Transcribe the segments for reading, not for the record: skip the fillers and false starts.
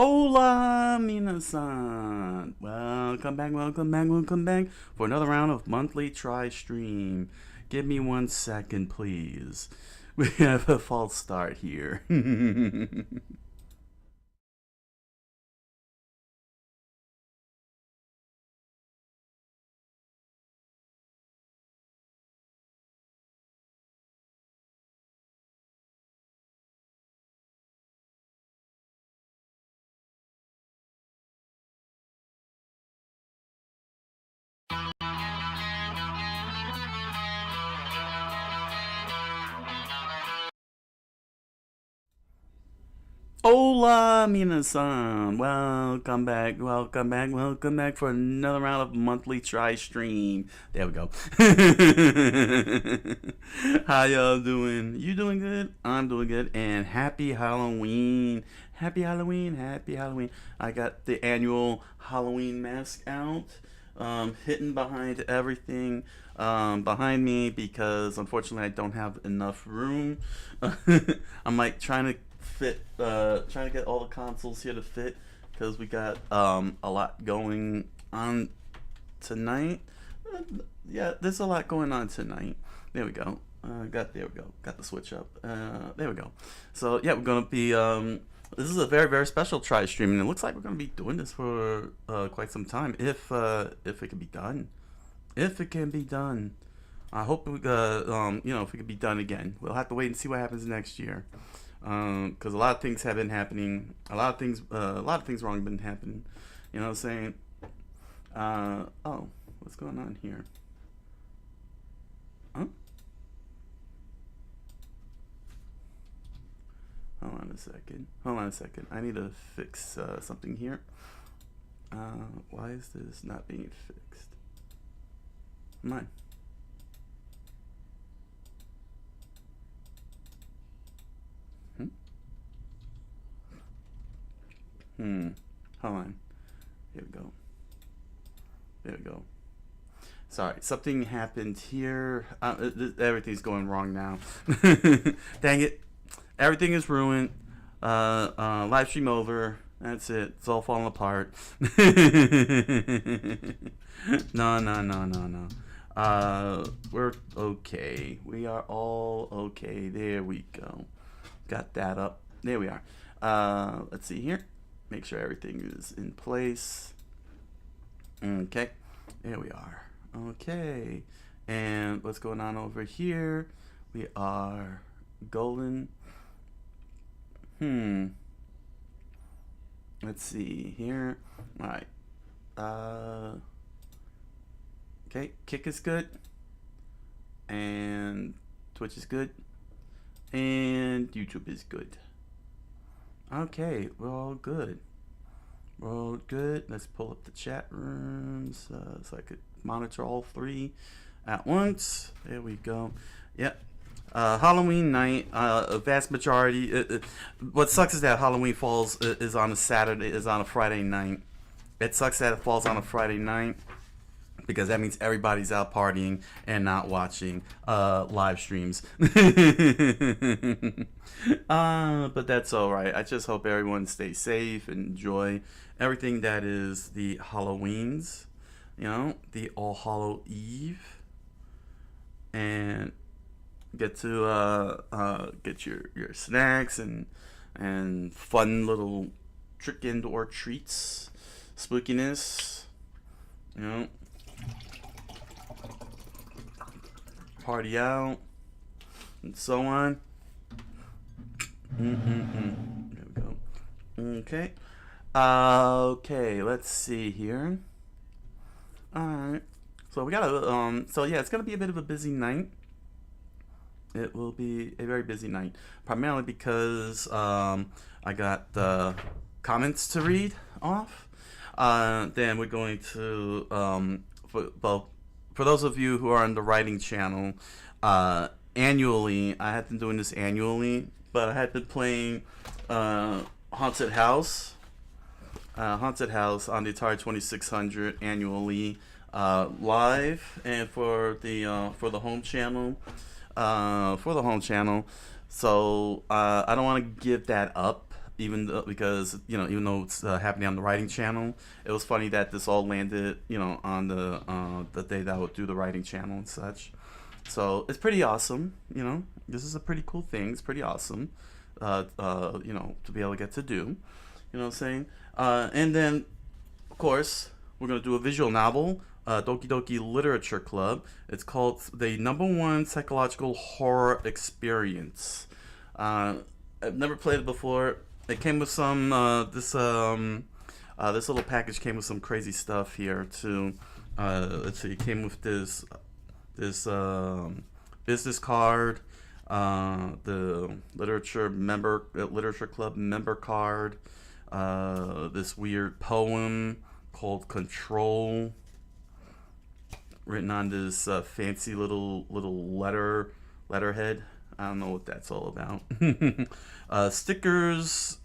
Hola, minasan! Welcome back for another round of monthly try stream. Give me 1 second, please. We have a false start here. Hola, minasan! Welcome back for another round of monthly try stream. There we go. How y'all doing? You doing good? I'm doing good. And happy Halloween! Happy Halloween! Happy Halloween! I got the annual Halloween mask out, hidden behind everything behind me because unfortunately I don't have enough room. I'm like trying to get all the consoles here to fit because we got a lot going on tonight. Yeah, there's a lot going on tonight. There we go. There we go. Got the switch up. There we go. So yeah, we're gonna be. This is a very very special try stream, and it looks like we're gonna be doing this for quite some time if it can be done. If it can be done. I hope if it can be done again. We'll have to wait and see what happens next year. Because a lot of things have been happening. A lot of things wrong been happening. You know what I'm saying? Oh, what's going on here? Huh? Hold on a second. I need to fix something here. Why is this not being fixed? Come on. Hold on. Here we go. There we go. Sorry, something happened here. Everything's going wrong now. Dang it. Everything is ruined. Live stream over. That's it. It's all falling apart. No. We're okay. We are all okay. There we go. Got that up. There we are. Let's see here. Make sure everything is in place. Okay, there we are. Okay, and what's going on over here? We are golden. Let's see here. All right. Okay, Kick is good, and Twitch is good, and YouTube is good. Okay, we're all good. We're all good. Let's pull up the chat rooms so I could monitor all three at once. There we go. Yep. Halloween night. A vast majority. What sucks is that Halloween falls is on a Friday night. It sucks that it falls on a Friday night, because that means everybody's out partying and not watching live streams. But that's all right. I just hope everyone stays safe and enjoy everything that is the Halloweens, the All Hallow Eve, and get to get your snacks and fun little trick indoor treats, spookiness, party out, and so on. There we go. Okay. Okay, let's see here. Alright. So we got so yeah, it's gonna be a bit of a busy night. It will be a very busy night. Primarily because I got the comments to read off. Then we're going to for those of you who are on the writing channel, annually, I have been doing this annually, but I had been playing Haunted House on the Atari 2600 annually live, and for the home channel, So I don't want to give that up, even though, because even though it's happening on the writing channel, it was funny that this all landed on the day that I would do the writing channel and such. So it's pretty awesome. This is a pretty cool thing. It's pretty awesome. To be able to get to do. You know what I'm saying? And then, of course, we're gonna do a visual novel. Doki Doki Literature Club. It's called the #1 Psychological Horror Experience. I've never played it before. It came with some this little package came with some crazy stuff here too. Let's see. It came with this business card, the literature club member card, this weird poem called Control, written on this fancy little letterhead. I don't know what that's all about. Stickers.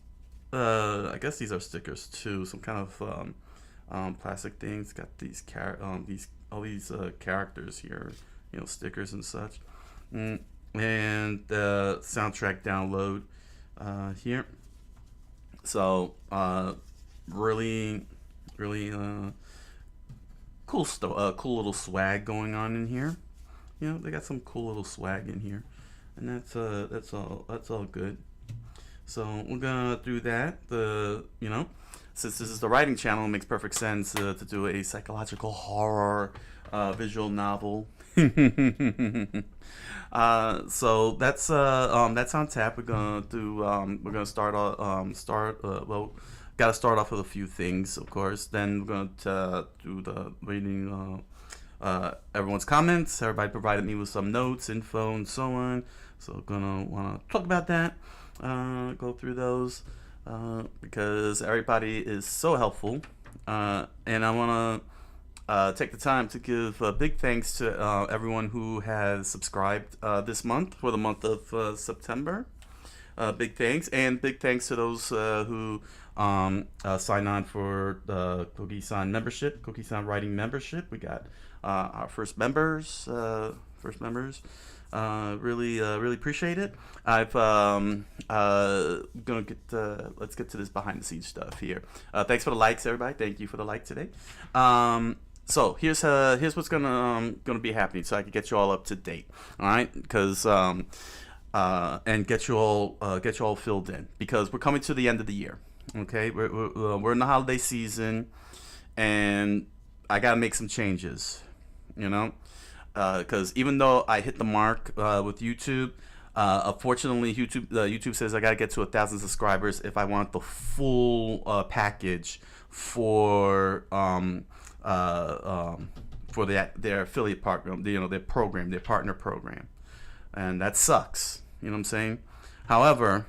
I guess these are stickers too. Some kind of plastic things. Got these characters here. Stickers and such. And soundtrack download here. So really cool stuff. Cool little swag going on in here. They got some cool little swag in here, and that's all good. So we're gonna do that. Since this is the writing channel, it makes perfect sense to do a psychological horror visual novel. So that's on tap. We're gonna gotta start off with a few things, of course. Then we're going to do the reading everyone's comments. Everybody provided me with some notes, info, and so on. So gonna want to talk about that. Go through those because everybody is so helpful. And I want to take the time to give big thanks to everyone who has subscribed this month, for the month of September. Big thanks, and big thanks to those who sign on for the Coqui-san membership, Coqui-san writing membership. We got our first members. Really appreciate it. Let's get to this behind the scenes stuff here. Thanks for the likes, everybody. Thank you for the like today. So here's what's gonna be happening, so I can get you all up to date. All right, because and get you all filled in, because we're coming to the end of the year. Okay, we're in the holiday season, and I gotta make some changes. Because even though I hit the mark with YouTube, unfortunately YouTube says I gotta get to 1,000 subscribers if I want the full package for their affiliate partner, their program, their partner program, and that sucks. You know what I'm saying? However,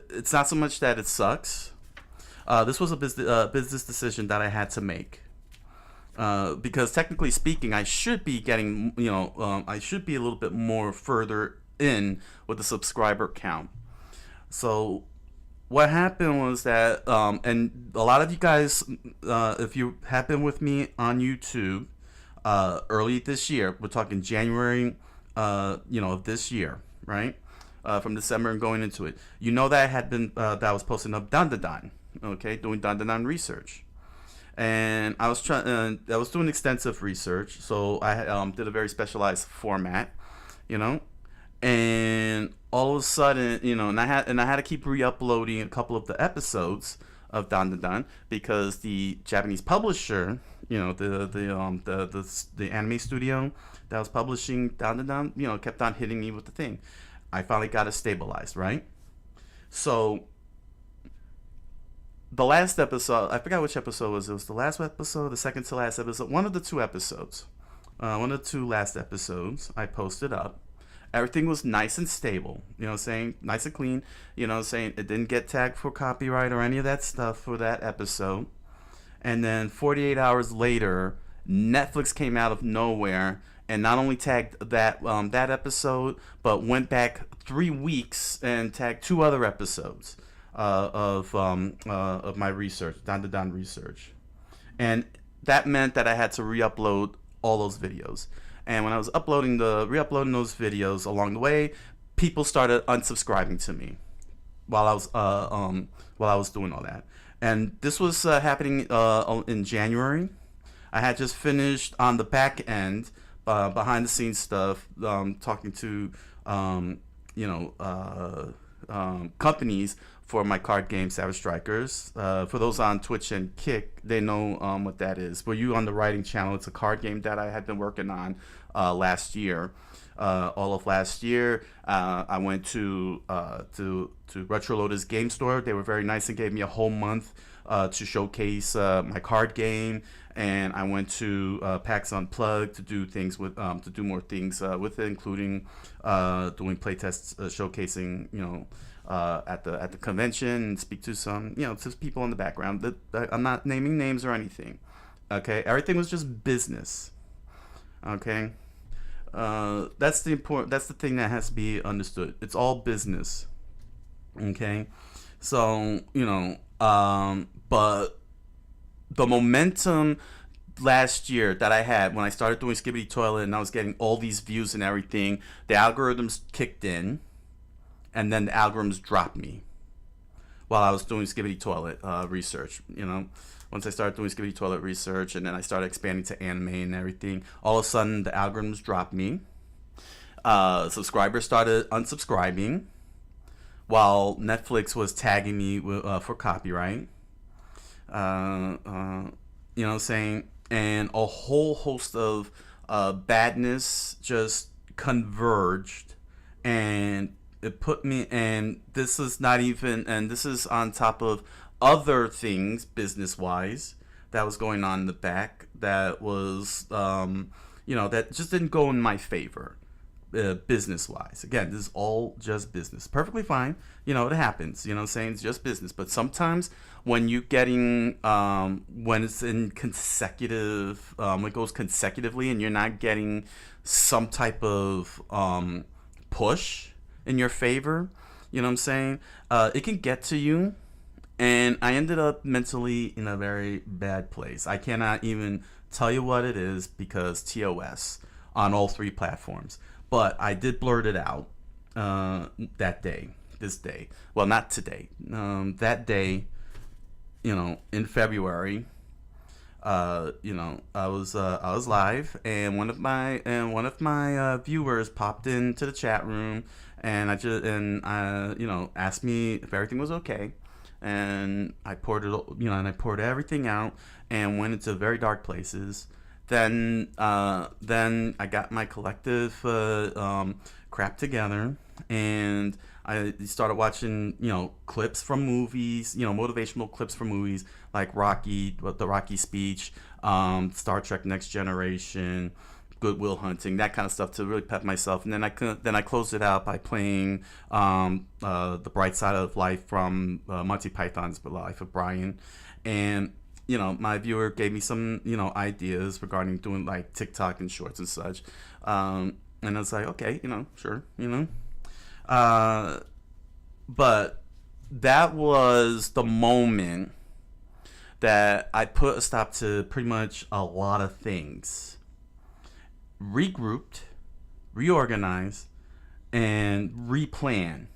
it's not so much that it sucks. This was a business decision that I had to make. Because technically speaking, I should be getting, I should be a little bit more further in with the subscriber count. So what happened was that, and a lot of you guys, if you have been with me on YouTube early this year, we're talking January, of this year, right? From December and going into it, that I had been that I was posting up Dandadan, okay, doing Dandadan research. And I was doing extensive research, so I did a very specialized format, and all of a sudden, and I had to keep re-uploading a couple of the episodes of Dandadan, because the Japanese publisher, the anime studio that was publishing Dandadan, kept on hitting me with the thing. I finally got it stabilized, right? So the last episode, I forgot which episode it was. It was the last episode, the second to last episode, one of the two episodes. One of the two last episodes I posted up. Everything was nice and stable, saying nice and clean, saying it didn't get tagged for copyright or any of that stuff for that episode. And then 48 hours later, Netflix came out of nowhere and not only tagged that episode, but went back 3 weeks and tagged 2 other episodes of my research, Dandadan research, and that meant that I had to re-upload all those videos. And when I was re-uploading those videos along the way, people started unsubscribing to me. while I was doing all that. And this was happening in January. I had just finished on the back end, behind the scenes stuff, talking to you know companies for my card game Savage Strikers. For those on Twitch and Kick, they know what that is. For you on the writing channel, it's a card game that I had been working on last year. All of last year, I went to Retro Lotus Game Store. They were very nice and gave me a whole month to showcase my card game. And I went to PAX Unplugged to do things with to do more things with it, including doing playtests, showcasing at the convention, and speak to some just people in the background. That I'm not naming names or anything. Okay, everything was just business. Okay, that's the thing that has to be understood. It's all business. Okay, so but the momentum last year that I had when I started doing Skibbity Toilet and I was getting all these views and everything, the algorithms kicked in, and then the algorithms dropped me while I was doing Skibbity Toilet research. Once I started doing Skibbity Toilet research, and then I started expanding to anime and everything, all of a sudden the algorithms dropped me. Subscribers started unsubscribing, while Netflix was tagging me for copyright. Saying, and a whole host of badness just converged, and it put me, and this is not even, and this is on top of other things business wise that was going on in the back that was that just didn't go in my favor. Business wise, again, this is all just business, perfectly fine. It happens. Saying it's just business, but sometimes when you're getting when it's in consecutive, it goes consecutively, and you're not getting some type of push in your favor, it can get to you. And I ended up mentally in a very bad place. I cannot even tell you what it is, because TOS on all 3 platforms. But I did blurt it out this day. Well, not today. That day, in February, I was live, and one of my viewers popped into the chat room, and asked me if everything was okay, and I poured everything out and went into very dark places. Then I got my collective crap together, and I started watching clips from movies, motivational clips from movies like Rocky, the Rocky speech, Star Trek Next Generation, Good Will Hunting, that kind of stuff, to really pep myself. And then I closed it out by playing The Bright Side of Life from Monty Python's The Life of Brian. And my viewer gave me some ideas regarding doing like TikTok and shorts and such, and I was like, okay, sure, but that was the moment that I put a stop to pretty much a lot of things, regrouped, reorganized, and replan.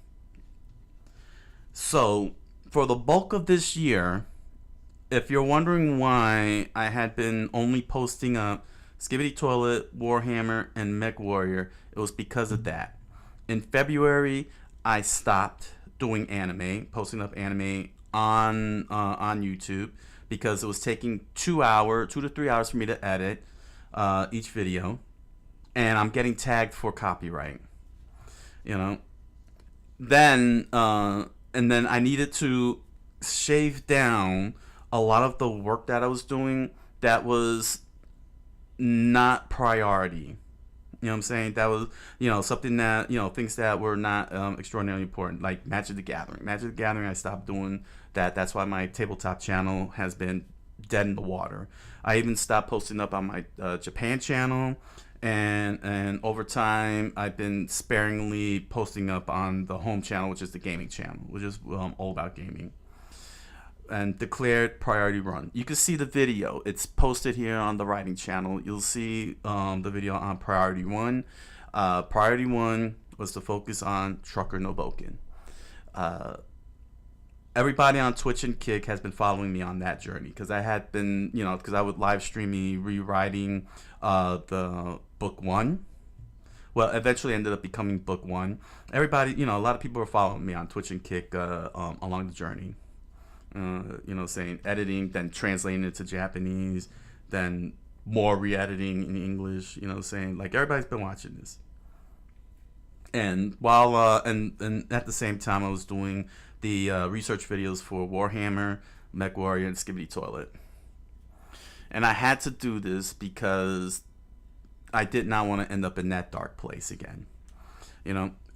So for the bulk of this year, if you're wondering why I had been only posting up Skibbity Toilet, Warhammer, and Mech Warrior, it was because of that. In February, I stopped doing anime, posting up anime on YouTube, because it was taking 2 to 3 hours for me to edit each video, and I'm getting tagged for copyright. Then and then I needed to shave down a lot of the work that I was doing that was not priority. You know what I'm saying? That was, something that, things that were not extraordinarily important, like Magic the Gathering. Magic the Gathering, I stopped doing that. That's why my tabletop channel has been dead in the water. I even stopped posting up on my Japan channel, and over time, I've been sparingly posting up on the home channel, which is the gaming channel, which is all about gaming. And declared priority run. You can see the video. It's posted here on the writing channel. You'll see the video on priority 1. Priority 1 was to focus on Trucker no Bouken. everybody on Twitch and Kick has been following me on that journey because I had been, because I would live stream me rewriting the book one. Well, eventually ended up becoming book one. Everybody, a lot of people were following me on Twitch and Kick along the journey. Saying editing, then translating it to Japanese, then more re-editing in English. Saying like everybody's been watching this. And while and at the same time, I was doing the research videos for Warhammer, Mech Warrior, and Skibidi Toilet. And I had to do this because I did not want to end up in that dark place again.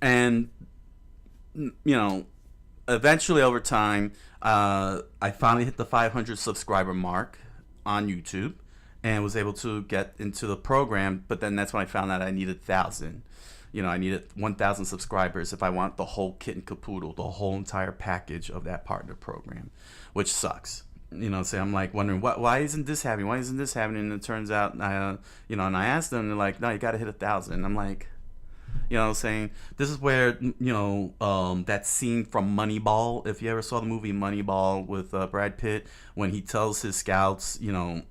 And eventually over time, I finally hit the 500 subscriber mark on YouTube and was able to get into the program. But then that's when I found out I needed 1,000. I needed 1,000 subscribers if I want the whole kit and caboodle, the whole entire package of that partner program, which sucks. So I'm like wondering why isn't this happening? Why isn't this happening? And it turns out, and I asked them, they're like, no, you got to hit 1,000. I'm like, saying this is where that scene from Moneyball. If you ever saw the movie Moneyball with Brad Pitt, when he tells his scouts, this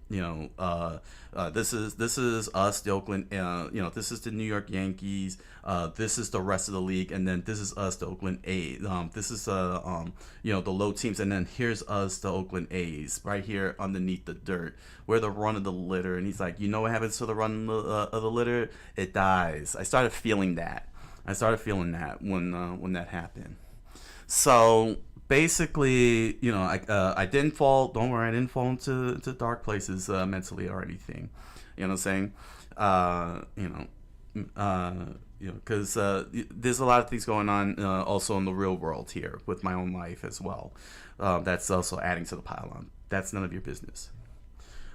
is us, the Oakland, this is the New York Yankees, this is the rest of the league, and then this is us, the Oakland A's. This is the low teams, and then here's us, the Oakland A's, right here underneath the dirt. We're the run of the litter, and he's like, what happens to the run of the litter? It dies. I started feeling that. When that happened. So basically, I didn't fall. Don't worry, I didn't fall into dark places mentally or anything. Because there's a lot of things going on also in the real world here with my own life as well. That's also adding to the pile-on. That's none of your business.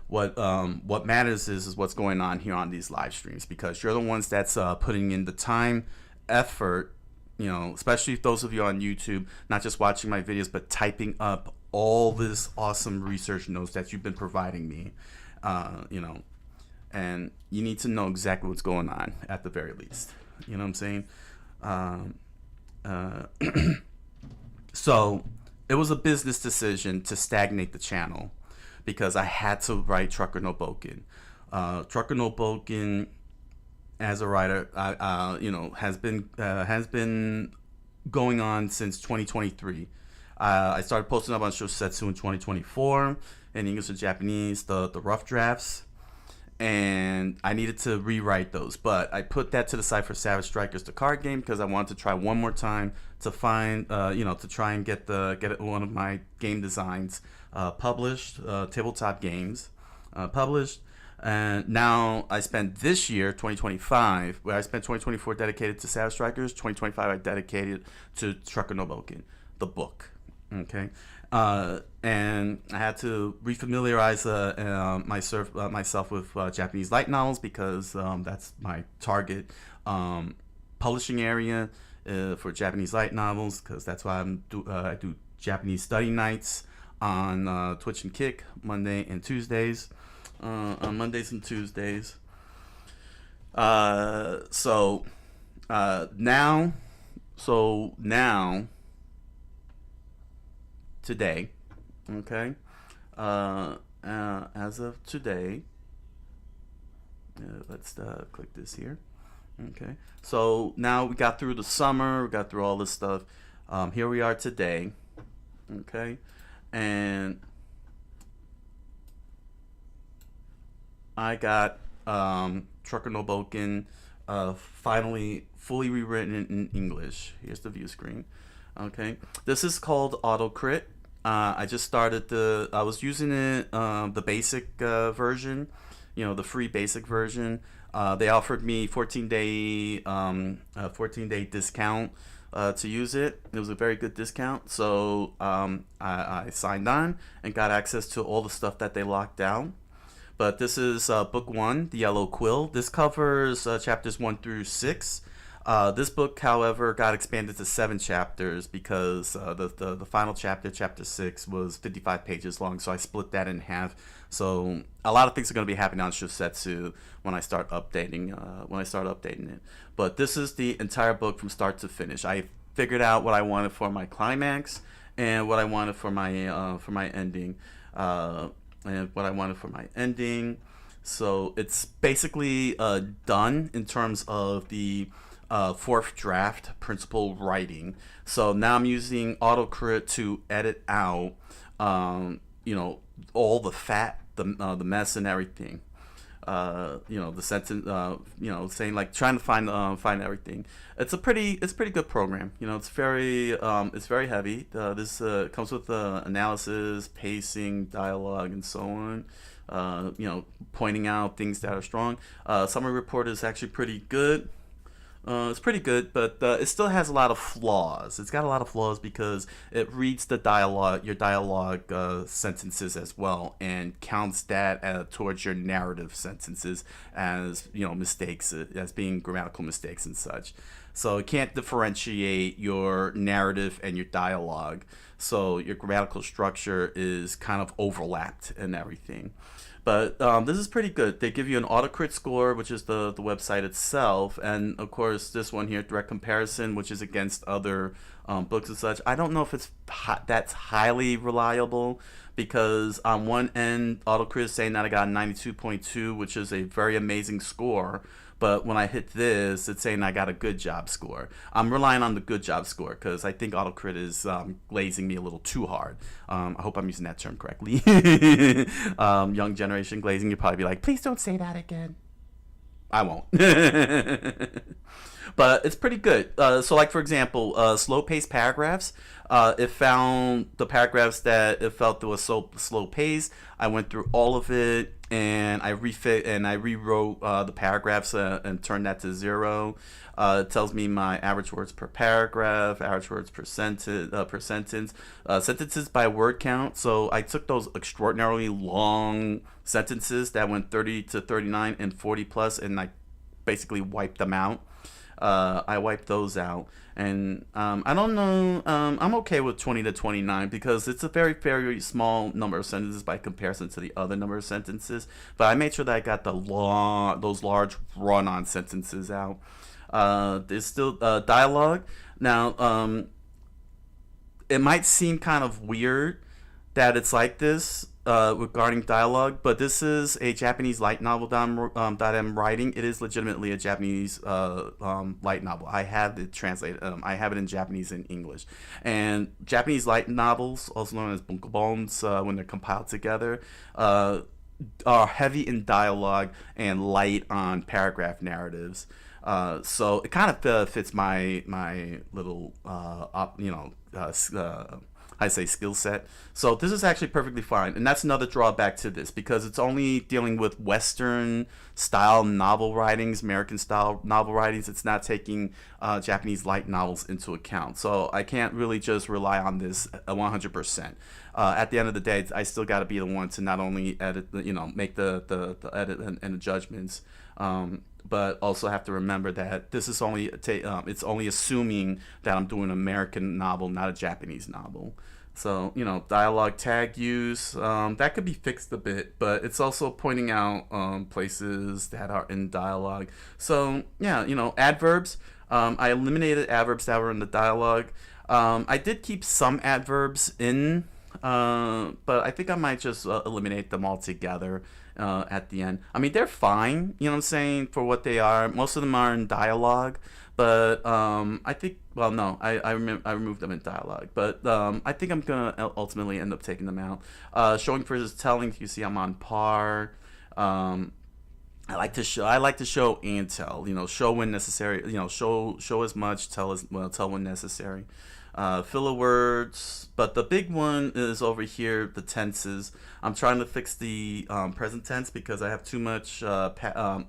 What matters is what's going on here on these live streams, because you're the ones that's putting in the time, effort, especially those of you on YouTube, not just watching my videos, but typing up all this awesome research notes that you've been providing me, and you need to know exactly what's going on at the very least. You know what I'm saying? So it was a business decision to stagnate the channel because I had to write Trucker No Bouken. Trucker No Bouken, as a writer, has been going on since 2023. I started posting up on SYOSETSU in 2024 in English and Japanese, the rough drafts, and I needed to rewrite those. But I put that to the side for Savage Strikers, the card game, because I wanted to try one more time to find, to try and get one of my game designs published, tabletop games published. And now I spent this year, 2025, where I spent 2024 dedicated to Savage Strikers, 2025 I dedicated to Trucker No Bouken, the book. Okay, and I had to refamiliarize myself with Japanese light novels because that's my target publishing area for Japanese light novels, because that's why I do Japanese study nights on Twitch and Kick Monday and Tuesdays. On Mondays and Tuesdays. So now today, okay, as of today, let's click this here. Okay, so now we got through the summer, we got through all this stuff. Here we are today, okay, and I got Trucker No Bouken finally fully rewritten in English. Here's the view screen. Okay, this is called Auto Crit. I just started I was using it, the basic version, the free basic version. They offered me 14-day discount to use it. It was a very good discount, so I signed on and got access to all the stuff that they locked down. But this is book 1, The Yellow Quill. This covers chapters 1 through 6. This book, however, got expanded to 7 chapters because the final chapter, chapter 6, was 55 pages long. So I split that in half. So a lot of things are going to be happening on SYOSETSU when I start updating it. But this is the entire book from start to finish. I figured out what I wanted for my climax, and what I wanted for my ending, uh, and what I wanted for my ending. So it's basically done in terms of the fourth draft principal writing. So now I'm using AutoCrit to edit out, you know, all the fat, the mess and everything. You know, the sentence, you know, saying like trying to find everything. It's pretty good program. You know, it's very heavy. This comes with analysis, pacing, dialogue, and so on. You know, pointing out things that are strong. Summary report is actually pretty good. It's pretty good, but it still has a lot of flaws. It's got a lot of flaws because it reads the dialogue, your dialogue sentences as well, and counts that towards your narrative sentences as, you know, mistakes, as being grammatical mistakes and such. So it can't differentiate your narrative and your dialogue. So your grammatical structure is kind of overlapped and everything. But this is pretty good. They give you an AutoCrit score, which is the website itself, and of course this one here, direct comparison, which is against other books and such. I don't know if that's highly reliable, because on one end, AutoCrit is saying that I got a 92.2, which is a very amazing score. But when I hit this, it's saying I got a good job score. I'm relying on the good job score because I think AutoCrit is glazing me a little too hard. I hope I'm using that term correctly. Young generation glazing, you'll probably be like, please don't say that again. I won't. But it's pretty good. So, like for example, slow-paced paragraphs. It found the paragraphs that it felt there was so slow pace. I went through all of it and I rewrote the paragraphs and turned that to 0. It tells me my average words per paragraph, average words per sentence, sentences by word count. So I took those extraordinarily long sentences that went 30 to 39 and 40 plus, and I basically wiped them out. I wiped those out, and I don't know. I'm okay with 20 to 29 because it's a very small number of sentences by comparison to the other number of sentences. But I made sure that I got those large run-on sentences out. There's still dialogue. Now, it might seem kind of weird that it's like this regarding dialogue, but this is a Japanese light novel that I'm writing. It is legitimately a Japanese light novel. I have it translated. I have it in Japanese and English. And Japanese light novels, also known as bunkobons, when they're compiled together, are heavy in dialogue and light on paragraph narratives. So it kind of fits my little I say skill set. So this is actually perfectly fine, and that's another drawback to this because it's only dealing with Western style novel writings, American style novel writings. It's not taking Japanese light novels into account. So I can't really just rely on this 100%. At the end of the day, I still got to be the one to not only edit, make the edit and the judgments. But also have to remember that this is only it's only assuming that I'm doing an American novel, not a Japanese novel. So, dialogue tag use, that could be fixed a bit, but it's also pointing out places that are in dialogue. So, yeah, adverbs. I eliminated adverbs that were in the dialogue. I did keep some adverbs in, but I think I might just eliminate them altogether. At the end, I mean, they're fine, you know what I'm saying, for what they are. Most of them are in dialogue, but I think, well, no, I removed them in dialogue, but I think I'm gonna ultimately end up taking them out. Showing versus telling, you see I'm on par. I like to show and tell, show when necessary, show as much, tell when necessary. Filler words, but the big one is over here, the tenses. I'm trying to fix the present tense because I have too much. I'm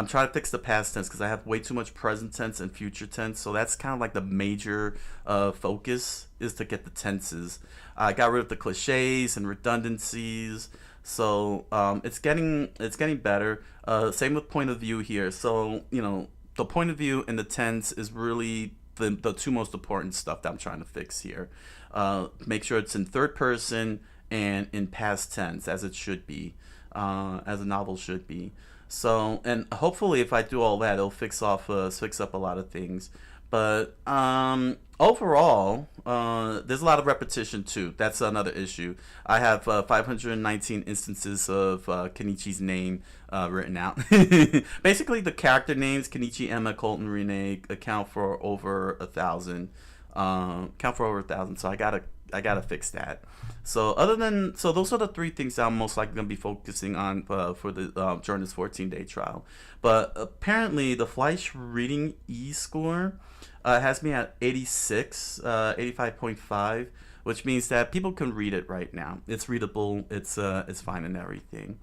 trying to fix the past tense because I have way too much present tense and future tense. So that's kind of like the major focus is to get the tenses. I got rid of the cliches and redundancies. So it's getting better. Same with point of view here. So the point of view and the tense is really the two most important stuff that I'm trying to fix here. Make sure it's in third person and in past tense, as it should be, as a novel should be. So, and hopefully if I do all that, it'll fix up a lot of things. But overall, there's a lot of repetition too. That's another issue. I have 519 instances of Kenichi's name written out. Basically, the character names Kenichi, Emma, Colton, Renee account for over 1,000. So I gotta fix that. So those are the three things I'm most likely gonna be focusing on for the during this 14-day trial. But apparently, the Fleisch reading score has me at 86, 85.5, which means that people can read it right now. It's readable. It's fine and everything.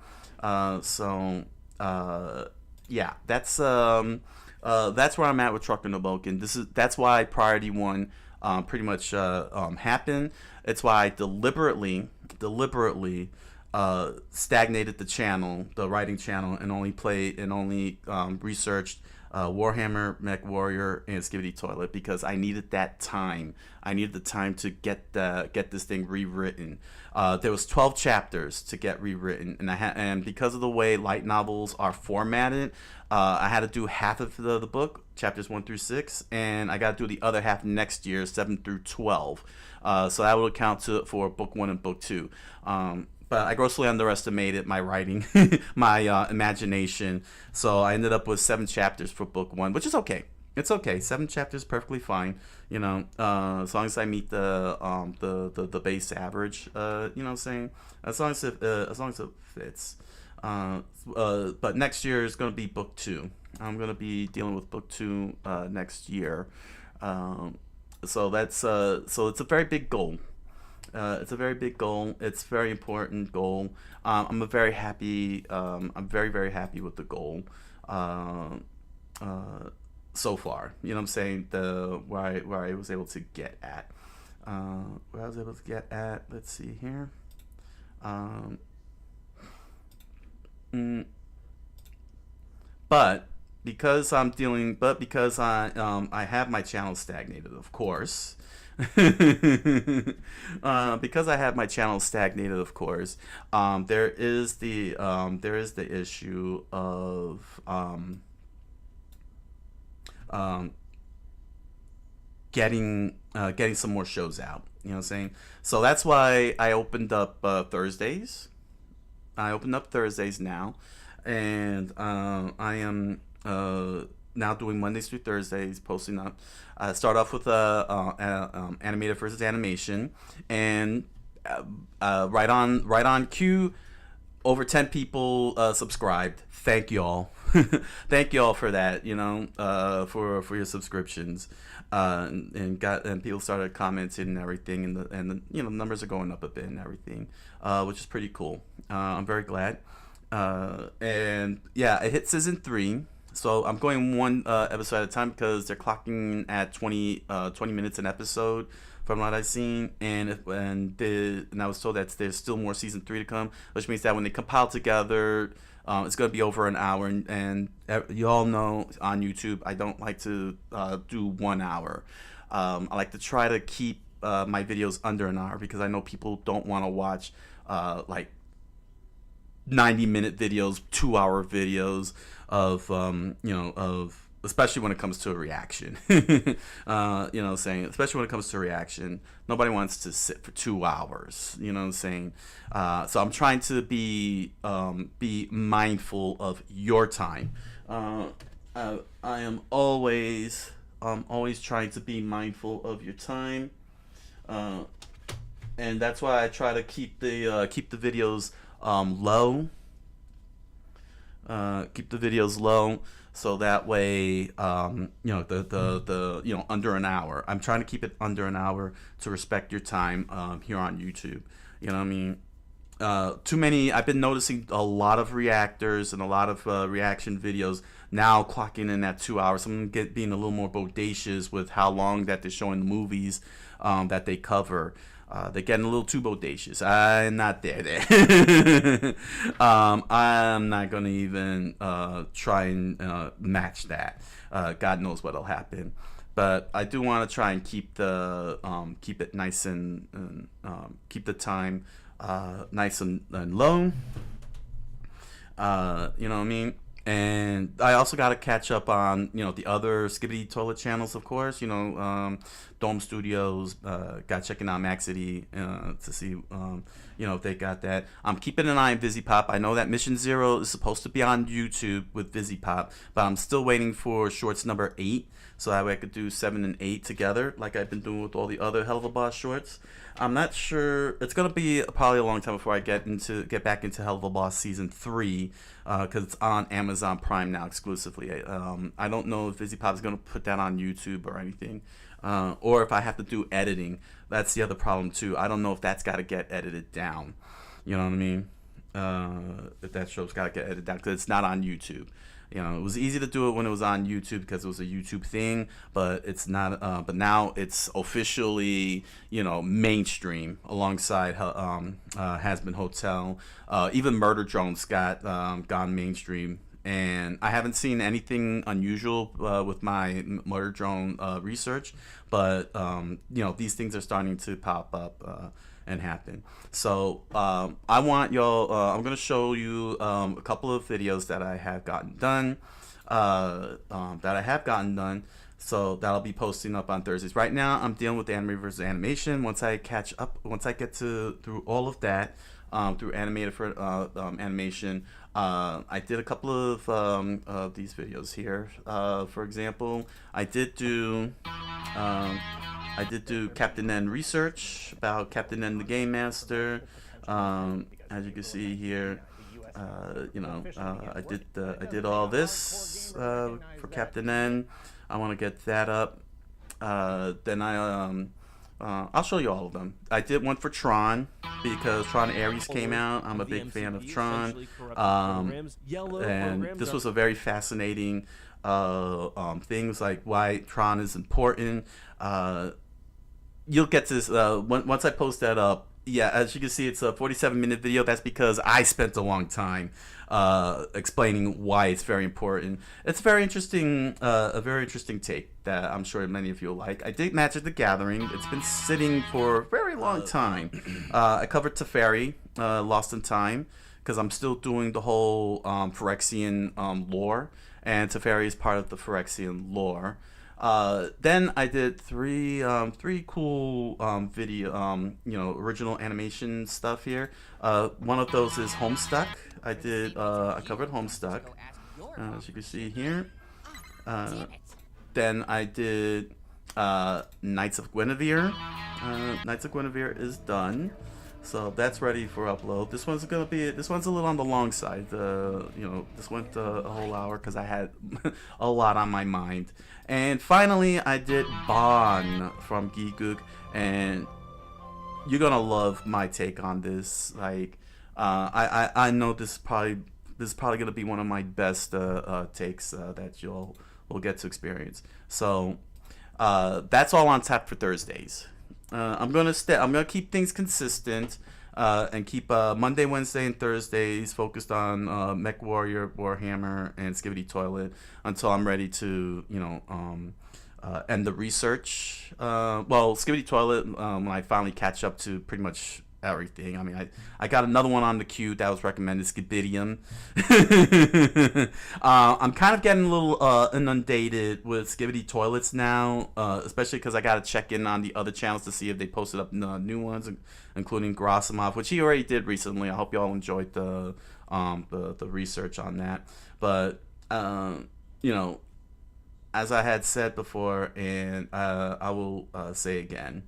Yeah, that's where I'm at with Trucker no Bouken. That's why Priority One pretty much happened. It's why I deliberately stagnated the channel, the writing channel, and only researched Warhammer, Mech Warrior, and Skibidi Toilet, because I needed that time. I needed the time to get this thing rewritten. There was 12 chapters to get rewritten, and because of the way light novels are formatted, I had to do half of the book, chapters 1 through 6, and I got to do the other half next year, 7 through 12. So that would account for book 1 and book 2. But I grossly underestimated my writing, my imagination. So I ended up with 7 chapters for book 1, which is okay. It's okay. 7 chapters, perfectly fine. As long as I meet the base average. You know what I'm saying? As long as it fits. But next year is gonna be book 2. I'm gonna be dealing with book 2 next year. So it's a very big goal. It's a very big goal. It's a very important goal. I'm very happy. I'm very, very happy with the goal so far. You know what I'm saying? Where I was able to get at. Let's see here. But because I have my channel stagnated, of course. Because I have my channel stagnated, of course, there is the issue of getting some more shows out. You know what I'm saying? So that's why I opened up Thursdays. I opened up Thursdays now, and I am now doing Mondays through Thursdays, posting up. Start off with animated versus animation, and right on cue, over 10 people subscribed. Thank y'all, thank y'all for that. For your subscriptions, and people started commenting and everything, and the numbers are going up a bit and everything, which is pretty cool. I'm very glad. And yeah, it hit season 3. So I'm going one episode at a time because they're clocking at 20 minutes an episode from what I've seen, and I was told that there's still more season 3 to come, which means that when they compile together, it's going to be over an hour. And you all know on YouTube, I don't like to do 1 hour. I like to try to keep my videos under an hour, because I know people don't want to watch like 90-minute videos, 2-hour videos of especially when it comes to a reaction. Especially when it comes to a reaction, nobody wants to sit for 2 hours. You know what I'm saying? So I'm trying to be mindful of your time. I am always trying to be mindful of your time, and that's why I try to keep the videos low. Keep the videos low, so that way the under an hour. I'm trying to keep it under an hour to respect your time here on YouTube. You know what I mean? Too many. I've been noticing a lot of reactors and a lot of reaction videos now clocking in at 2 hours. Some being a little more bodacious with how long that they're showing the movies that they cover. They're getting a little too bodacious. I'm not there. I'm not gonna even try and match that. God knows what'll happen. But I do want to try and keep it nice and keep the time nice and low. You know what I mean? And I also got to catch up on, the other Skibbity Toilet channels, of course. Dome Studios, got checking out Max City to see, if they got that. I'm keeping an eye on VisiPop. I know that Mission Zero is supposed to be on YouTube with VisiPop, but I'm still waiting for shorts number 8, so that way I could do 7 and 8 together, like I've been doing with all the other Hell of a Boss shorts. I'm not sure. It's gonna be probably a long time before I get back into Hell of a Boss season 3, because it's on Amazon Prime now exclusively. I don't know if VisiPop is gonna put that on YouTube or anything, or if I have to do editing. That's the other problem too. I don't know if that's got to get edited down. You know what I mean? If that show's got to get edited down because it's not on YouTube. It was easy to do it when it was on YouTube because it was a YouTube thing, but it's not. But now it's officially, mainstream alongside Has Been Hotel. Even Murder Drones got gone mainstream, and I haven't seen anything unusual with my Murder Drone research, but these things are starting to pop up and happen. So I want y'all. I'm gonna show you a couple of videos that I have gotten done. So that'll be posting up on Thursdays. Right now, I'm dealing with anime versus animation. Once I catch up, once I get through all of that, through animated for animation, I did a couple of these videos here. For example, I did do Captain N research about Captain N the Game Master. As you can see here, I did all this for Captain N. I want to get that up. Then I'll show you all of them. I did one for Tron because Tron Ares came out. I'm a big fan of Tron, and this was a very fascinating things like why Tron is important. You'll get to this once I post that up. Yeah, as you can see, it's a 47-minute video. That's because I spent a long time explaining why it's very important. It's very interesting, a very interesting take that I'm sure many of you will like. I did Magic the Gathering. It's been sitting for a very long time. I covered Teferi, Lost in Time, because I'm still doing the whole Phyrexian lore, and Teferi is part of the Phyrexian lore. Then I did three cool video original animation stuff here. One of those is Homestuck. I covered Homestuck, as you can see here. Then I did Knights of Guinevere. Knights of Guinevere is done, so that's ready for upload. This one's a little on the long side. This went a whole hour because I had a lot on my mind. And finally, I did Bon from Geekgook, and you're gonna love my take on this. Like, I know this is probably gonna be one of my best takes that you'll get to experience. So that's all on tap for Thursdays. I'm gonna keep things consistent and keep Monday, Wednesday, and Thursdays focused on Mech Warrior, Warhammer, and Skibbity Toilet until I'm ready to end the research. Skibbity Toilet when I finally catch up to pretty much everything. I mean, I got another one on the queue that was recommended, Skibbidium. I'm kind of getting a little inundated with Skibbity Toilets now, especially because I got to check in on the other channels to see if they posted up new ones, including Gerasimov, which he already did recently. I hope you all enjoyed the research on that. But as I had said before, and I will say again.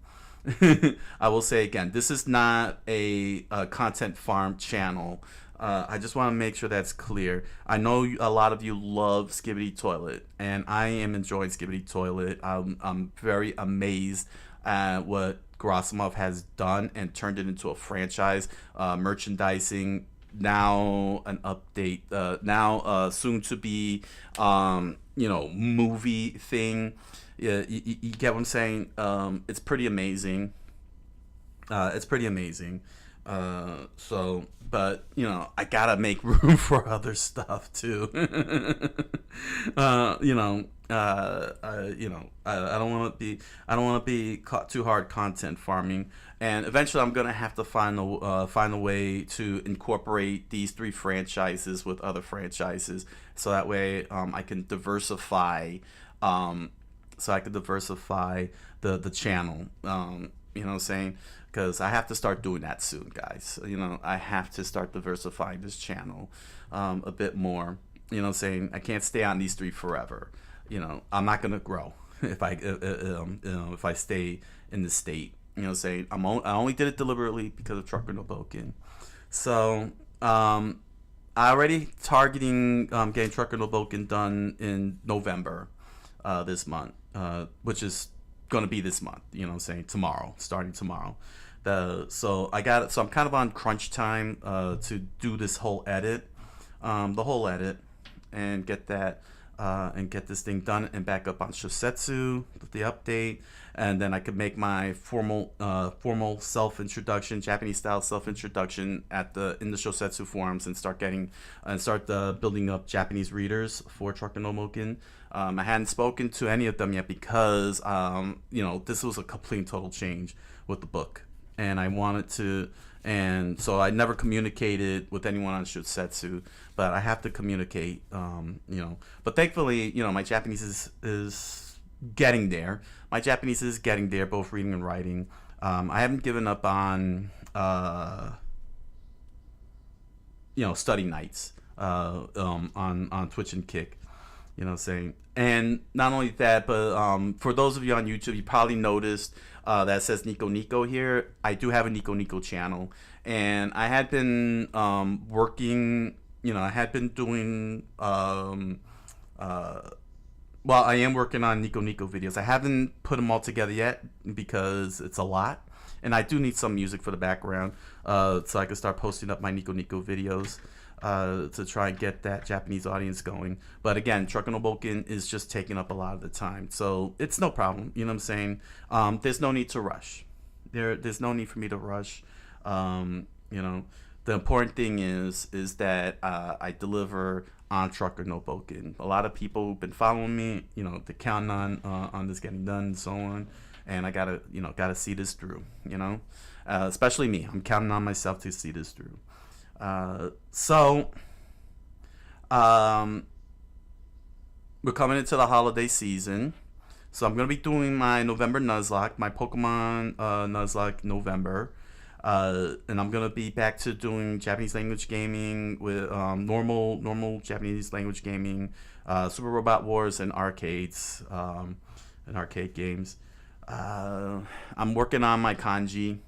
This is not a content farm channel. I just want to make sure that's clear. I know a lot of you love Skibbity Toilet, and I am enjoying Skibbity Toilet. I'm very amazed at what Gerasimov has done and turned it into a franchise, merchandising, now an update, now soon to be movie thing. Yeah, you get what I'm saying? It's pretty amazing. But I gotta make room for other stuff too. I don't want to be too hard content farming, and eventually I'm gonna have to find a way to incorporate these three franchises with other franchises, so that way I can diversify, um, the channel. You know what I'm saying? Because I have to start doing that soon, guys. I have to start diversifying this channel a bit more. You know what I'm saying? I can't stay on these three forever. I'm not gonna grow if I stay in the state. You know what I'm saying? I only did it deliberately because of Trucker No Bouken. So I already targeting getting Trucker No Bouken done in November this month, which is gonna be this month. You know what I'm saying? Tomorrow, starting tomorrow. So I'm kind of on crunch time to do this whole edit, the whole edit, and get get this thing done and back up on SYOSETSU with the update, and then I could make my formal self introduction, Japanese style self introduction in the SYOSETSU forums, and start building up Japanese readers for Trucker No Bouken. I hadn't spoken to any of them yet because this was a complete and total change with the book, and I wanted to. And so I never communicated with anyone on SYOSETSU, but I have to communicate, But thankfully, my Japanese is getting there. My Japanese is getting there, both reading and writing. I haven't given up on, study nights on Twitch and Kick. You know what I'm saying? And not only that, but for those of you on YouTube, you probably noticed that says Nico Nico here. I do have a Nico Nico channel, and I had been working. I had been doing. I am working on Nico Nico videos. I haven't put them all together yet because it's a lot, and I do need some music for the background, so I can start posting up my Nico Nico videos. To try and get that Japanese audience going. But again, Trucker No Bouken is just taking up a lot of the time. So it's no problem. You know what I'm saying? There's no need to rush. There's no need for me to rush. The important thing is that I deliver on Trucker No Bouken. A lot of people who've been following me, they're counting on this getting done and so on. And I gotta see this through, especially me. I'm counting on myself to see this through. We're coming into the holiday season, so I'm gonna be doing my November Nuzlocke, my Pokemon Nuzlocke November, and I'm gonna be back to doing Japanese language gaming with normal Japanese language gaming, Super Robot Wars, and arcades, and arcade games. I'm working on my kanji.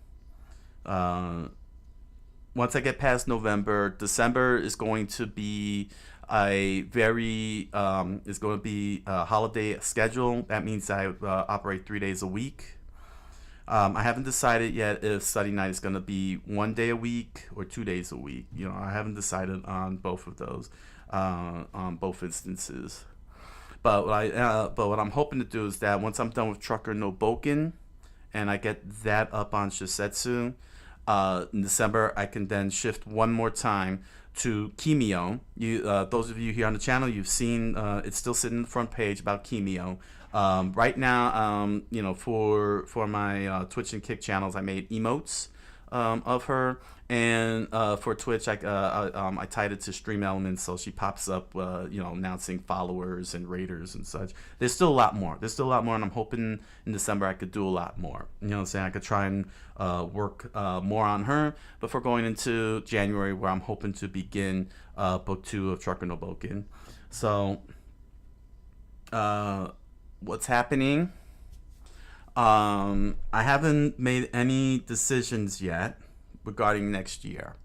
Once I get past November, December is going to be a holiday schedule. That means I operate 3 days a week. I haven't decided yet if study night is going to be 1 day a week or 2 days a week. I haven't decided on both of those, on both instances. But what I'm hoping to do is that once I'm done with Trucker No Bouken, and I get that up on SYOSETSU, in December, I can then shift one more time to Kimio. Those of you here on the channel, you've seen it's still sitting in the front page about Kimio. Right now, for my Twitch and Kick channels, I made emotes of her, and for Twitch, I tied it to Stream Elements, so she pops up, announcing followers and raiders and such. There's still a lot more. And I'm hoping in December I could do a lot more. You know what I'm saying? I could try and work more on her before going into January, where I'm hoping to begin book 2 of Trucker No Bouken. So, what's happening? I haven't made any decisions yet regarding next year.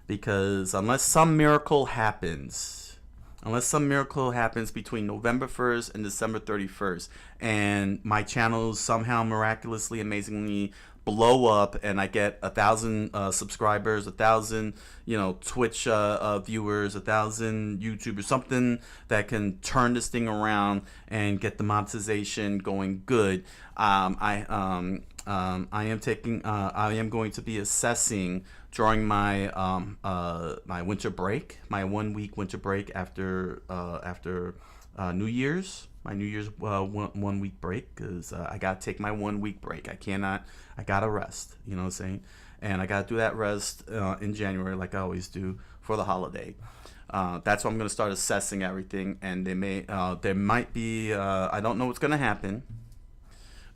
Because unless some miracle happens between November 1st and December 31st, and my channels somehow miraculously, amazingly blow up, and I get 1,000 subscribers, 1,000 Twitch viewers, 1,000 YouTubers, something that can turn this thing around and get the monetization going good. I I am taking. I am going to be assessing during my my winter break, my 1 week winter break after New Year's. My New Year's 1 week break because I gotta take my 1 week break. I cannot. I gotta rest. You know what I'm saying? And I gotta do that rest in January, like I always do for the holiday. That's when I'm gonna start assessing everything, and there might be. I don't know what's gonna happen.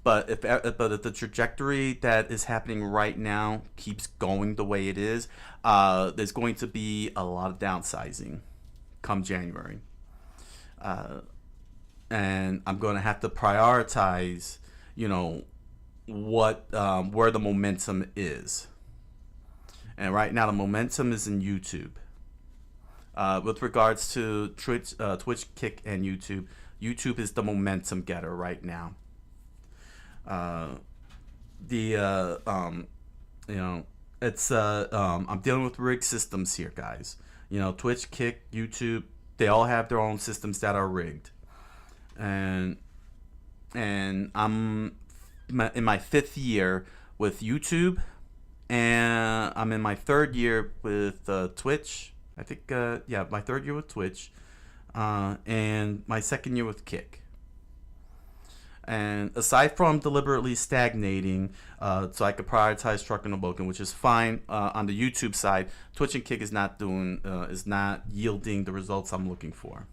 But if the trajectory that is happening right now keeps going the way it is, there's going to be a lot of downsizing come January, and I'm going to have to prioritize, you know, what where the momentum is. And right now, the momentum is in YouTube. With regards to Twitch, Kick, and YouTube, YouTube is the momentum getter right now. The you know, it's I'm dealing with rigged systems here, guys. You know, Twitch, Kick, YouTube, they all have their own systems that are rigged, and I'm in my 5th year with YouTube, and I'm in my 3rd year with Twitch. I think yeah, my 3rd year with Twitch, and my 2nd year with Kick. And aside from deliberately stagnating, so I could prioritize trucking and Bouken, which is fine on the YouTube side, Twitch and Kick is not yielding the results I'm looking for.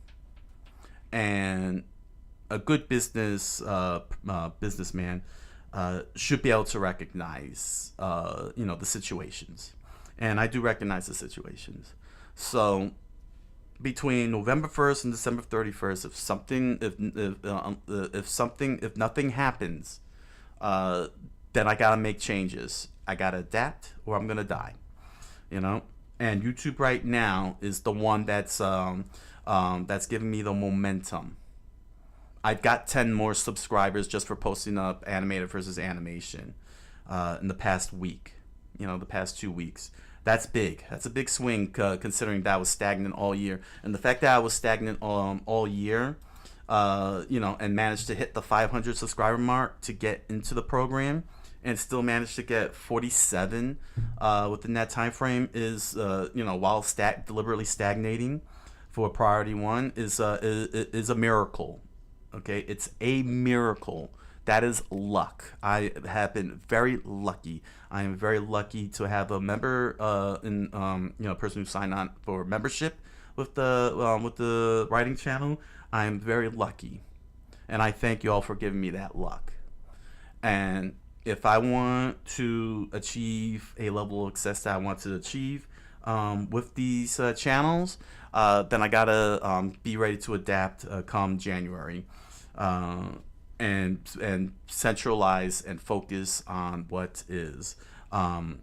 And a good businessman should be able to recognize, you know, the situations, and I do recognize the situations. So between November 1st and December 31st, if nothing happens, then I gotta make changes. I gotta adapt, or I'm gonna die. You know, and YouTube right now is the one that's giving me the momentum. I've got 10 more subscribers just for posting up animated versus animation in the past week. You know, the past 2 weeks. That's big. That's a big swing considering that I was stagnant all year. And the fact that I was stagnant all year, you know, and managed to hit the 500 subscriber mark to get into the program, and still managed to get 47 within that time frame is, you know, while deliberately stagnating for priority 1 is a miracle. Okay, it's a miracle. That is luck. I have been very lucky. I am very lucky to have a member, you know, a person who signed on for membership with the writing channel. I am very lucky, and I thank you all for giving me that luck. And if I want to achieve a level of success that I want to achieve with these channels, then I gotta be ready to adapt come January. And centralize and focus on what is, you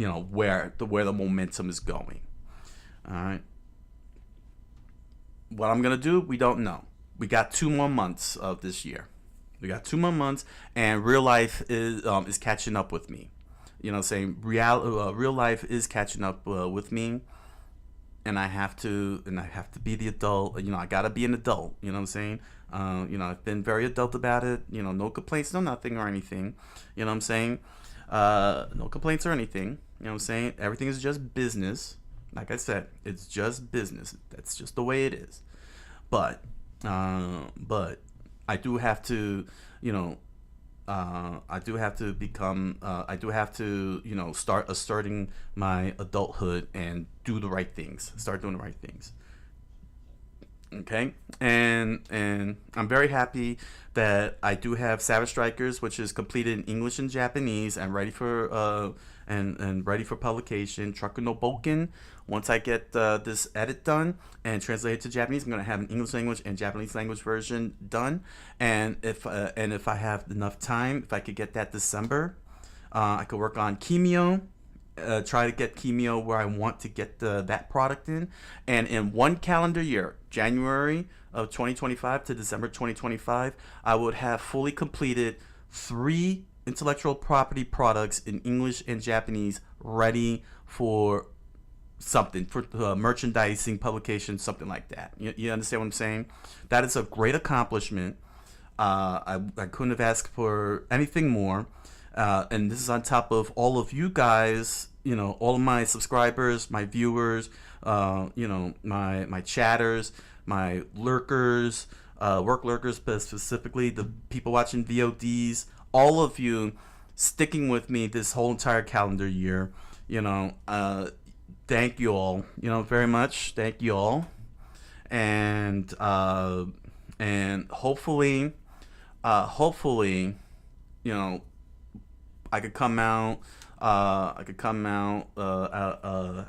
know, where the momentum is going. All right. What I'm gonna do, we don't know. We got 2 more months of this year. We got 2 more months, and real life is catching up with me. You know what I'm saying? Real life is catching up with me. And I have to be the adult. You know, I gotta be an adult. You know what I'm saying? You know, I've been very adult about it. You know, no complaints, no nothing or anything. You know what I'm saying? No complaints or anything. You know what I'm saying? Everything is just business. Like I said, it's just business. That's just the way it is. But I do have to, you know, I do have to become, I do have to, you know, start asserting my adulthood and do the right things. Start doing the right things. Okay, and I'm very happy that I do have Savage Strikers, which is completed in English and Japanese and ready for and ready for publication. Trucker no Bouken. Once I get this edit done and translated to Japanese, I'm gonna have an English language and Japanese language version done. And if I have enough time, if I could get that December, I could work on Kimio. Try to get Kimio where I want to get that product in, and in 1 calendar year, January of 2025 to December 2025, I would have fully completed 3 intellectual property products in English and Japanese ready for something, for merchandising, publication, something like that. You understand what I'm saying? That is a great accomplishment. I couldn't have asked for anything more. And this is on top of all of you guys, all of my subscribers, my viewers, my chatters, my lurkers, work lurkers, but specifically the people watching VODs, all of you sticking with me this whole entire calendar year. Thank you all, very much. Thank you all. And hopefully, I could come out. Out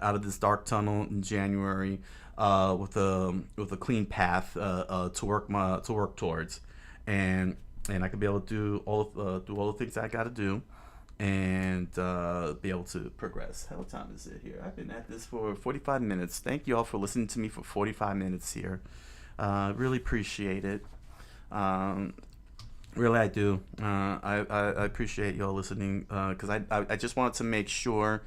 of this dark tunnel in January with a clean path to work towards, and I could be able to do all the things I got to do, and be able to progress. How time is it here? I've been at this for 45 minutes. Thank you all for listening to me for 45 minutes here. Really appreciate it. Really, I do. I appreciate y'all listening because I just wanted to make sure.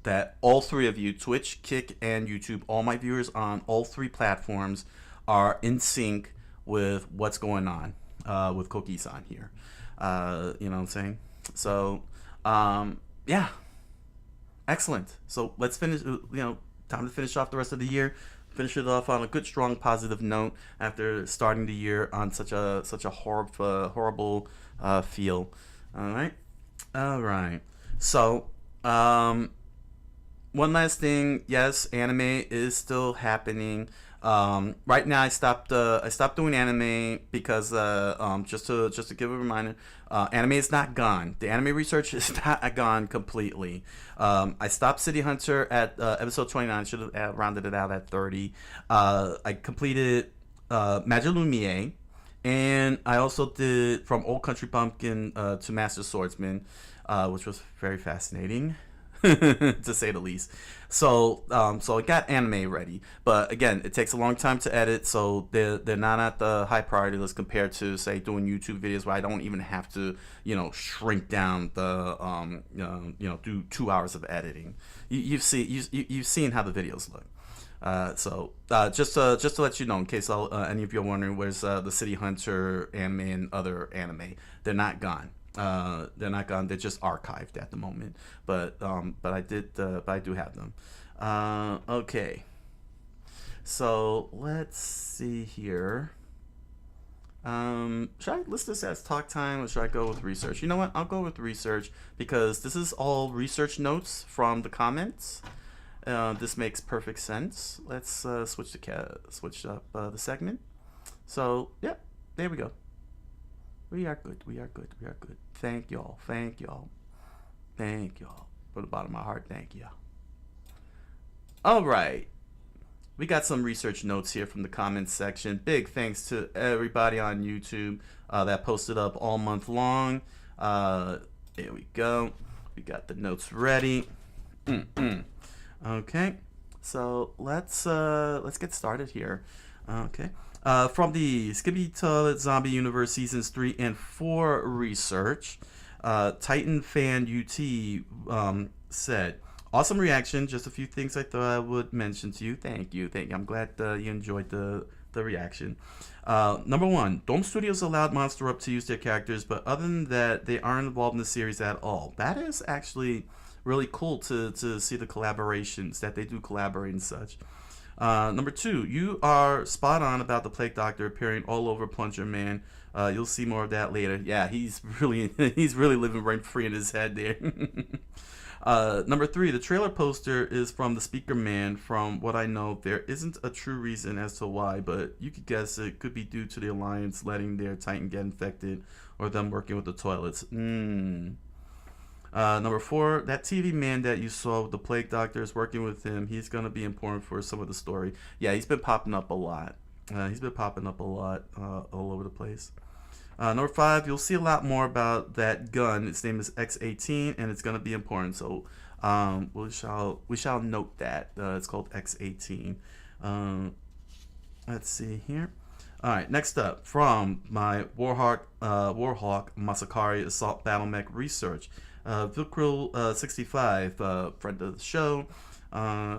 That all three of you, Twitch, Kick, and YouTube, all my viewers on all three platforms, are in sync with what's going on with Coqui-san here. You know what I'm saying? So, yeah, excellent. So let's finish. Time to finish off the rest of the year. Finish it off on a good, strong, positive note after starting the year on such a horrible feel. All right. So, one last thing. Yes, anime is still happening. Right now, I stopped doing anime because just to give a reminder, anime is not gone. The anime research is not gone completely. I stopped City Hunter at episode 29. I should have rounded it out at 30. I completed Magi Lumiere, and I also did From Old Country Bumpkin to Master Swordsman, which was very fascinating. To say the least. So I got anime ready, but again, it takes a long time to edit, so they're not at the high priority list compared to, say, doing YouTube videos where I don't even have to shrink down the do 2 hours of editing. You've seen how the videos look. So just to let you know, in case any of you are wondering, where's the City Hunter anime and other anime, they're not gone. They're not gone. They're just archived at the moment. But I do have them. Okay. So let's see here. Should I list this as talk time or should I go with research? You know what? I'll go with research because this is all research notes from the comments. This makes perfect sense. Let's switch up the segment. So yeah, there we go. We are good. Thank y'all. From the bottom of my heart, thank y'all. All right. We got some research notes here from the comments section. Big thanks to everybody on YouTube that posted up all month long. There we go. We got the notes ready. Okay. So let's get started here. Okay. From the Skippy Toilet Zombie Universe Seasons 3 and 4 research, Titan Fan UT said, awesome reaction. Just a few things I thought I would mention to you. Thank you. I'm glad you enjoyed the reaction. Number one, Dome Studios allowed Monster Up to use their characters, but other than that, they aren't involved in the series at all. That is actually really cool to see the collaborations, that they do collaborate and such. Number two, you are spot on about the Plague Doctor appearing all over Plunger Man. You'll see more of that later. Yeah, he's really living rent free in his head there. Number three, the trailer poster is from the Speaker Man. From what I know, there isn't a true reason as to why, but you could guess it could be due to the Alliance letting their Titan get infected or them working with the toilets. Number four, that TV man that you saw with the Plague Doctor is working with him. He's going to be important for some of the story. Yeah, he's been popping up a lot. All over the place. Number five, you'll see a lot more about that gun. Its name is X-18, and it's going to be important. So we shall note that. It's called X-18. Let's see here. All right, next up, from my Warhawk Masakari Assault Battle Mech Research. Vilkril 65, friend of the show,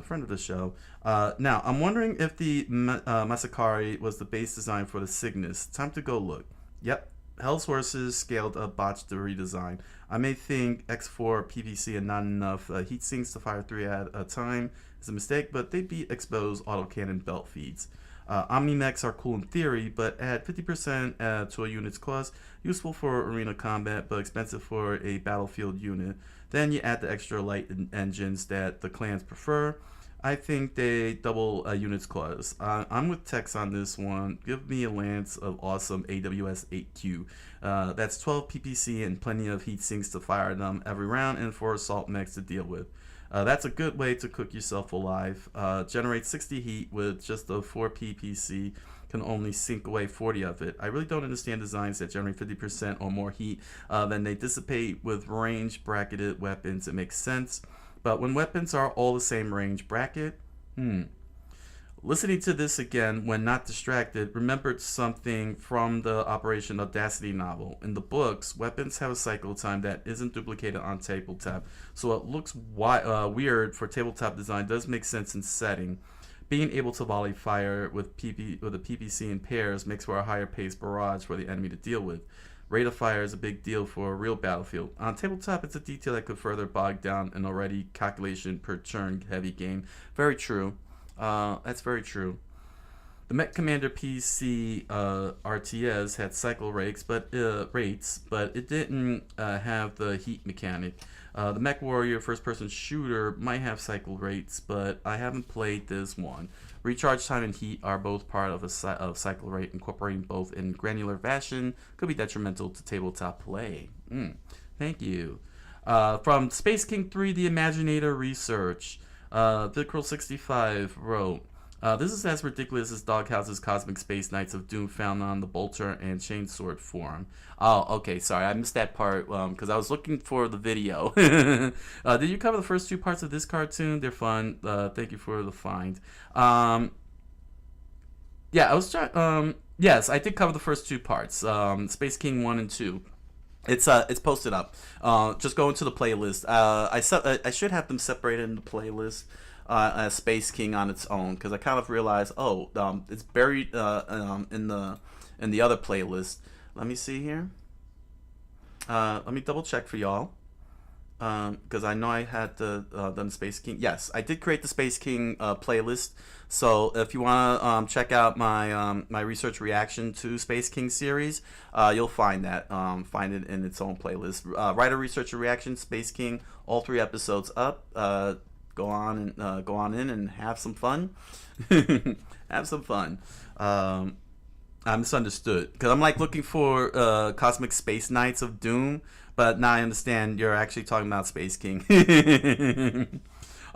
friend of the show. Now, I'm wondering if the Masakari was the base design for the Cygnus. Time to go look. Yep, Hell's Horses scaled up botched the redesign. I may think X4 PPC and not enough heat sinks to fire 3 at a time is a mistake, but they beat exposed autocannon belt feeds. Omni-mechs are cool in theory, but add 50% to a unit's cost, useful for arena combat, but expensive for a battlefield unit. Then you add the extra light engines that the clans prefer. I think they double a unit's cost. I'm with Tex on this one. Give me a lance of awesome AWS 8Q. That's 12 PPC and plenty of heat sinks to fire them every round and 4 assault mechs to deal with. That's a good way to cook yourself alive. Generate 60 heat with just a 4 PPC, can only sink away 40 of it. I really don't understand designs that generate 50% or more heat, then they dissipate with range bracketed weapons. It makes sense. But when weapons are all the same range bracket, Listening to this again when not distracted, remembered something from the Operation Audacity novel. In the books, weapons have a cycle time that isn't duplicated on tabletop, so it looks weird for tabletop design. Does make sense in setting. Being able to volley fire with a PPC in pairs makes for a higher paced barrage for the enemy to deal with. Rate of fire is a big deal for a real battlefield. On tabletop, it's a detail that could further bog down an already calculation per turn heavy game. Very true. That's very true. The Mech Commander PC RTS had cycle rates, but it didn't have the heat mechanic. The Mech Warrior first-person shooter might have cycle rates, but I haven't played this one. Recharge time and heat are both part of a cycle rate. Incorporating both in granular fashion could be detrimental to tabletop play. Thank you. From Space King 3, The Imaginator Research. Vickrel65 wrote, this is as ridiculous as Doghouse's Cosmic Space Knights of Doom found on the Bolter and Chainsword forum. Oh, okay, sorry, I missed that part because I was looking for the video. Did you cover the first 2 parts of this cartoon? They're fun. Thank you for the find. Yeah, I was trying. Yes, I did cover the first 2 parts. Space King 1 and 2. It's posted up. Just go into the playlist. I should have them separated in the playlist as Space King on its own, because I kind of realized it's buried in the other playlist. Let me see here. Let me double check for y'all. Because I know I had done Space King. Yes, I did create the Space King playlist. So if you want to check out my my research reaction to Space King series, you'll find that. Find it in its own playlist. Writer research and reaction, Space King, all 3 episodes up. Go on in and have some fun. Have some fun. I misunderstood because I'm like looking for Cosmic Space Knights of Doom. But now I understand you're actually talking about Space King.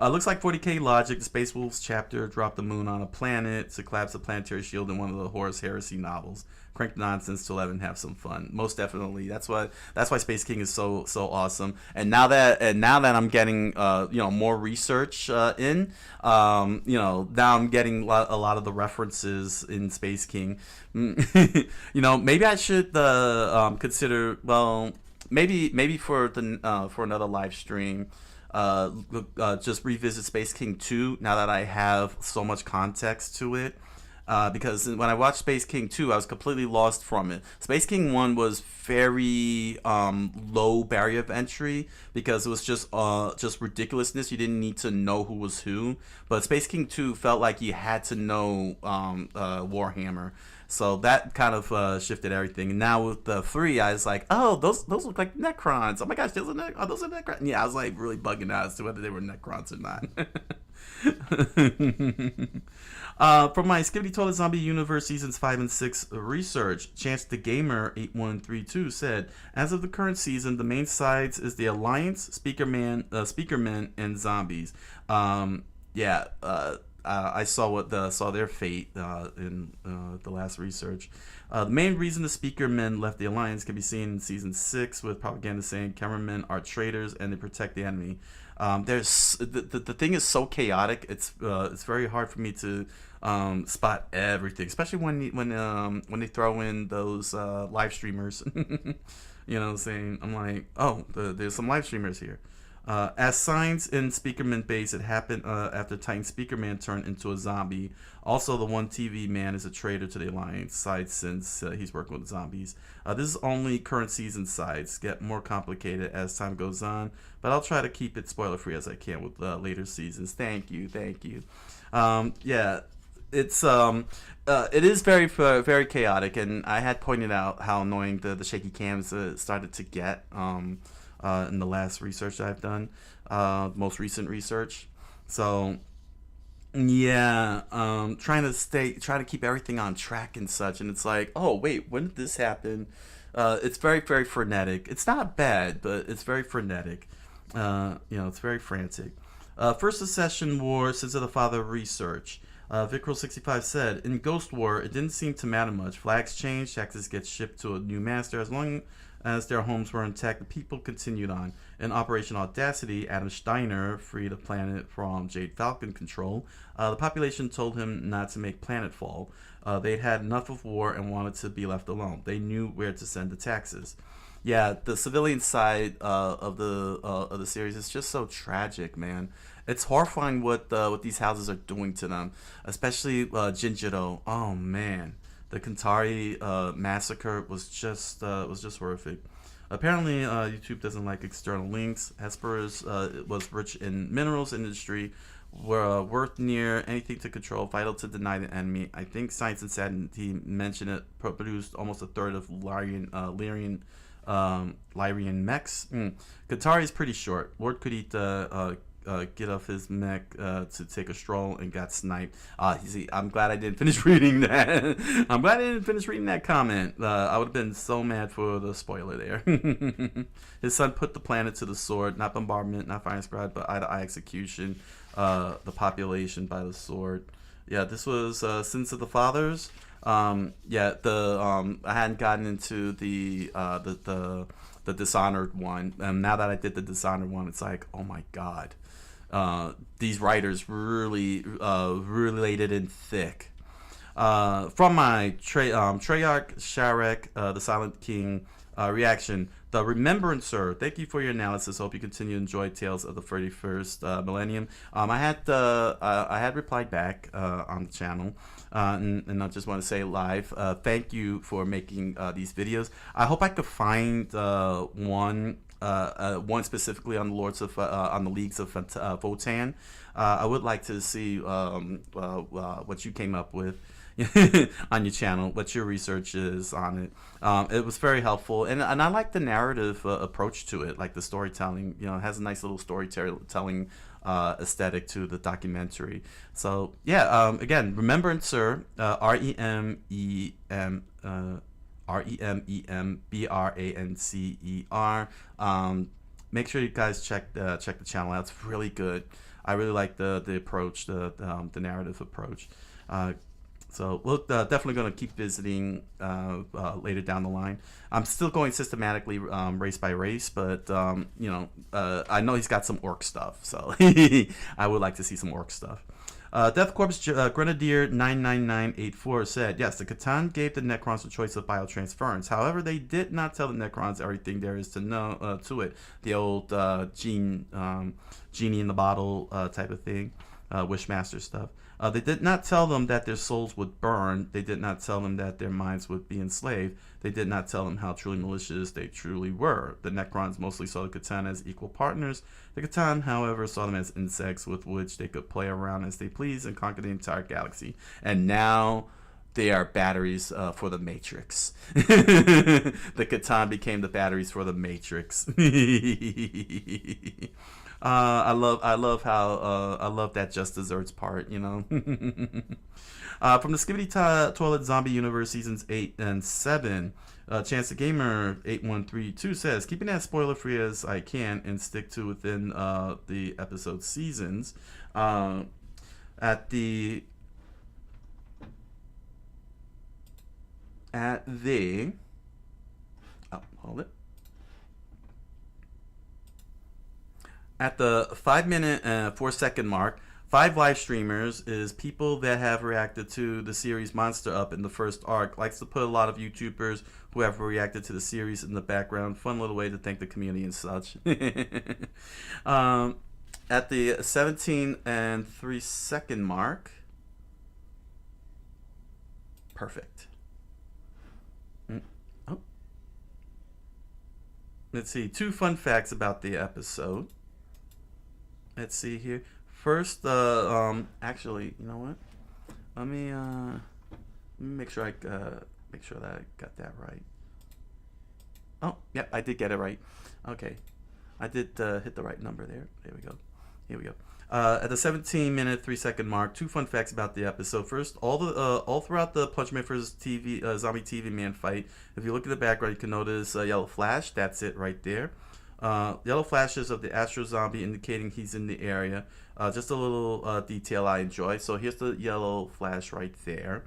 Looks like 40k logic. The Space Wolves chapter dropped the moon on a planet to collapse a planetary shield in one of the Horus Heresy novels. Crank the nonsense to 11, have some fun. Most definitely. That's why Space King is so awesome. And now that I'm getting more research in, now I'm getting a lot of the references in Space King. Maybe I should consider Maybe for another live stream, just revisit Space King 2 now that I have so much context to it. Because when I watched Space King 2, I was completely lost from it. Space King 1 was very low barrier of entry because it was just ridiculousness. You didn't need to know who was who. But Space King 2 felt like you had to know Warhammer. So that kind of shifted everything. And now with the 3, I was like, oh, those look like Necrons. Oh my gosh, those are Necrons. Yeah, I was like really bugging out as to whether they were Necrons or not. From my Skibbity Toilet Zombie Universe Seasons 5 and 6 research, Chance the Gamer 8132 said, as of the current season, the main sides is the Alliance, Speakermen, and Zombies. I saw their fate in the last research. The main reason the Speakermen left the Alliance can be seen in Season 6 with propaganda saying cameramen are traitors and they protect the enemy. There's the thing is so chaotic. It's very hard for me to spot everything, especially when they throw in those live streamers. Saying I'm like, oh, there's some live streamers here. As signs in Speakerman base, it happened after Titan Speakerman turned into a zombie. Also, the one TV man is a traitor to the Alliance side since he's working with zombies. This is only current season sides. Get more complicated as time goes on, but I'll try to keep it spoiler free as I can with later seasons. Thank you. Yeah, it's it is very chaotic, and I had pointed out how annoying the shaky cams started to get in the last research that I've done, most recent research. So yeah, trying to keep everything on track and such, and it's like, oh wait, when did this happen? It's very frenetic. It's not bad, but it's very frenetic. It's very frantic. First Secession War, Sins of the Father research. Vickrel65 said, in Ghost War, it didn't seem to matter much. Flags changed, taxes get shipped to a new master. As long as their homes were intact, the people continued on. In Operation Audacity, Adam Steiner freed the planet from Jade Falcon control. The population told him not to make planetfall. They'd had enough of war and wanted to be left alone. They knew where to send the taxes. Yeah, the civilian side of the series is just so tragic, man. It's horrifying what these houses are doing to them, especially Jinjiro. Oh man, the Kantari massacre was just horrific. Apparently, YouTube doesn't like external links. Hesperus was rich in minerals industry, were worth near anything to control, vital to deny the enemy. I think Science and Sanity mentioned it produced almost a third of Lyrian mechs. Katari is pretty short. Lord Kurita get off his mech to take a stroll and got sniped. I'm glad I didn't finish reading that. I'm glad I didn't finish reading that comment. I would have been so mad for the spoiler there. His son put the planet to the sword. Not bombardment, not firing squad, but eye-to-eye execution. The population by the sword. Yeah, this was Sins of the Fathers. I hadn't gotten into the Dishonored one. Now that I did the Dishonored one, it's like, oh my god, these writers really laid it in thick. From my Treyarch Sharek, the Silent King reaction, the Remembrancer. Thank you for your analysis. Hope you continue to enjoy Tales of the 31st Millennium. I had replied back on the channel, and I just want to say live, thank you for making these videos. I hope I could find one specifically on the Lords of on the Leagues of Votan. I would like to see what you came up with on your channel, what your research is on it. It was very helpful, and I like the narrative approach to it, like the storytelling. It has a nice little storytelling aesthetic to the documentary. So yeah, again, Remembrancer, REMEMBRANCER. Make sure you guys check the channel out. It's really good. I really like the approach, the narrative approach. So we're definitely going to keep visiting later down the line. I'm still going systematically race by race, but I know he's got some orc stuff, so I would like to see some orc stuff. Death Corpse Grenadier 99984 said, yes, the Catan gave the Necrons the choice of biotransference. However, they did not tell the Necrons everything there is to know to it. The old genie in the bottle type of thing, Wishmaster stuff. They did not tell them that their souls would burn. They did not tell them that their minds would be enslaved. They did not tell them how truly malicious they truly were. The Necrons mostly saw the Catan as equal partners. The Catan, however, saw them as insects with which they could play around as they please and conquer the entire galaxy. And now they are batteries for the Matrix. The Catan became the batteries for the Matrix. I love how I love that just desserts part, From the Skibbity Toilet Zombie Universe seasons 8 and 7, Chance the Gamer 8132 says, keeping that spoiler free as I can and stick to within the episode seasons. Hold it. At the 5 minute and 4 second mark, 5 live streamers is people that have reacted to the series Monster Up in the first arc. Likes to put a lot of YouTubers who have reacted to the series in the background. Fun little way to thank the community and such. At the 17 and 3 second mark. Perfect. Oh. Let's see. 2 fun facts about the episode. Let's see here. First, actually, you know what? Let me make sure that I got that right. Oh, yep, I did get it right. Okay, I did hit the right number there. There we go. Here we go. At the 17-minute 3 second mark, 2 fun facts about the episode. First, all throughout the Punch Man vs. Zombie TV Man fight, if you look at the background, you can notice yellow flash. That's it right there. Yellow flashes of the Astro Zombie indicating he's in the area. Just a little detail I enjoy. So here's the yellow flash right there.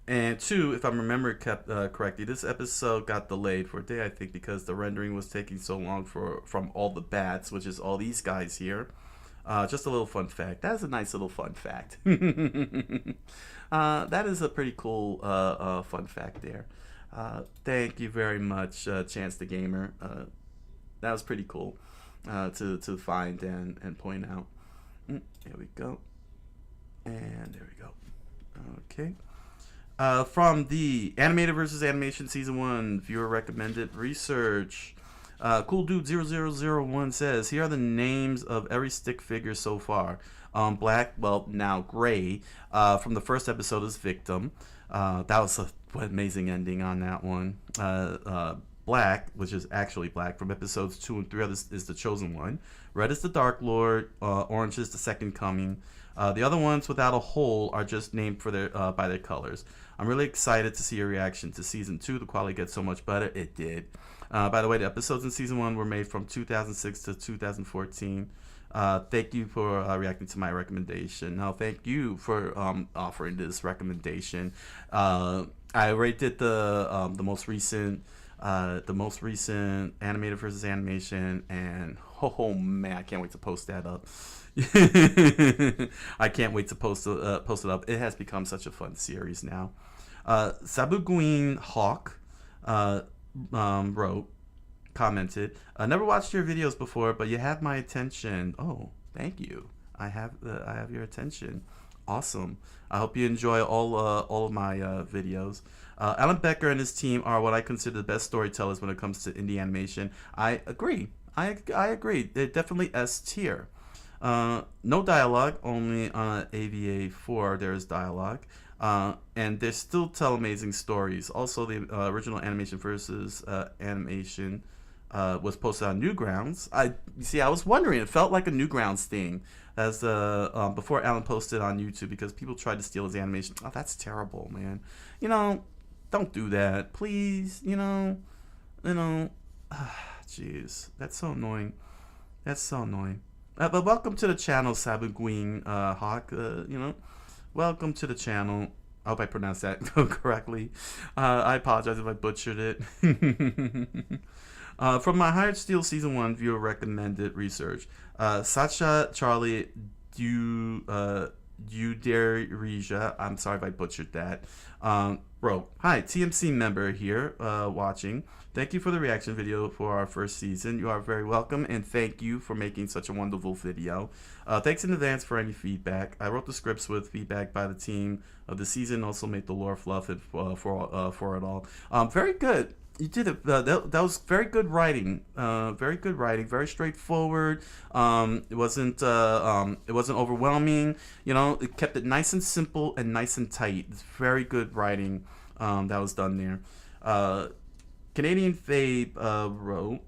And 2, if I remember correctly, this episode got delayed for a day, I think, because the rendering was taking so long from all the bats, which is all these guys here. Just a little fun fact. That is a nice little fun fact. That is a pretty cool fun fact there. Thank you very much, Chance the Gamer. That was pretty cool to find and point out. There we go. And there we go. Okay. From the Animated vs. Animation Season 1 Viewer Recommended Research. Cool Dude 0001 says, here are the names of every stick figure so far. Black, well, now gray, from the first episode is Victim. That was an amazing ending on that one. Black, which is actually black, from episodes 2 and 3 is the Chosen One. Red is the Dark Lord. Orange is the Second Coming. The other ones without a hole are just named for their by their colors. I'm really excited to see your reaction to Season 2. The quality gets so much better. It did. By the way, the episodes in Season 1 were made from 2006 to 2014. Thank you for reacting to my recommendation. Now, thank you for offering this recommendation. I already did the most recent animated versus animation, and oh man, I can't wait to post that up. I can't wait to post it up. It has become such a fun series now. Sabuguin Hawk commented, never watched your videos before, but you have my attention. Oh, thank you. I have your attention. Awesome. I hope you enjoy all of my videos. Alan Becker and his team are what I consider the best storytellers when it comes to indie animation. I agree. I agree. They're definitely S tier. No dialogue, only on AVA 4 there's dialogue. And they still tell amazing stories. Also, the original animation versus animation was posted on Newgrounds. I was wondering, it felt like a Newgrounds thing as before Alan posted on YouTube, because people tried to steal his animation. Oh, that's terrible, man. Don't do that, please. Jeez, that's so annoying. But welcome to the channel, Sabuguin Hawk. Welcome to the channel. I hope I pronounced that correctly. I apologize if I butchered it. From my Hired Steel Season 1 Viewer Recommended Research, Sacha Charlie Duderija, I'm sorry if I butchered that, wrote, hi, TMC member here watching. Thank you for the reaction video for our first season. You are very welcome, and thank you for making such a wonderful video. Thanks in advance for any feedback. I wrote the scripts with feedback by the team of the season, also made the lore fluff for it all. Very good. You did it. That was very good writing. Very good writing. Very straightforward. It wasn't overwhelming. It kept it nice and simple and nice and tight. It's very good writing that was done there. Canadian Fabe wrote,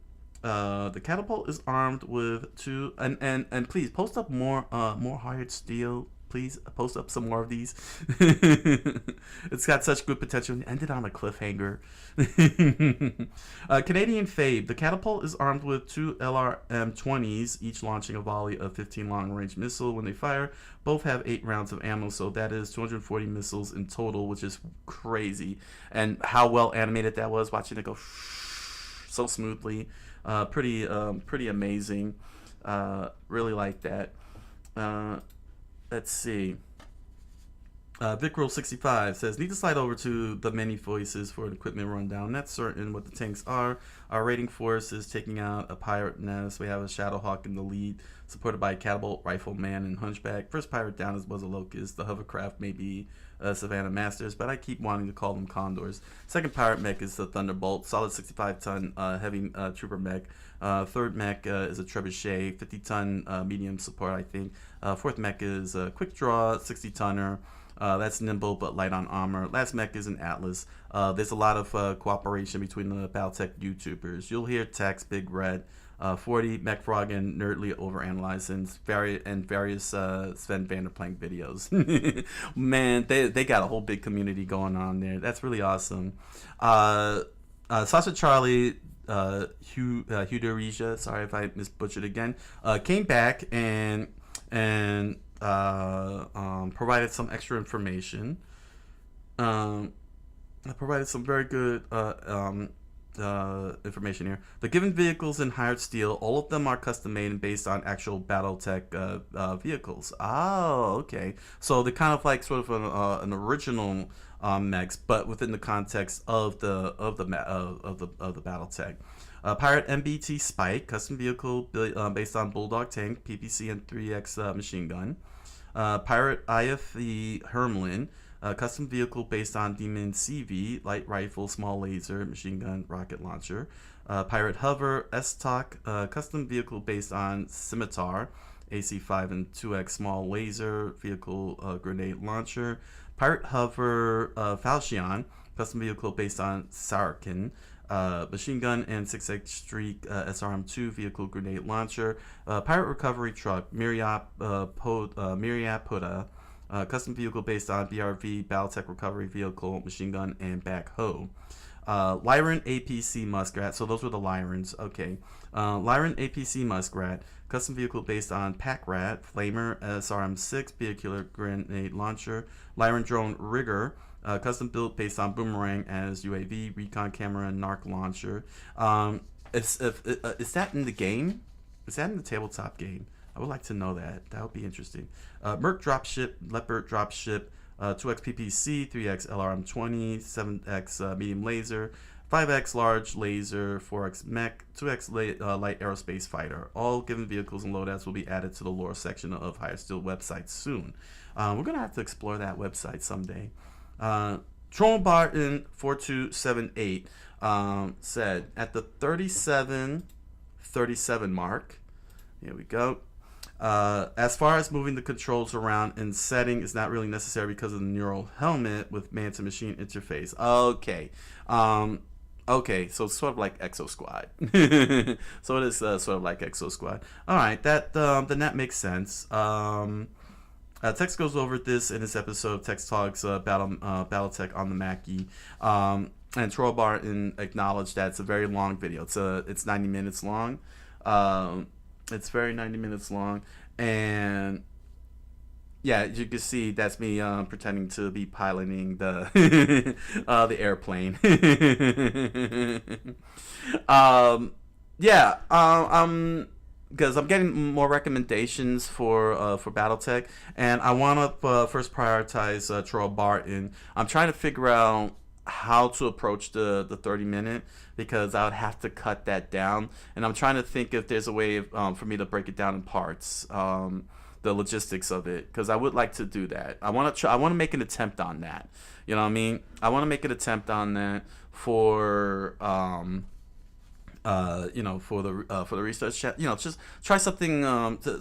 the catapult is armed with 2 and please post up more Hired Steel. Please post up some more of these. It's got such good potential. It ended on a cliffhanger. Canadian Fabe. The catapult is armed with 2 LRM-20s, each launching a volley of 15 long-range missiles when they fire. Both have 8 rounds of ammo, so that is 240 missiles in total, which is crazy. And how well animated that was, watching it go so smoothly. Pretty amazing. Really like that. let's see. VicRoll65 says, need to slide over to the many voices for an equipment rundown. Not certain what the tanks are. Our raiding force is taking out a pirate nest. We have a Shadowhawk in the lead, supported by a Catapult, Rifleman, and Hunchback. First pirate down was a Locust. The hovercraft may be Savannah Masters, but I keep wanting to call them Condors. Second pirate mech is the Thunderbolt, solid 65-ton heavy trooper mech. Third mech is a Trebuchet, 50-ton medium support, I think. Fourth mech is a Quick Draw, 60-tonner. That's nimble but light on armor. Last mech is an Atlas. There's a lot of cooperation between the Battletech YouTubers. You'll hear Tex, Big Red, 40, Mech Frog, and Nerdly overanalyzing various Sven Vanderplank videos. Man, they got a whole big community going on there. That's really awesome. Sasha Charlie, Hugh Dorija, sorry if I misbutchered again, came back and provided some extra information. I provided some very good information here. The given vehicles in hired steel, all of them are custom made and based on actual BattleTech vehicles. Oh, okay. So they're kind of like sort of an original mechs, but within the context of the BattleTech. Pirate MBT Spike, custom vehicle based on Bulldog tank, PPC, and 3X machine gun. Pirate IFV Hermlin, custom vehicle based on Demon CV, light rifle, small laser, machine gun, rocket launcher. Pirate Hover S-Talk, custom vehicle based on Scimitar, AC5 and 2X small laser, vehicle grenade launcher. Pirate Hover Falchion, custom vehicle based on Sarkin. Machine gun and 6X Streak SRM2 vehicle grenade launcher. Pirate recovery truck Myriapoda, custom vehicle based on BRV Battletech recovery vehicle machine gun and backhoe. Lyran APC Muskrat, so those were the Lyrans. Okay. Lyran APC Muskrat, custom vehicle based on Pack Rat Flamer SRM6 vehicular grenade launcher. Lyran Drone Rigger, custom built based on Boomerang as UAV, recon camera, and narc launcher. Is that in the game? Is that in the tabletop game? I would like to know that. That would be interesting. Merc dropship, Leopard dropship, 2X PPC, 3X LRM-20, 7X medium laser, 5X large laser, 4X mech, 2X light aerospace fighter. All given vehicles and loadouts will be added to the lore section of Higher Steel website soon. We're going to have to explore that website someday. Troll Barton 4278 said at the 37 mark, here we go. As far as moving the controls around in setting is not really necessary because of the neural helmet with man-to-machine interface. Okay. Okay, so it's sort of like Exo Squad. So it is sort of like Exo Squad. All right, then that makes sense. Tex goes over this in this episode. Tex talks BattleTech on the Mackie. And Troll Barton acknowledged that it's a very long video. It's 90 minutes long. It's very 90 minutes long, and yeah, you can see that's me pretending to be piloting the the airplane. Because I'm getting more recommendations for BattleTech, and I want to first prioritize Troll Barton. I'm trying to figure out how to approach the 30-minute, because I would have to cut that down, and I'm trying to think if there's a way for me to break it down in parts, the logistics of it, because I would like to do that. I want to make an attempt on that. You know what I mean? I want to make an attempt on that for for the research chat. Just try something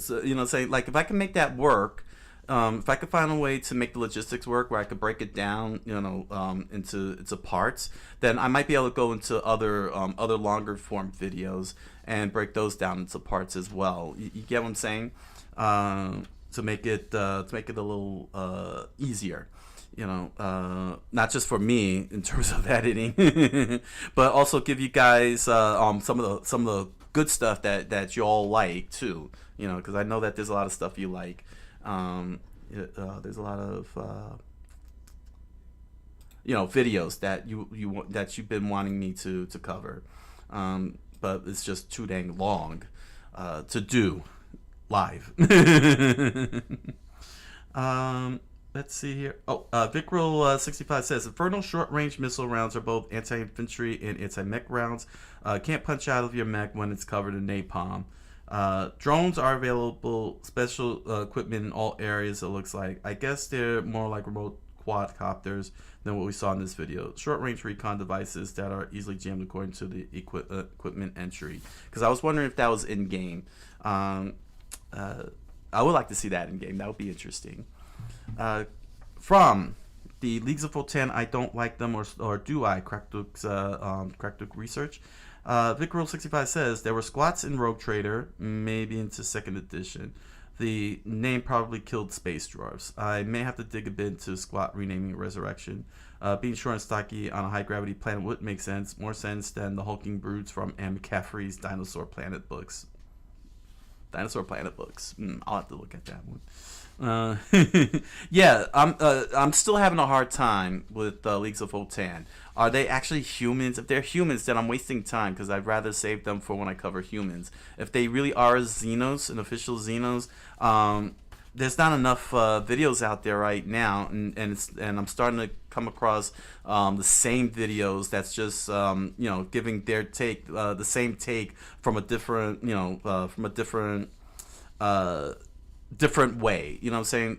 say, like, if I can make that work. If I could find a way to make the logistics work where I could break it down, into parts, then I might be able to go into other longer form videos and break those down into parts as well. You get what I'm saying? To make it a little easier, not just for me in terms of editing, but also give you guys some of the good stuff that you all like too. Because I know that there's a lot of stuff you like. There's a lot of videos that you've been wanting me to cover, but it's just too dang long to do live. Let's see here. Oh, Vickrel 65 says Infernal short range missile rounds are both anti infantry and anti mech rounds. Can't punch out of your mech when it's covered in napalm. Drones are available, special equipment in all areas. It looks like. I guess they're more like remote quadcopters than what we saw in this video. Short range recon devices that are easily jammed according to the equipment entry. Because I was wondering if that was in game. I would like to see that in game. That would be interesting. From the Leagues of Votan, I don't like them, or do I? Crackdook research. Vickrel 65 says there were squats in Rogue Trader, maybe into 2nd edition. The name probably killed space dwarves. I may have to dig a bit into squat renaming Resurrection. Being short and stocky on a high gravity planet would make sense, more sense than the hulking broods from Anne McCaffrey's Dinosaur Planet books. Dinosaur Planet books. I'll have to look at that one. Yeah, I'm still having a hard time with Leagues of Votan. Are they actually humans? If they're humans, then I'm wasting time because I'd rather save them for when I cover humans. If they really are Xenos, an official Xenos, there's not enough videos out there right now, and I'm starting to come across the same videos that's just giving their take, the same take from a different different way. You know what I'm saying?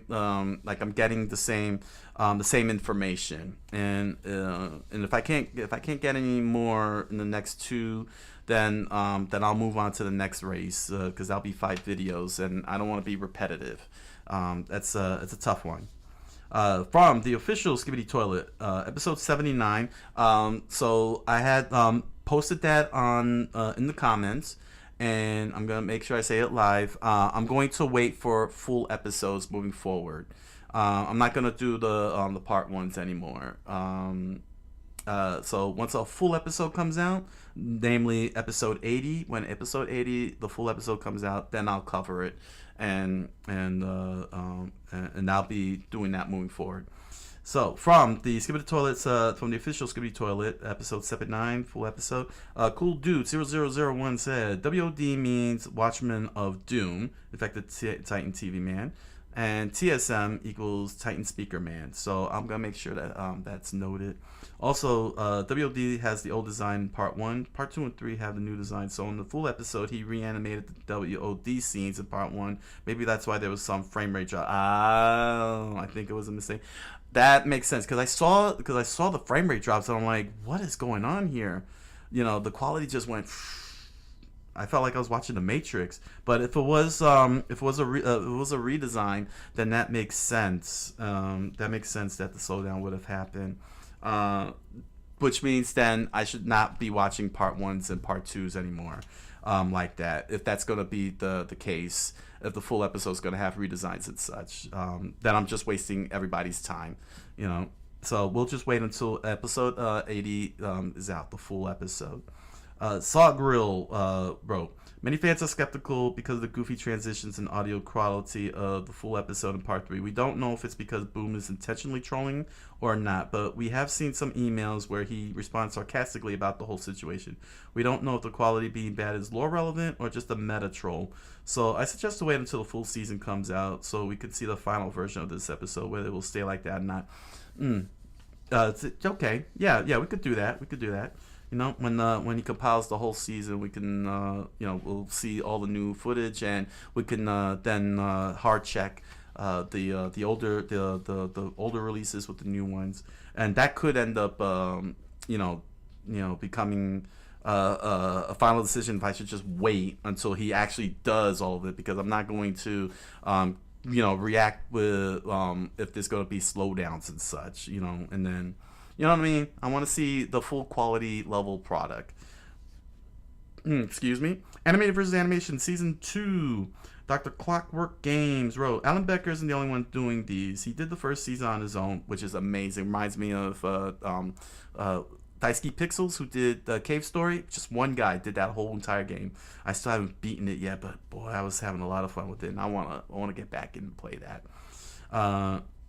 Like I'm getting the same information, and if I can't get any more in the next 2, then I'll move on to the next race because that'll be 5 videos, and I don't want to be repetitive. It's a tough one. From the official Skibidi Toilet, episode 79. So I had posted that on in the comments, and I'm gonna make sure I say it live. I'm going to wait for full episodes moving forward. I'm not gonna do the part 1s anymore. So once a full episode comes out, namely episode 80, when episode 80 the full episode comes out, then I'll cover it, and I'll be doing that moving forward. So from the Skibidi Toilets, from the official Skibidi Toilet, episode 79, full episode. Cool Dude 0001 said WOD means Watchman of Doom, in fact, the Titan TV man, and TSM equals Titan Speaker Man. So I'm gonna make sure that that's noted. Also, WOD has the old design in part 1. Part 2 and 3 have the new design. So in the full episode, he reanimated the WOD scenes in part 1. Maybe that's why there was some frame rate drop. I think it was a mistake. That makes sense because I saw the frame rate drops, and I'm like, what is going on here? The quality just went. I felt like I was watching The Matrix. But if it was a redesign, then that makes sense. That makes sense that the slowdown would have happened. Which means then I should not be watching part 1s and part 2s anymore, like that. If that's going to be the case, if the full episode is going to have redesigns and such, then I'm just wasting everybody's time, So we'll just wait until episode 80 is out, the full episode. Saw Grill wrote, many fans are skeptical because of the goofy transitions and audio quality of the full episode in part 3. We don't know if it's because Boom is intentionally trolling or not, but we have seen some emails where he responds sarcastically about the whole situation. We don't know if the quality being bad is lore relevant or just a meta troll. So I suggest to wait until the full season comes out so we could see the final version of this episode, whether it will stay like that or not. Okay. Yeah, we could do that. When he compiles the whole season, we can, we'll see all the new footage, and we can then hard check the older releases with the new ones, and that could end up, becoming a final decision if I should just wait until he actually does all of it, because I'm not going to, react with if there's going to be slowdowns and such, and then. You know what I mean? I want to see the full quality level product. Excuse me. Animated versus Animation Season 2. Dr. Clockwork Games wrote, Alan Becker isn't the only one doing these. He did the first season on his own, which is amazing. Reminds me of Daisuke Pixels, who did the Cave Story. Just one guy did that whole entire game. I still haven't beaten it yet, but boy, I was having a lot of fun with it, and I wanna get back in and play that.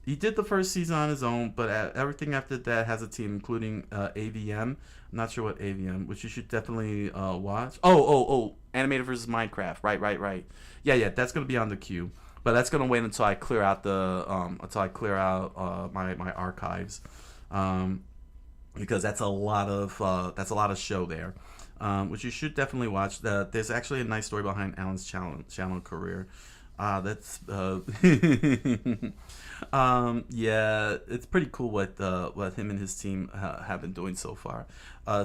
He did the first season on his own, but everything after that has a team, including AVM. I'm not sure what AVM, which you should definitely watch. Oh, Animated versus Minecraft. Right. Yeah, that's going to be on the queue. but that's gonna wait until I clear out the my archives, because that's a lot of show there, which you should definitely watch. There's actually a nice story behind Alan's channel career. That's yeah, it's pretty cool what him and his team have been doing so far.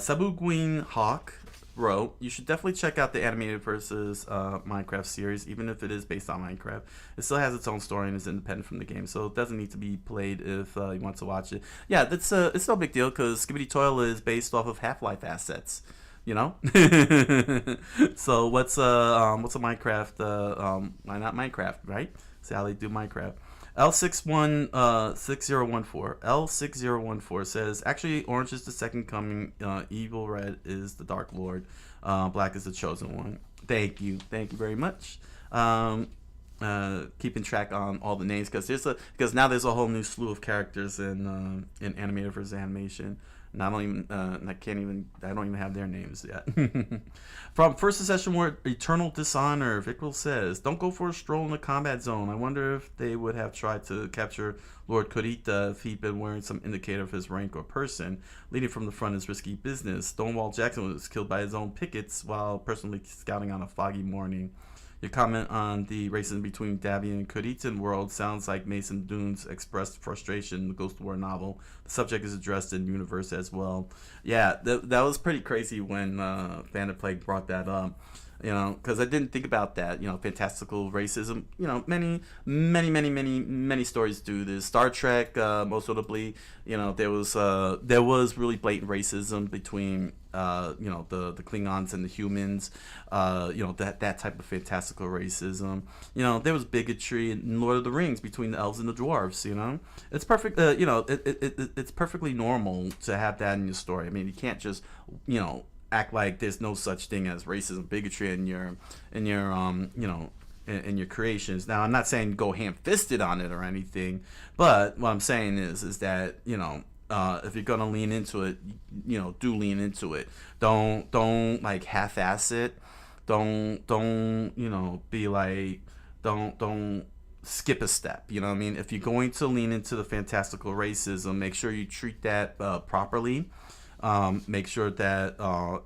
Sabu Gween Hawk wrote, you should definitely check out the animated versus Minecraft series, even if it is based on Minecraft. It still has its own story and is independent from the game, so it doesn't need to be played if you want to watch it. Yeah, it's no big deal because Skibidi Toil is based off of Half-Life assets. You know, so what's a Minecraft? Why not Minecraft, right? See how they do Minecraft. L616014 L6014 says, actually, orange is the second coming. Evil red is the Dark Lord. Black is the chosen one. Thank you very much. Keeping track on all the names because now there's a whole new slew of characters in animated versus animation. I don't even have their names yet. From First Secession War, Eternal Dishonor, Vickrell says, don't go for a stroll in the combat zone. I wonder if they would have tried to capture Lord Kurita if he'd been wearing some indicator of his rank or person. Leading from the front is risky business. Stonewall Jackson was killed by his own pickets while personally scouting on a foggy morning. Your comment on the racism between Davian and Kuritan world sounds like Mason Dune's expressed frustration in the Ghost War novel. The subject is addressed in universe as well. Yeah, that was pretty crazy when Bandit Plague brought that up. You know, because I didn't think about that. You know, fantastical racism. You know, many stories do this. Star Trek, most notably. You know, there was really blatant racism between you know, the Klingons and the humans. You know, that type of fantastical racism. You know, there was bigotry in Lord of the Rings between the elves and the dwarves. You know, it's perfect. You know, it's perfectly normal to have that in your story. I mean, you can't just, you know, act like there's no such thing as racism, bigotry in your you know, in your creations. Now, I'm not saying go ham-fisted on it or anything, but what I'm saying is that, you know, if you're gonna lean into it, you know, do lean into it. Don't like half-ass it. Don't you know, be like, don't skip a step. You know what I mean? If you're going to lean into the fantastical racism, make sure you treat that properly. Make sure that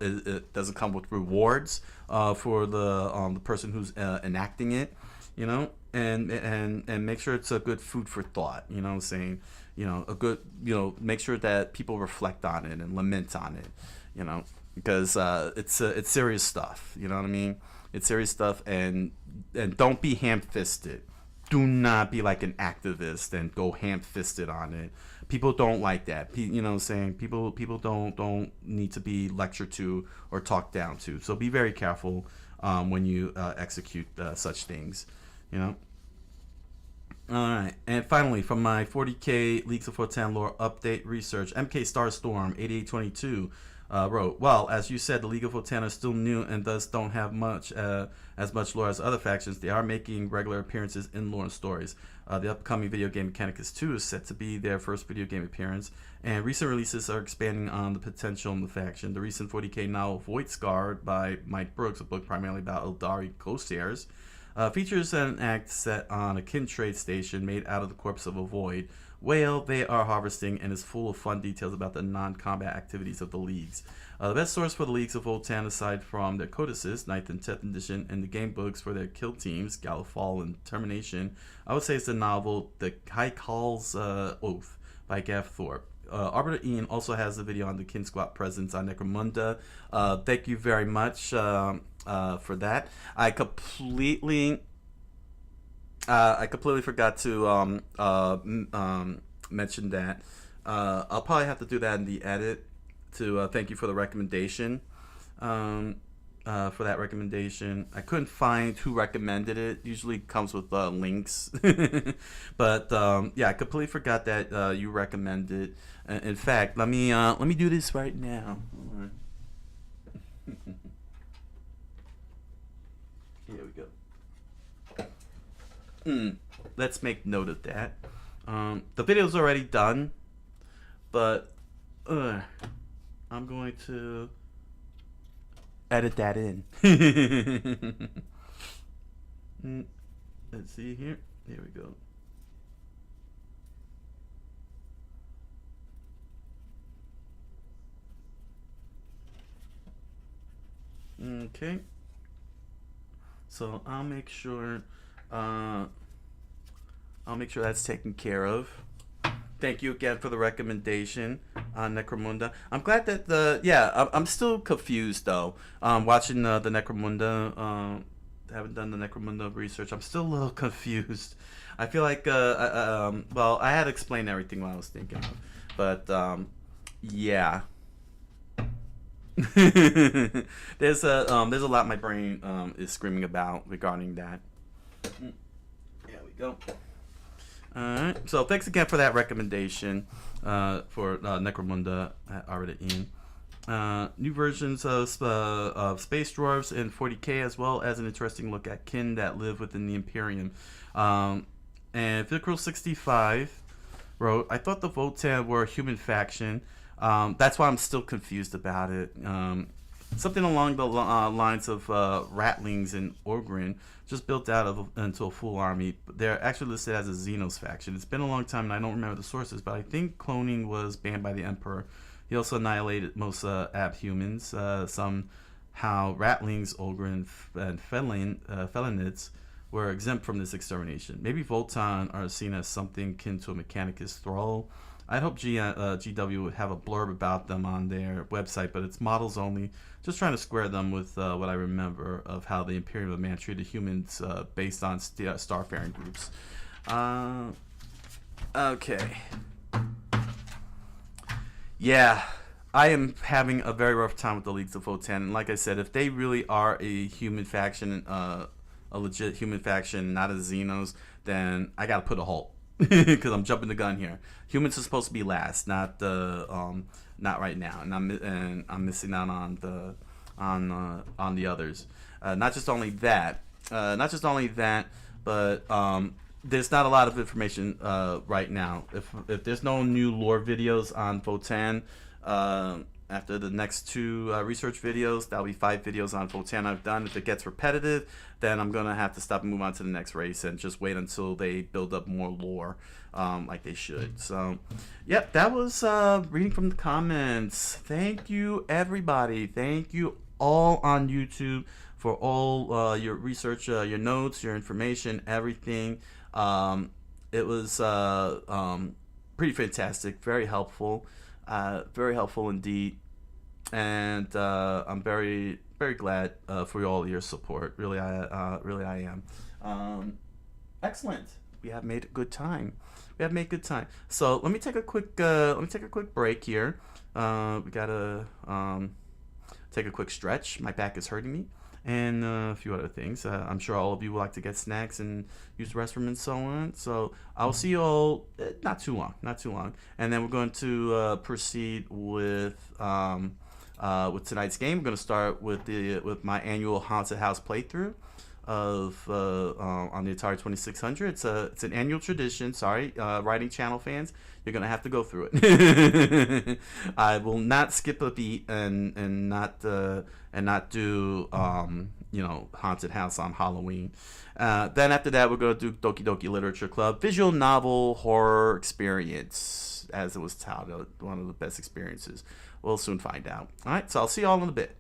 it doesn't come with rewards for the person who's enacting it, you know, and make sure it's a good food for thought. You know what I'm saying? You know, a good, you know, make sure that people reflect on it and lament on it, you know, because it's serious stuff. You know what I mean? It's serious stuff, and don't be ham-fisted. Do not be like an activist and go ham-fisted on it. People don't like that. You know what I'm saying? People don't need to be lectured to or talked down to. So be very careful when you execute such things. You know? Alright, and finally, from my 40k Leagues of Wotan lore update research, MK Starstorm 8822 wrote, well, as you said, the League of Wotan are still new and thus don't have as much lore as other factions. They are making regular appearances in lore and stories. The upcoming video game Mechanicus 2 is set to be their first video game appearance, and recent releases are expanding on the potential in the faction. The recent 40k novel Void Scarred by Mike Brooks, a book primarily about Eldari Coastairs, features an act set on a kin trade station made out of the corpse of a void whale they are harvesting, and is full of fun details about the non-combat activities of the leagues. The best source for the Leagues of Wotan, aside from their codices, 9th and 10th edition, and the game books for their kill teams, Gallifall and Termination, I would say it's the novel The High Call's Oath by Gav Thorpe. Arbiter Ian also has a video on the Kin Squat presence on Necromunda. Thank you very much for that. I completely forgot to mention that. I'll probably have to do that in the edit to thank you for the recommendation. For that recommendation, I couldn't find who recommended it. Usually comes with links, but yeah, I completely forgot that you recommended. In fact, let me do this right now. Here we go. Let's make note of that. The video's already done, but I'm going to edit that in. Let's see here. Here we go. Okay. So I'll make sure that's taken care of. Thank you again for the recommendation on Necromunda. I'm glad that I'm still confused though. Watching the Necromunda, haven't done the Necromunda research. I'm still a little confused. I feel like well, I had explained everything what I was thinking of, but yeah. There's a lot my brain is screaming about regarding that. There we go. Alright, so thanks again for that recommendation for Necromunda already in. New versions of Space Dwarfs in 40k, as well as an interesting look at kin that live within the Imperium. And Vicryl65 wrote, I thought the Votan were a human faction. That's why I'm still confused about it. Something along the lines of Ratlings and Orgrin, just built out into a full army. They're actually listed as a Xenos faction. It's been a long time and I don't remember the sources, but I think cloning was banned by the Emperor. He also annihilated most abhumans. Somehow Ratlings, Orgrin, and Felinids were exempt from this extermination. Maybe Voltan are seen as something akin to a Mechanicus thrall. I'd hope GW would have a blurb about them on their website, but it's models only. Just trying to square them with what I remember of how the Imperium of Man treated humans based on starfaring groups. Okay. Yeah, I am having a very rough time with the Leagues of Votan. And like I said, if they really are a human faction, a legit human faction, not a Xenos, then I gotta put a halt. Because I'm jumping the gun here. Humans are supposed to be last, not right now, and I'm missing out on the others. Not just only that, but there's not a lot of information right now. If there's no new lore videos on Votan, after the next two research videos, that'll be 5 videos on Votan I've done. If it gets repetitive, then I'm gonna have to stop and move on to the next race and just wait until they build up more lore, like they should. So, yep, that was reading from the comments. Thank you, everybody. Thank you all on YouTube for all your research, your notes, your information, everything. It was pretty fantastic, very helpful indeed, and I'm very glad for all your support. Really I am. Excellent. We have made a good time. So let me take a quick break here. We gotta take a quick stretch. My back is hurting me, and a few other things. I'm sure all of you would like to get snacks and use the restroom and so on. So I'll see you all not too long, and then we're going to proceed with tonight's game. We're going to start with my annual Haunted House playthrough of on the Atari 2600. It's an annual tradition. Sorry, writing channel fans, you're gonna have to go through it. I will not skip a beat and not do Haunted House on Halloween. Then after that, we're gonna do Doki Doki Literature Club visual novel horror experience, as it was touted, one of the best experiences. We'll soon find out. All right, so I'll see you all in a bit.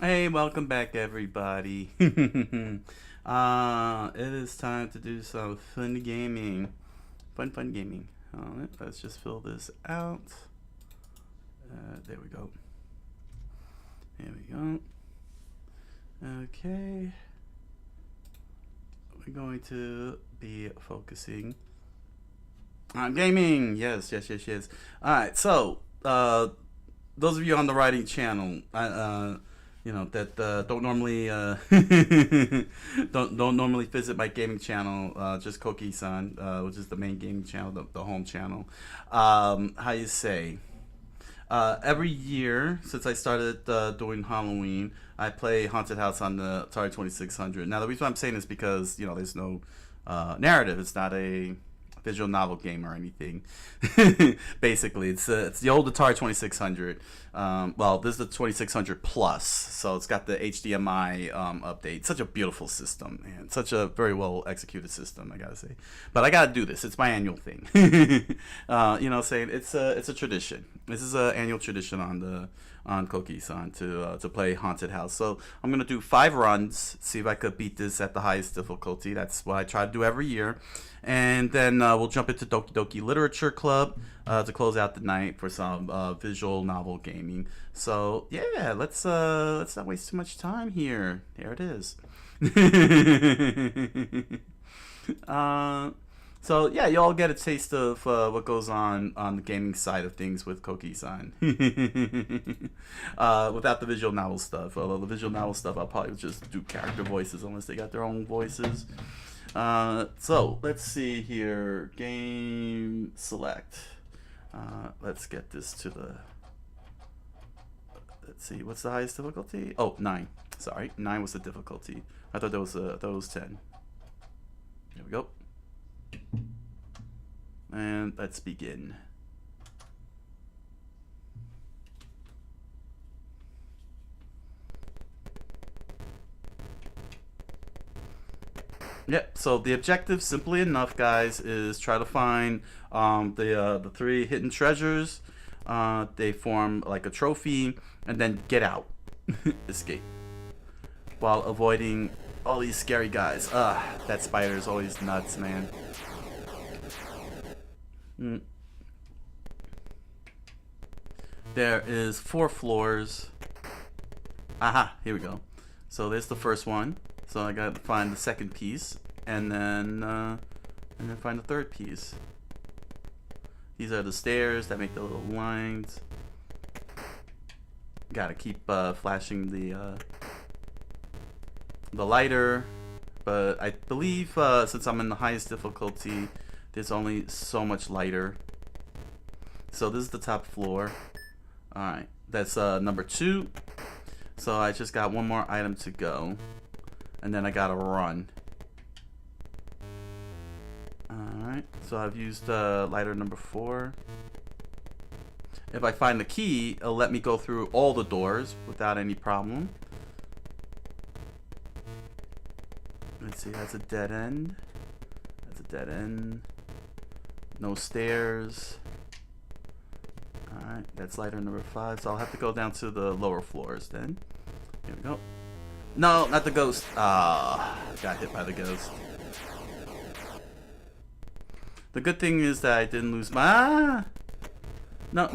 Hey, welcome back, everybody. It is time to do some fun gaming. Fun gaming. Alright, let's just fill this out. There we go. There we go. Okay. We're going to be focusing on gaming. Yes. Alright, so, those of you on the writing channel, you know that don't normally don't normally visit my gaming channel, just Coqui-san, which is the main gaming channel, the home channel. How you say? Every year since I started doing Halloween, I play Haunted House on the Atari 2600. Now the reason I'm saying is because there's no narrative. It's not a visual novel game or anything. Basically, it's the old Atari 2600. Well, this is the 2600 Plus, so it's got the HDMI update. Such a beautiful system, and such a very well executed system, I gotta say. But I gotta do this. It's my annual thing. Saying it's a tradition. This is an annual tradition on Coqui-san to play Haunted House. So I'm gonna do 5 runs, see if I could beat this at the highest difficulty. That's what I try to do every year, and then we'll jump into Doki Doki Literature Club to close out the night for some visual novel gaming. So yeah, let's not waste too much time here. There it is. So yeah, you all get a taste of what goes on the gaming side of things with Coqui-san. Without the visual novel stuff. Although the visual novel stuff, I'll probably just do character voices unless they got their own voices. So let's see here. Game select. Let's get this to the. Let's see. What's the highest difficulty? Oh, 9. Sorry, 9 was the difficulty. I thought that was 10. There we go. And let's begin. Yep. So the objective, simply enough, guys, is try to find the 3 hidden treasures. They form like a trophy, and then get out, escape, while avoiding all these scary guys. That spider is always nuts, man. There is 4 floors. Aha, here we go. So there's the first one. So I gotta find the second piece, and then find the third piece. These are the stairs that make the little lines. Gotta keep flashing the lighter, but I believe since I'm in the highest difficulty, there's only so much lighter. So this is the top floor. Alright, that's number 2. So I just got one more item to go, and then I gotta run. Alright, so I've used lighter number 4. If I find the key, it'll let me go through all the doors without any problem. Let's see, that's a dead end. That's a dead end. No stairs. Alright, that's lighter number 5, so I'll have to go down to the lower floors then. Here we go. No, not the ghost. Got hit by the ghost. The good thing is that I didn't lose my... No.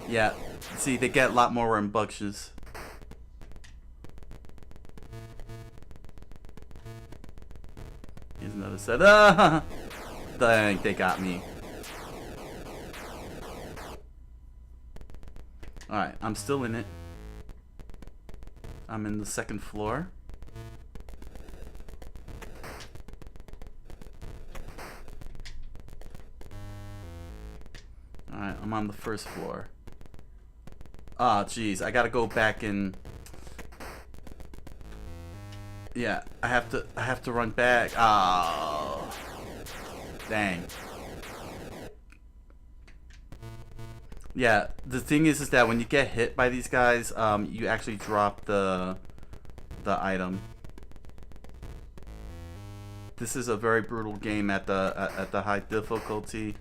Yeah, see, they get a lot more rambunctious. Here's another set. Dang, they got me. Alright, I'm still in it. I'm in the second floor. Alright, I'm on the first floor. Ah, jeez, I gotta go back and... Yeah, I have to run back. Oh, dang. Yeah, the thing is that when you get hit by these guys, you actually drop the item. This is a very brutal game at the high difficulty.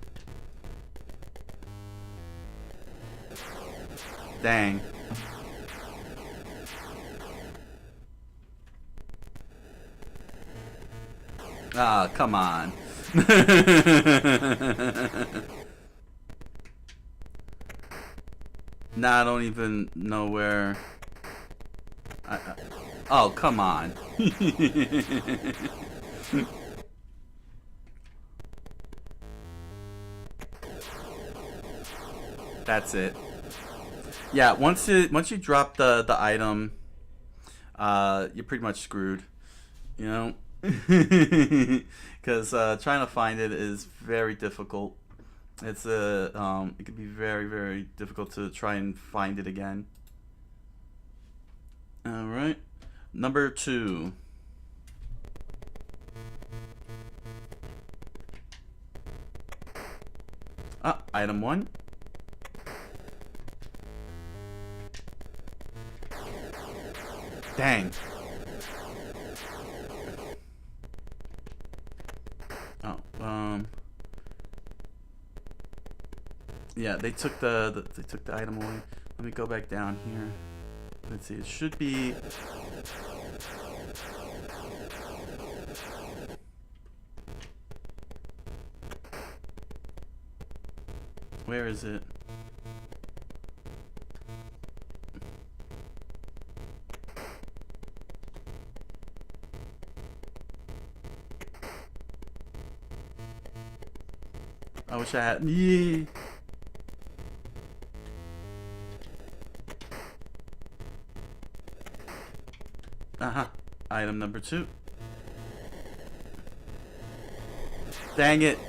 Dang. Ah, come on. Nah, I don't even know where. Oh, come on. That's it. Yeah, once you drop the item, you're pretty much screwed. You know, because trying to find it is very difficult. It's it could be very, very difficult to try and find it again. All right, number 2. Ah, item 1. Dang. Oh, yeah, they took the item away. Let me go back down here. Let's see. It should be. Where is it? I wish I had. Yeah. Item number 2. Dang it.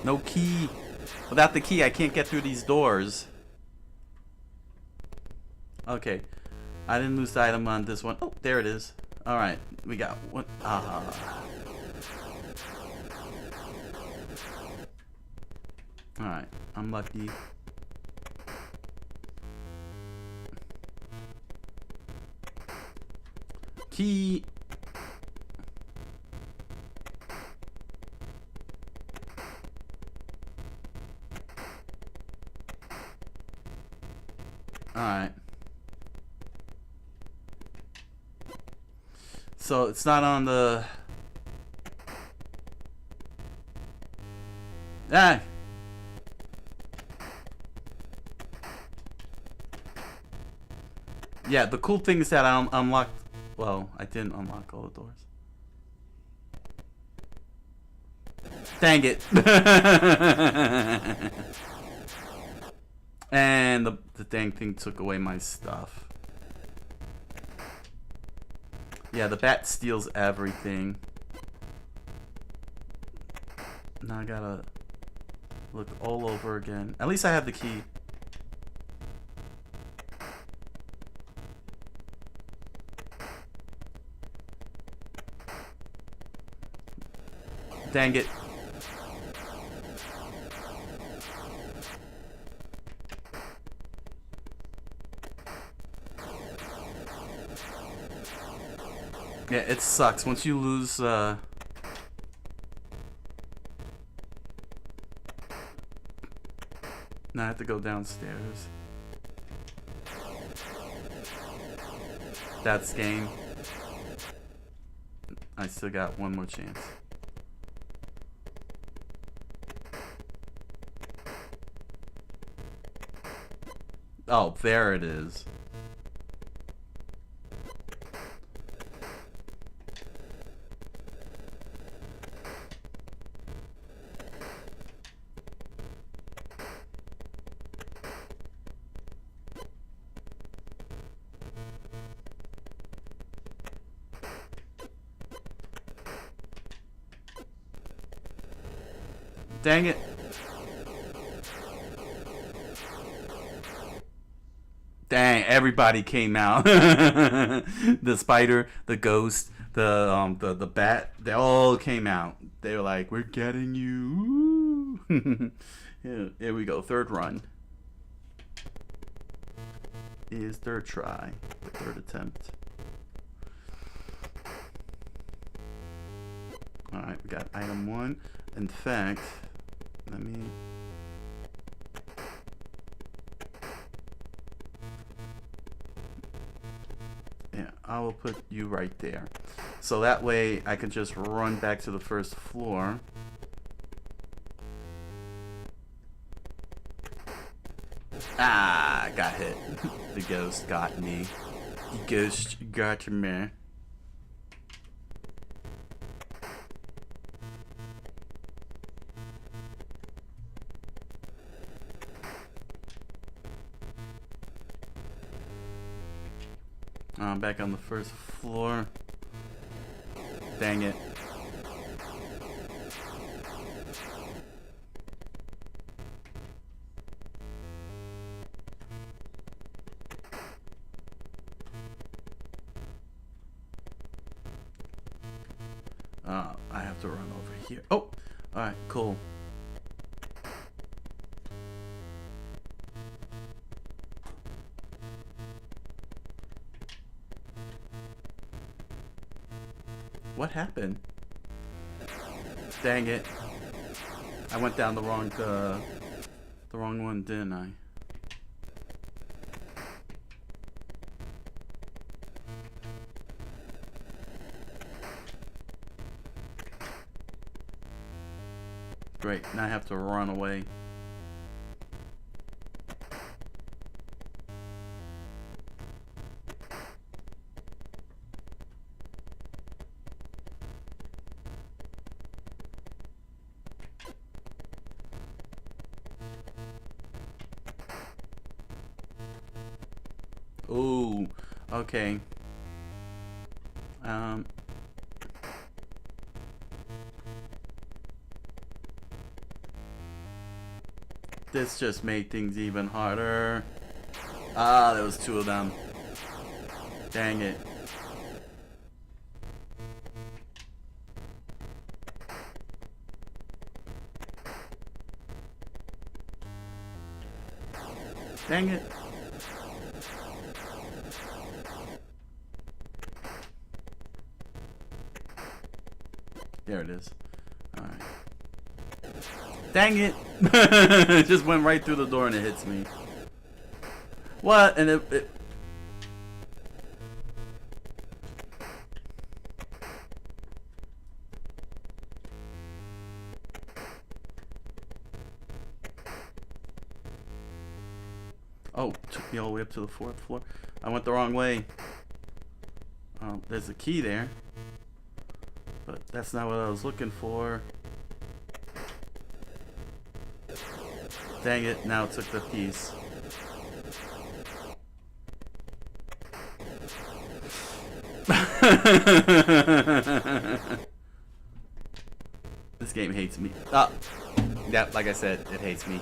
No key. Without the key, I can't get through these doors. Okay. I didn't lose the item on this one. Oh, there it is. Alright. We got one. Alright. I'm lucky. Key. Alright. So it's not on the. Ah! Yeah, the cool thing is that I unlocked. Well, I didn't unlock all the doors. Dang it. And the dang thing took away my stuff. Yeah, the bat steals everything. Now I gotta look all over again. At least I have the key. Dang it. Yeah, it sucks. Once you lose, now I have to go downstairs. That's game. I still got one more chance. Oh, there it is. Dang it. Dang, everybody came out. The spider, the ghost, the bat, they all came out. They were like, "We're getting you." Yeah, here we go. Third run. Is third try. The third attempt. Alright, we got item 1. In fact, let me. Yeah, I will put you right there. So that way I can just run back to the first floor. Ah, got hit. The ghost got me. The ghost got me. I'm back on the first floor. Dang it. I have to run over here. Oh! Alright, cool. What happened? Dang it. I went down the wrong one, didn't I? Great, now I have to run away. Ooh, okay. This just made things even harder. Ah, there was two of them. Dang it. Dang it. There it is. Alright. Dang it! It just went right through the door and it hits me. What? And it... Oh, took me all the way up to the 4th floor. I went the wrong way. There's a key there. But that's not what I was looking for. Dang it, now it took the piece. This game hates me. Ah, yeah, like I said, it hates me.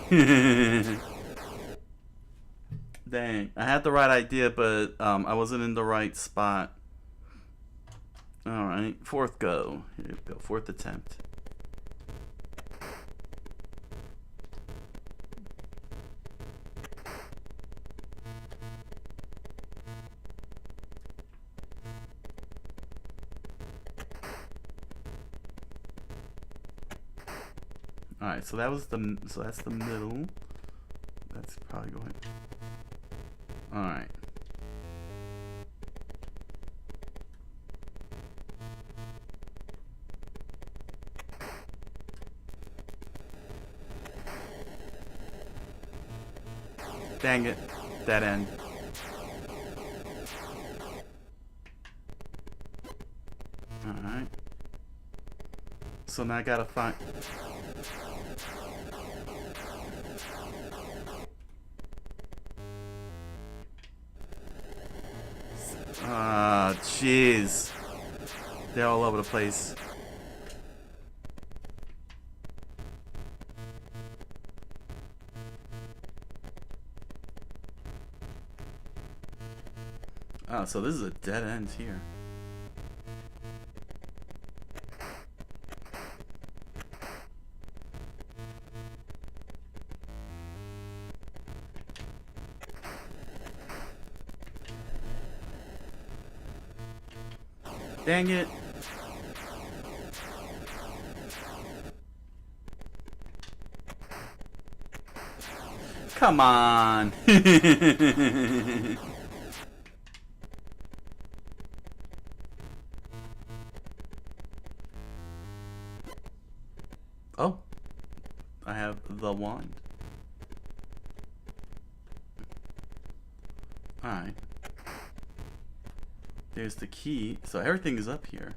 Dang, I had the right idea, but I wasn't in the right spot. Alright, 4th go. Here we go, 4th attempt. Alright, so that's the middle. That's probably going. Alright. Dang it. Dead end. Alright. So now I gotta find... Ah, jeez. They're all over the place. Oh, so this is a dead end here. Dang it. Come on. I have the wand. Alright. There's the key. So everything is up here.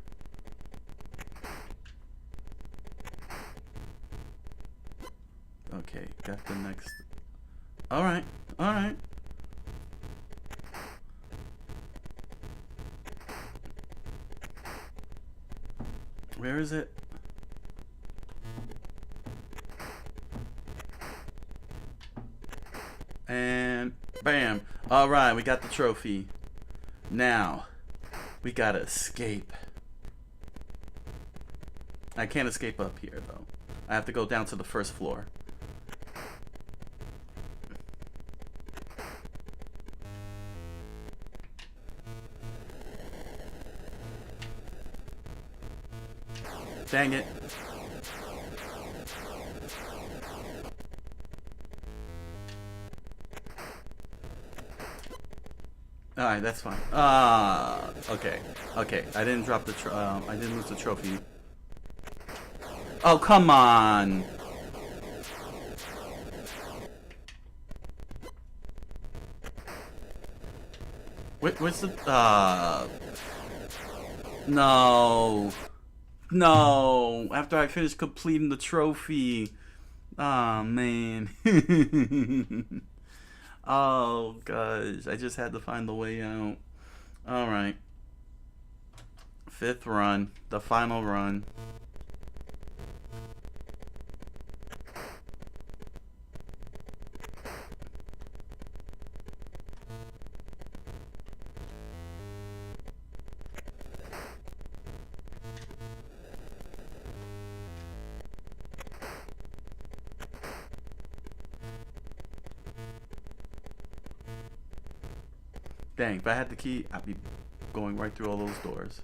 Okay, got the next. Alright, alright. Where is it? And bam. Alright, we got the trophy. Now, we gotta escape. I can't escape up here, though. I have to go down to the first floor. Dang it. Alright, that's fine. Okay. Okay, I didn't drop the I didn't lose the trophy. Oh, come on. What's the no. No, after I finished completing the trophy. Oh, man. Oh, gosh. I just had to find the way out. Alright. 5th run. The final run. Dang, if I had the key, I'd be going right through all those doors.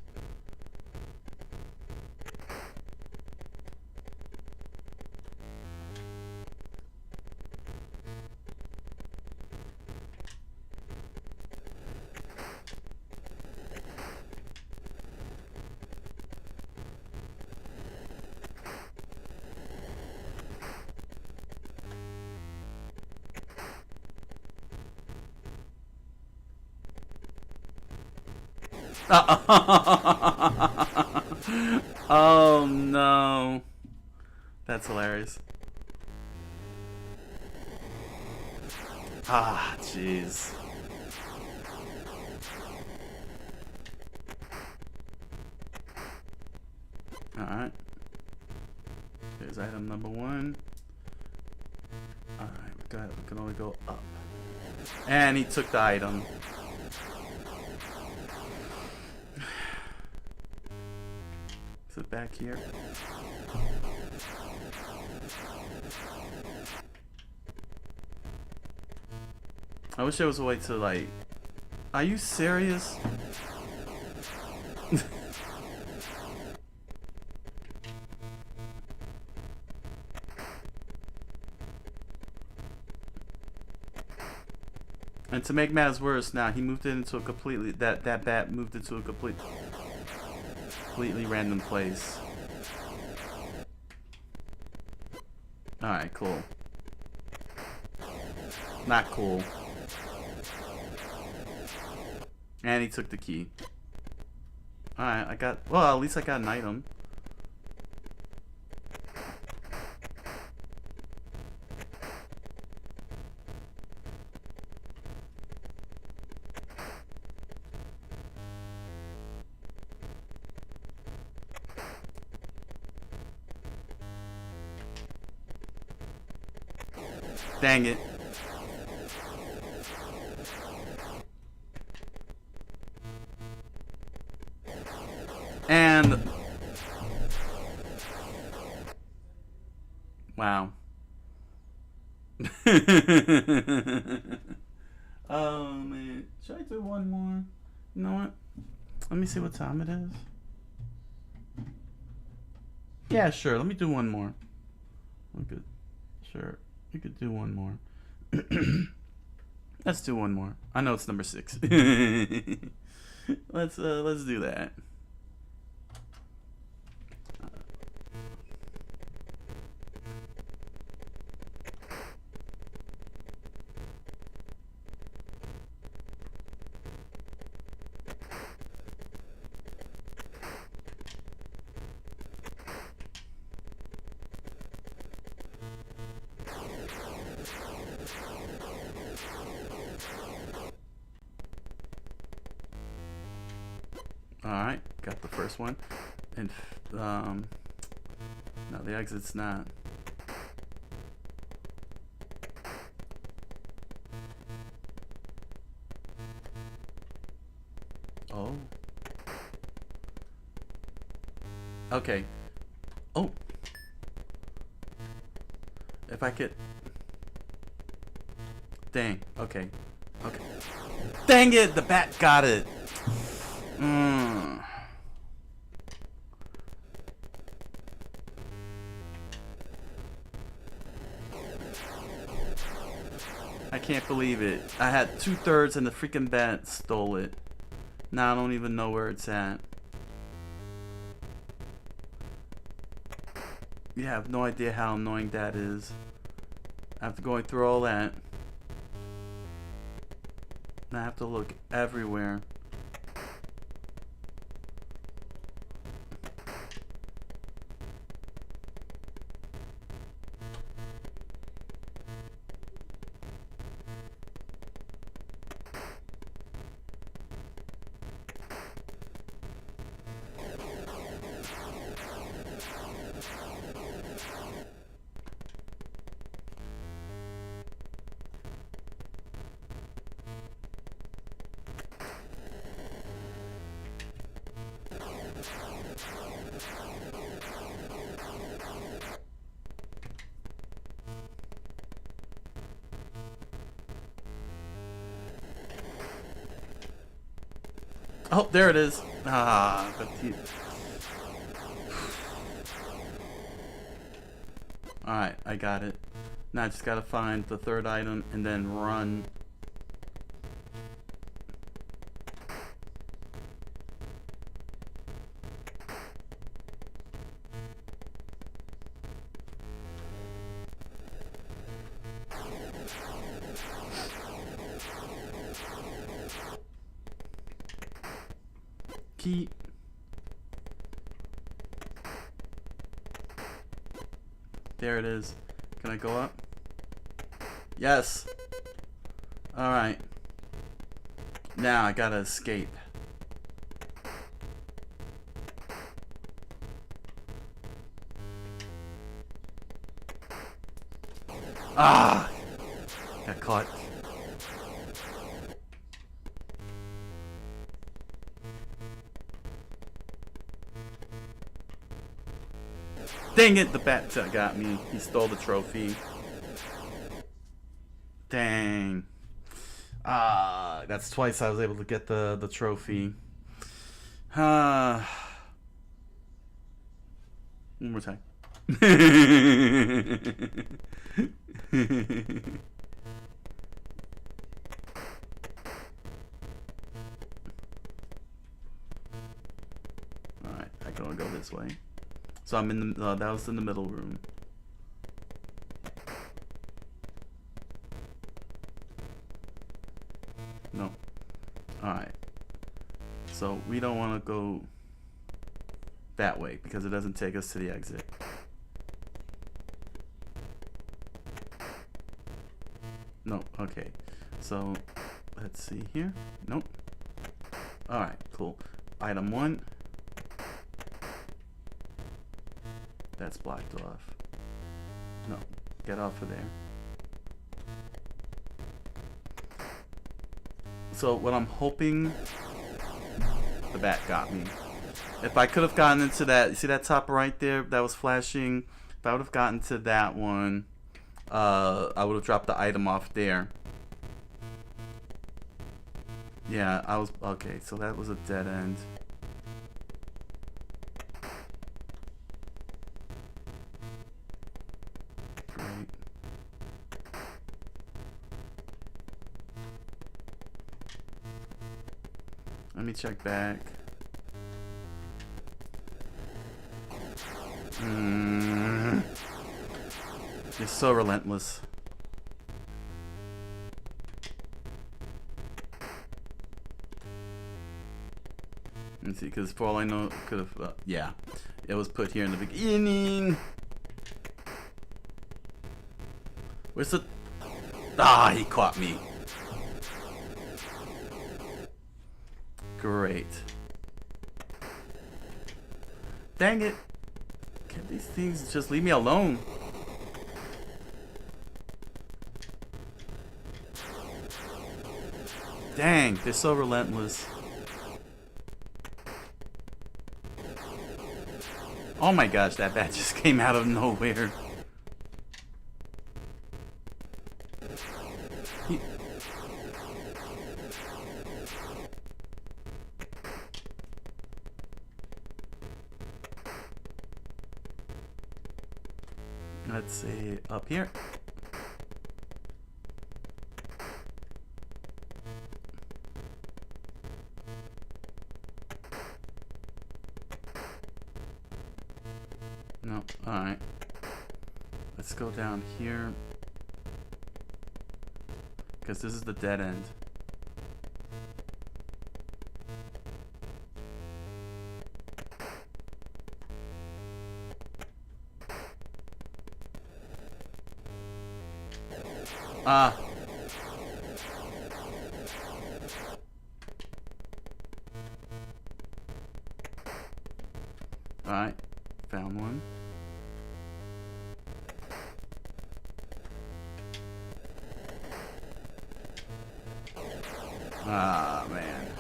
Oh no. That's hilarious. Ah, jeez. Alright. There's item number 1. Alright, we can only go up. And he took the item. Is it back here? I wish there was a way to, like... Are you serious? And to make matters worse, now he moved it into a completely... That bat moved into a completely random place. Alright, cool. Not cool. And he took the key. Alright, I got... Well, at least I got an item. Dang it. And wow. Oh man. Should I do one more? You know what? Let me see what time it is. Yeah, sure. Let me do one more. We could, sure. We could do one more. Let's do one more. I know it's number 6. Let's do that. Alright, got the first one. And, no, the exit's not. Oh. Okay. Oh. If I could. Dang. Okay. Okay. Dang it! The bat got it. I can't believe it. I had 2/3 and the freaking bat stole it. Now I don't even know where it's at. You have no idea how annoying that is. After going through all that, I have to look everywhere. Oh, there it is. Ah, but alright, I got it. Now I just gotta find the third item and then run. Key. There it is. Can I go up? Yes. Alright. Now I gotta escape. Ah! Got caught. Dang it, the bat got me. He stole the trophy. Dang. Ah, that's twice I was able to get the trophy. One more time. Alright, I can only go this way. So I'm in the, that was in the middle room. No. Alright. So we don't want to go that way because it doesn't take us to the exit. No, okay. So let's see here. Nope. Alright, cool. Item 1. That's blocked off. No, get off of there. So what I'm hoping, the bat got me. If I could have gotten into that, you see that top right there that was flashing? If I would have gotten to that one, I would have dropped the item off there. Yeah, I was, okay, so that was a dead end. Great. Let me check back. You're so relentless. Let's see, because for all I know, it could have, yeah, it was put here in the beginning. Where's the, ah, he caught me. Great. dang it. Can't these things just leave me alone? Dang, they're so relentless. Oh my gosh, that bat just came out of nowhere. Let's see, up here. No, alright. Let's go down here. Because this is the dead end. Ah. Alright, found one. Ah, man.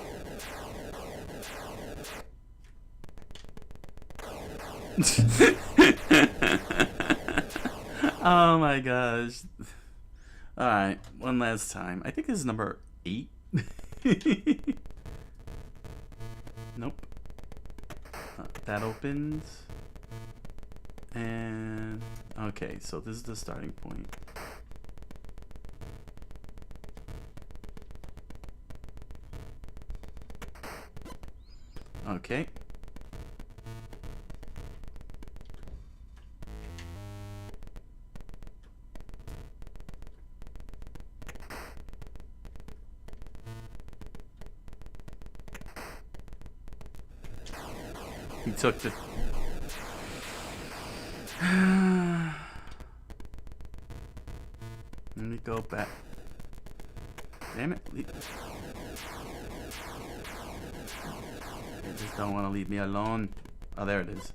Oh my gosh. Alright, one last time. I think this is number 8. Nope. That opens. And... okay, so this is the starting point. Okay. He took the... Let me go back. Damn it. You just don't want to leave me alone. Oh, there it is.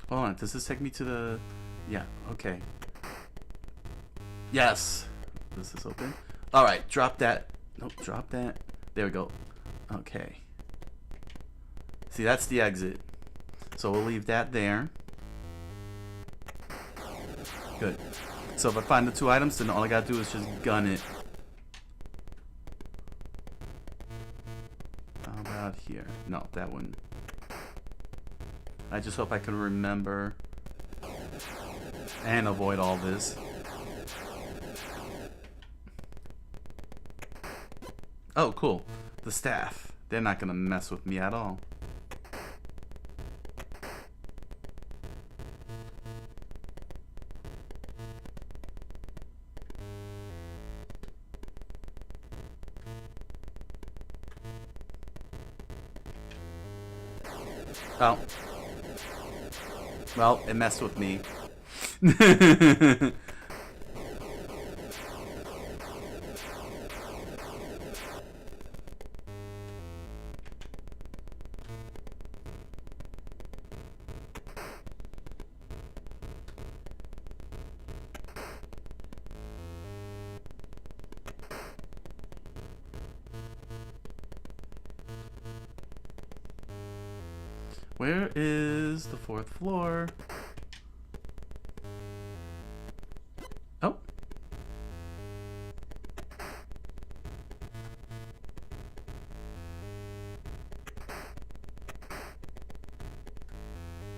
Hold on, does this take me to the... yeah, okay. Yes! This is open. Alright, drop that. Nope, drop that. There we go. Okay. See, that's the exit. So we'll leave that there. Good. So if I find the 2 items, then all I gotta do is just gun it. How about here? No, that one. I just hope I can remember and avoid all this. Oh, cool. The staff. They're not gonna mess with me at all. Oh. Well, it messed with me. Where is the 4th floor? Oh.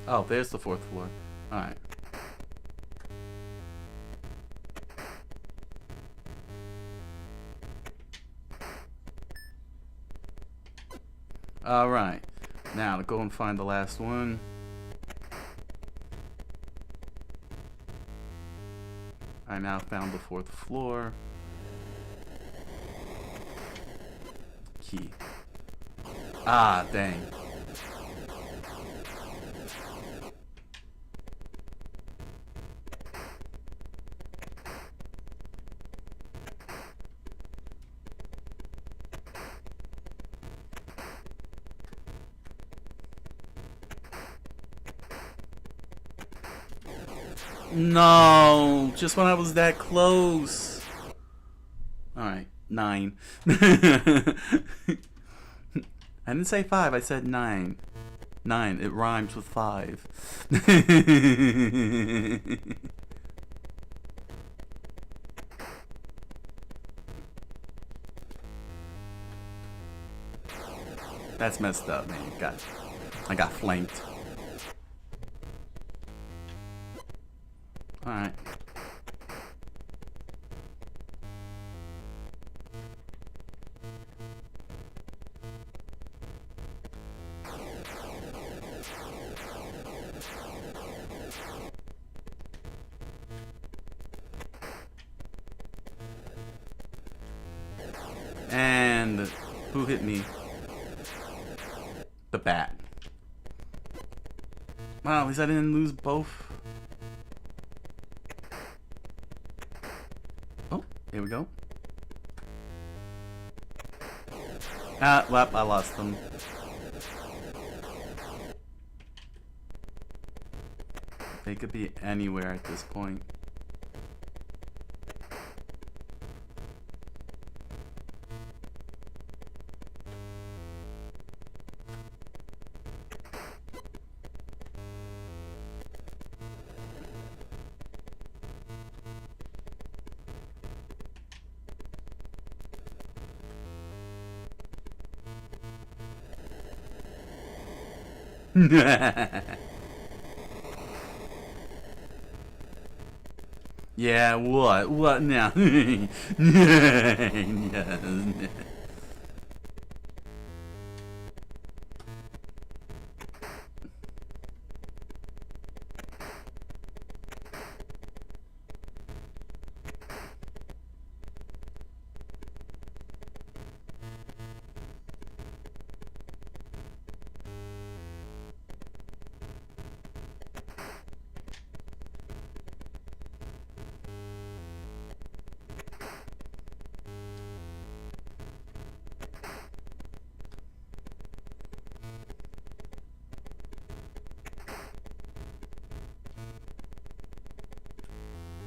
Oh, there's the 4th floor. Alright. Alright. Now, to go and find the last one. I now found the 4th floor. Key. Ah, dang. No, just when I was that close. Alright, 9. I didn't say 5, I said 9. 9, it rhymes with 5. That's messed up, man. I got flanked. Alright. And who hit me? The bat. Wow, at least I didn't lose both. Oh, here we go. Ah, well, I lost them. They could be anywhere at this point. Yeah, what? What now?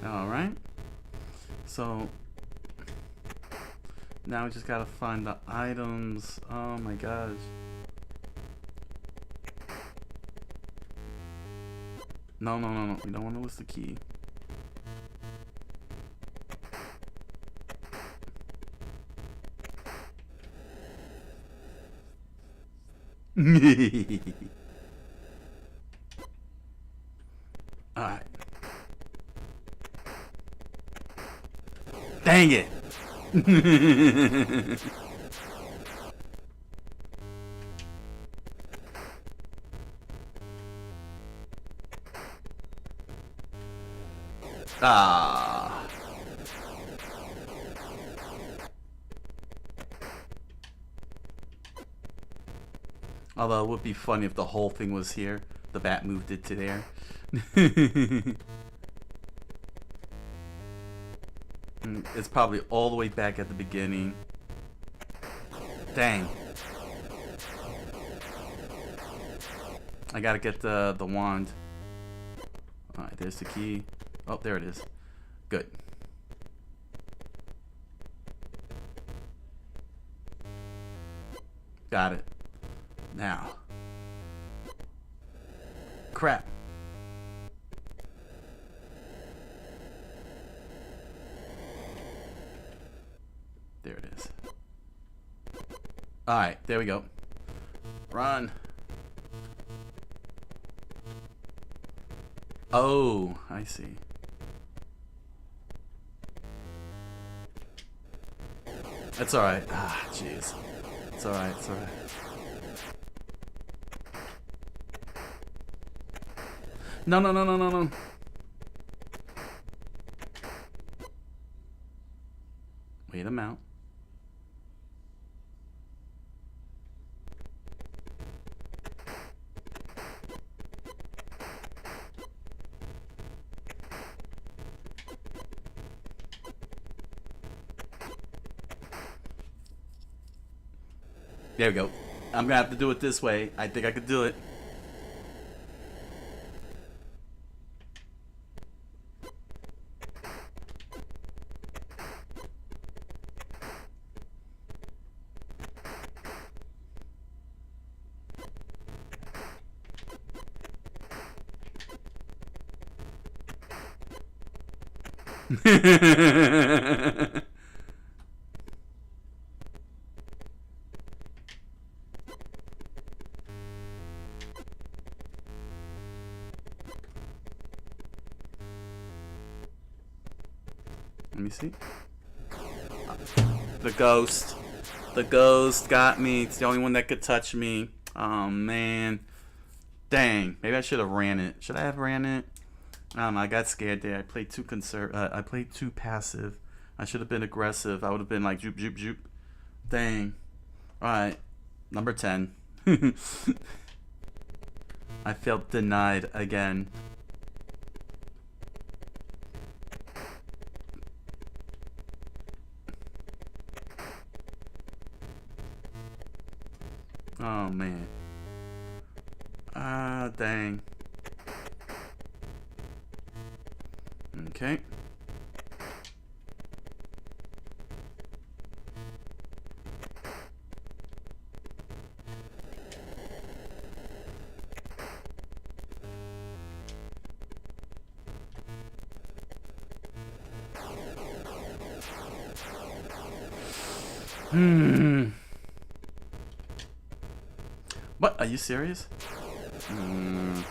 Alright. So now we just gotta find the items. Oh my gosh. No. We don't want to lose the key. Alright. Dang it! Ah. Although it would be funny if the whole thing was here. The bat moved it to there. It's probably all the way back at the beginning. Dang. I gotta get the wand. Alright, there's the key. Oh, there it is. Good. Got it. Now. Crap. There it is. Alright, there we go. Run. Oh, I see. That's alright. Ah, jeez. It's alright, it's alright. No. Wait a minute. There we go. I'm gonna have to do it this way. I think I could do it. Let me see. The ghost. The ghost got me. It's the only one that could touch me. Oh, man. Dang. Maybe I should have ran it. Should I have ran it? I don't know. I got scared there. I played too I played too passive. I should have been aggressive. I would have been like, joop, joop, joop. Dang. Alright. Number 10. I felt denied again. Oh, man. Ah, dang. Okay. What? Are you serious? Oh, man.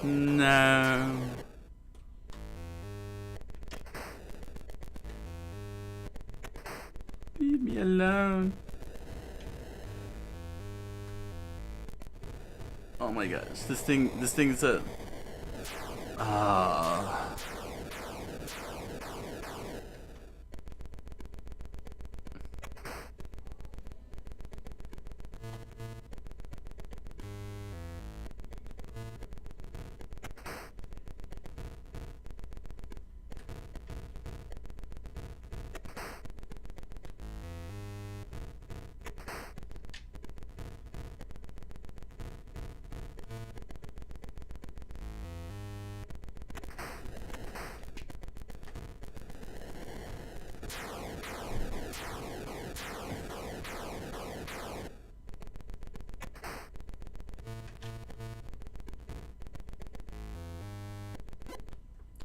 No. Leave me alone. Oh my gosh. This thing's a... Ah.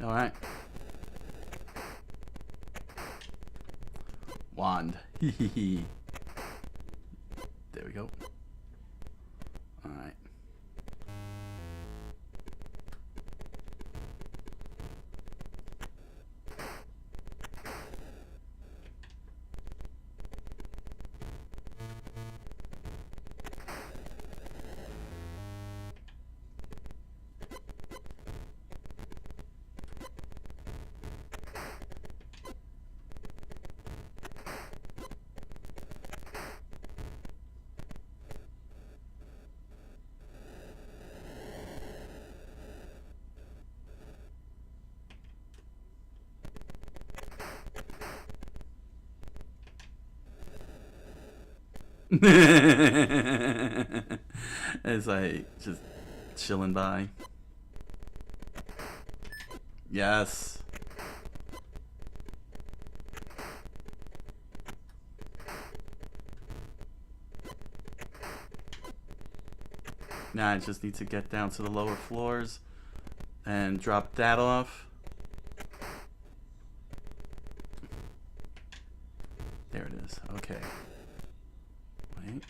All right. Wand. There we go. All right. It's like just chilling by. Yes. Now I just need to get down to the lower floors and drop that off. There it is. Okay. Wait.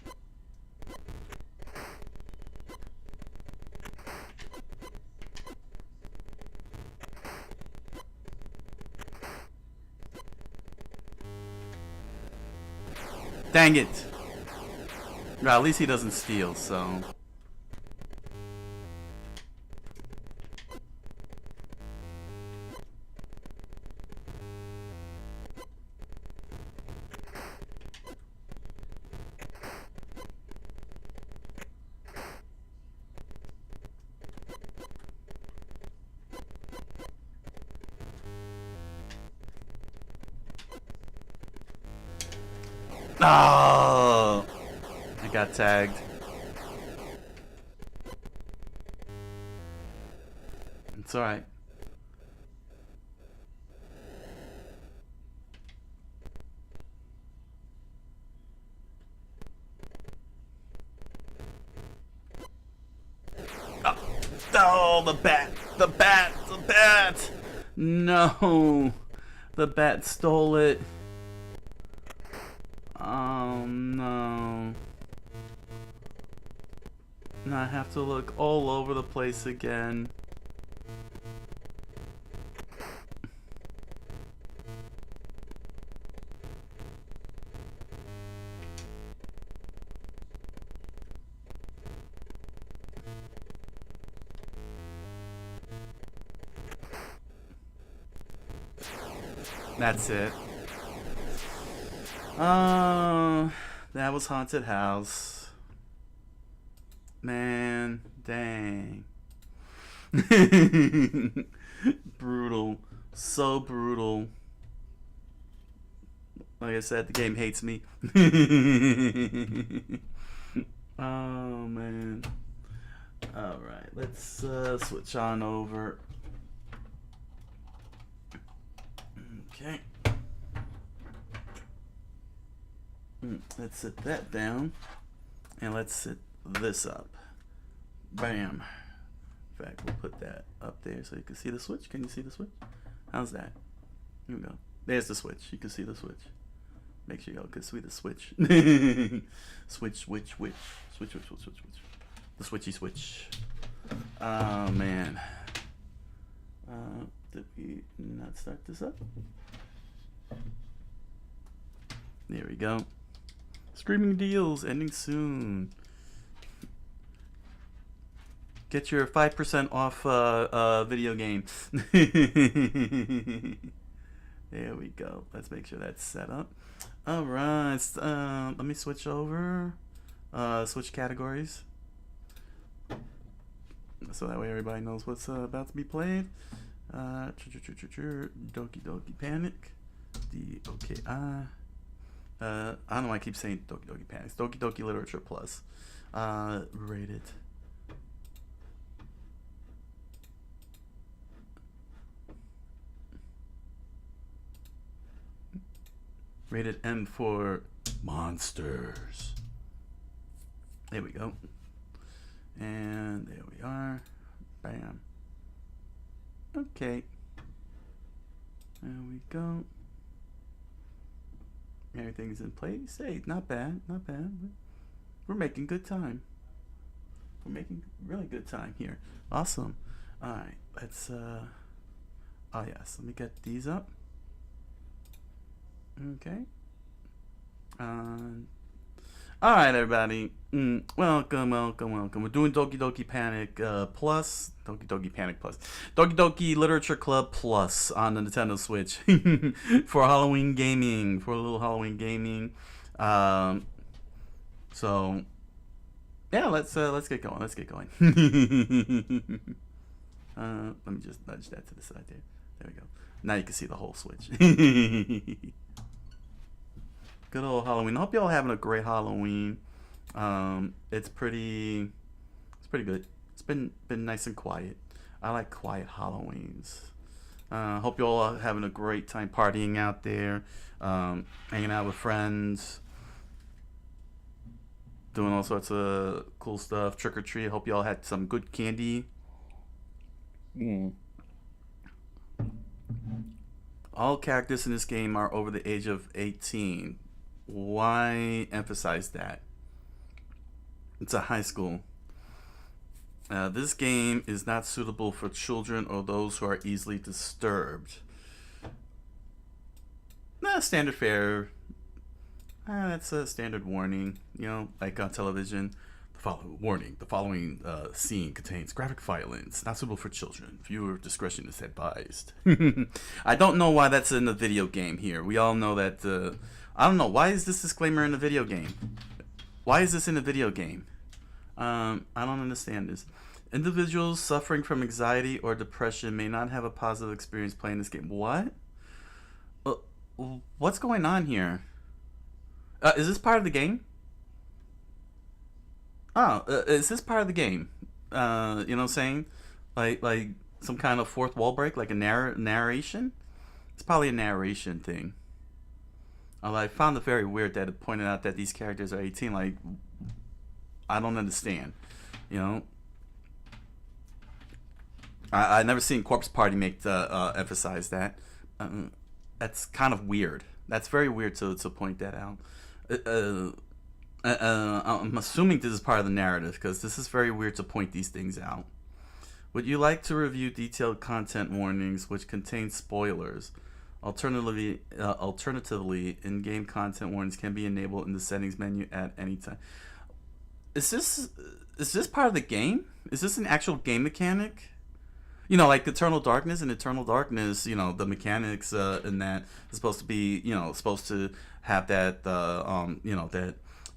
Dang it! Well, at least he doesn't steal, so... Oh, I got tagged. It's alright. Oh, the bat! The bat! The bat! No! The bat stole it. Oh no. Now I have to look all over the place again. That's it. That was Haunted House. Man, dang. Brutal. So brutal. Like I said, the game hates me. Oh, man. Alright, let's switch on over. Okay. Let's set that down. And let's set this up. Bam. In fact, we'll put that up there so you can see the switch. Can you see the switch? How's that? Here we go. There's the switch. You can see the switch. Make sure y'all can see the switch. Switch, switch, switch. Switch, switch, switch, switch, switch. The switchy switch. Oh, man. Did we not start this up? There we go. Screaming deals ending soon. Get your 5% off video game. There we go. Let's make sure that's set up. All right. Let me switch over. Switch categories. So that way everybody knows what's about to be played. Doki Doki Panic. D-O-K-I. I don't know why I keep saying Doki Doki Panic. Doki Doki Literature Plus. Rated. Rated M for monsters. There we go. And there we are. Bam. Okay. There we go. Everything's in place. Hey, not bad, not bad. We're making good time. We're making really good time here. Awesome. All right, let's. Oh yes, let me get these up. Okay. All right, everybody. Welcome, welcome, welcome. We're doing Doki Doki Panic Plus. Doki Doki Panic Plus. Doki Doki Literature Club Plus on the Nintendo Switch for Halloween gaming. For a little Halloween gaming. So yeah, let's get going. Let's get going. Let me just nudge that to the side there. There we go. Now you can see the whole Switch. Good old Halloween. I hope y'all having a great Halloween. It's pretty good. It's been nice and quiet. I like quiet Halloweens. Hope y'all are having a great time partying out there, hanging out with friends, doing all sorts of cool stuff. Trick or treat. Hope y'all had some good candy. All characters in this game are over the age of 18. Why emphasize that? It's a high school. This game is not suitable for children or those who are easily disturbed. Standard fare. That's a standard warning. You know, like on television. The following scene contains graphic violence, not suitable for children. Viewer discretion is advised. I don't know why that's in the video game here. We all know that. I don't know. Why is this disclaimer in the video game? Why is this in the video game? I don't understand this. Individuals suffering from anxiety or depression may not have a positive experience playing this game. What? What's going on here? Is this part of the game? Oh, is this part of the game? You know what I'm saying? Like some kind of fourth wall break, like a narration. It's probably a narration thing. Although I found it very weird that it pointed out that these characters are 18. Like, I don't understand. You know, I never seen Corpse Party make the emphasize that. That's kind of weird. That's very weird to point that out. I'm assuming this is part of the narrative because this is very weird to point these things out. Would you like to review detailed content warnings which contain spoilers? Alternatively, in-game content warnings can be enabled in the settings menu at any time. Is this part of the game? Is this an actual game mechanic? You know, like Eternal Darkness. In Eternal Darkness, you know, the mechanics in that is supposed to be, you know, supposed to have that, you know,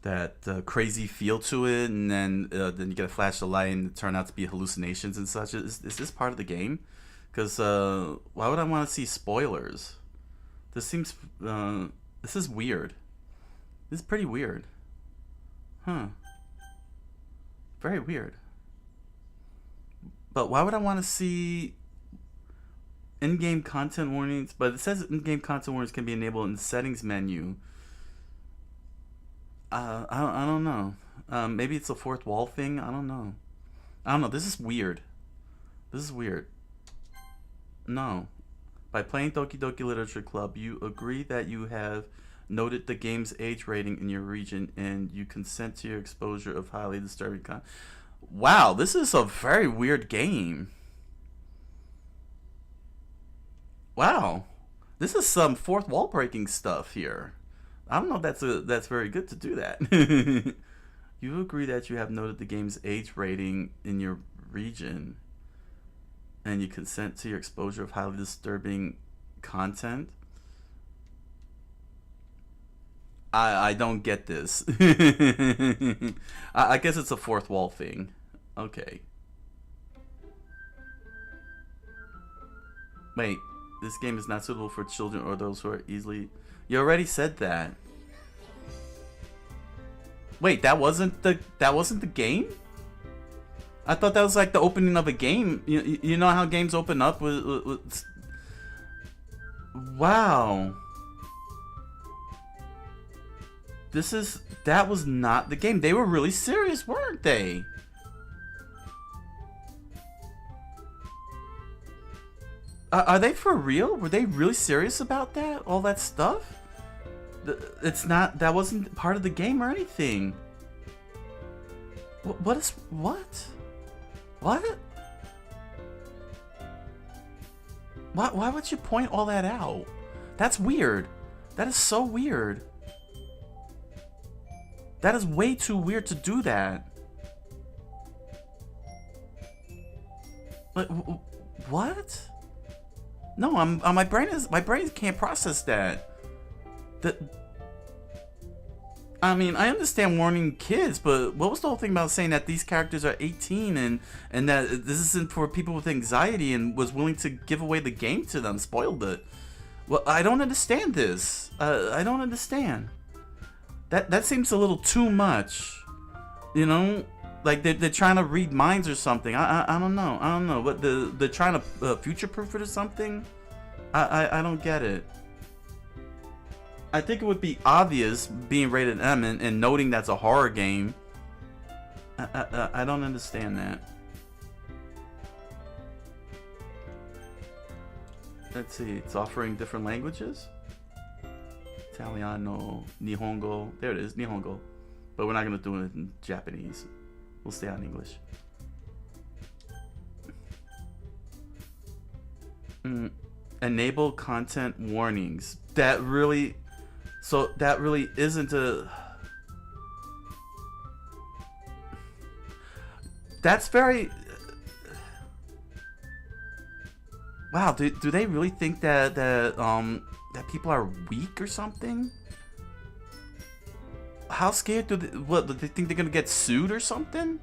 that crazy feel to it, and then you get a flash of light and it turn out to be hallucinations and such. Is this part of the game? Because why would I want to see spoilers? This seems this is weird. This is pretty weird, huh? Very weird. But why would I want to see in-game content warnings? But it says in-game content warnings can be enabled in the settings menu. I don't know. Maybe it's a fourth wall thing. I don't know. This is weird. No. By playing Doki Doki Literature Club, you agree that you have noted the game's age rating in your region and you consent to your exposure of highly disturbing content. Wow, this is a very weird game. Wow. This is some fourth wall breaking stuff here. I don't know if that's very good to do that. You agree that you have noted the game's age rating in your region and you consent to your exposure of highly disturbing content. I don't get this. I guess it's a fourth wall thing. Okay. Wait, this game is not suitable for children or those who are easily... You already said that. Wait, that wasn't the game? I thought that was like the opening of a game. You know how games open up with... Wow. That was not the game. They were really serious, weren't they? Are they for real? Were they really serious about that? All that stuff? That wasn't part of the game or anything. What? Why would you point all that out? That's weird. That is so weird. That is way too weird to do that. What? No, my brain can't process that. I mean, I understand warning kids, but what was the whole thing about saying that these characters are 18 and that this isn't for people with anxiety and was willing to give away the game to them, spoiled it? Well, I don't understand this. I don't understand. That seems a little too much. You know? Like they're trying to read minds or something. I don't know. But they're trying to future-proof it or something? I don't get it. I think it would be obvious being rated M and noting that's a horror game. I don't understand that. Let's see, it's offering different languages? Italiano, Nihongo. There it is, Nihongo. But we're not going to do it in Japanese. We'll stay on English. Enable content warnings. That really isn't a... That's very... Wow, do they really think that people are weak or something? How scared do they think they're gonna get sued or something?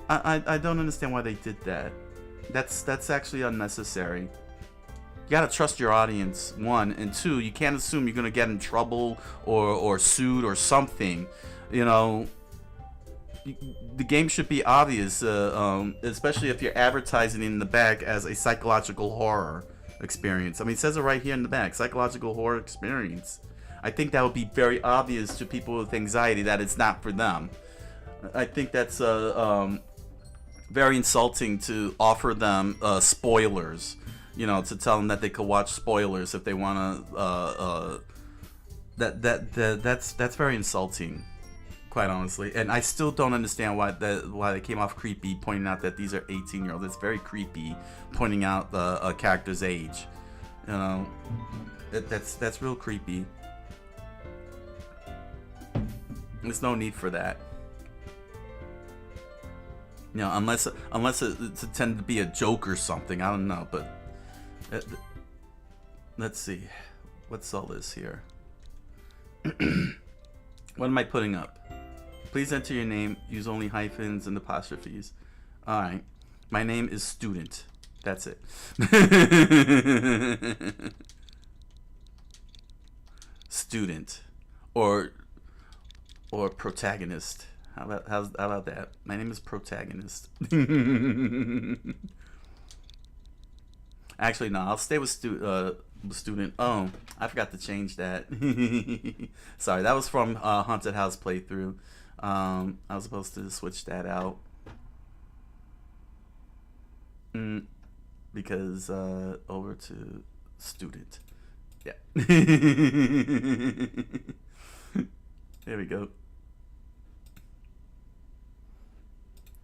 I don't understand why they did that. That's actually unnecessary. You gotta trust your audience, one, and two, you can't assume you're gonna get in trouble or sued or something. You know, the game should be obvious, especially if you're advertising in the back as a psychological horror experience. I mean, it says it right here in the back, psychological horror experience. I think that would be very obvious to people with anxiety that it's not for them. I think that's very insulting to offer them spoilers. You know, to tell them that they could watch spoilers if they want to. That's very insulting, quite honestly. And I still don't understand why they came off creepy, pointing out that these are 18-year-olds. It's very creepy, pointing out a character's age. You know, that's real creepy. There's no need for that. You know, unless it's intended to be a joke or something. I don't know, but let's see. What's all this here? What am I putting up? Please enter your name. Use only hyphens and apostrophes. All right. My name is Student. That's it. Student, or protagonist. How about that? My name is Protagonist. Actually, no. I'll stay with Student. Oh, I forgot to change that. Sorry, that was from Haunted House playthrough. I was supposed to switch that out. Because over to Student. Yeah. There we go.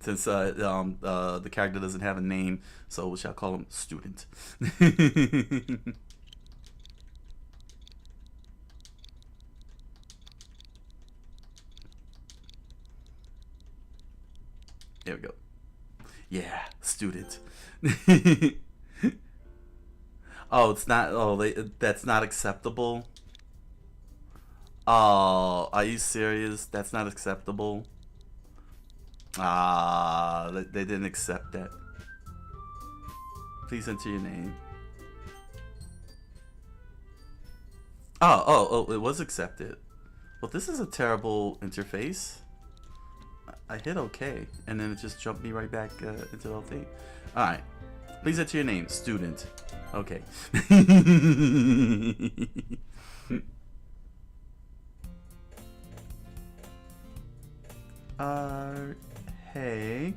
Since the character doesn't have a name, so we shall call him Student. There we go. Yeah, Student. Oh, it's not. Oh, that's not acceptable. Oh, are you serious? That's not acceptable. They didn't accept that. Please enter your name. Oh, it was accepted. Well, this is a terrible interface. I hit OK, and then it just jumped me right back into the whole thing. Alright. Please enter your name. Student. Okay. Hey.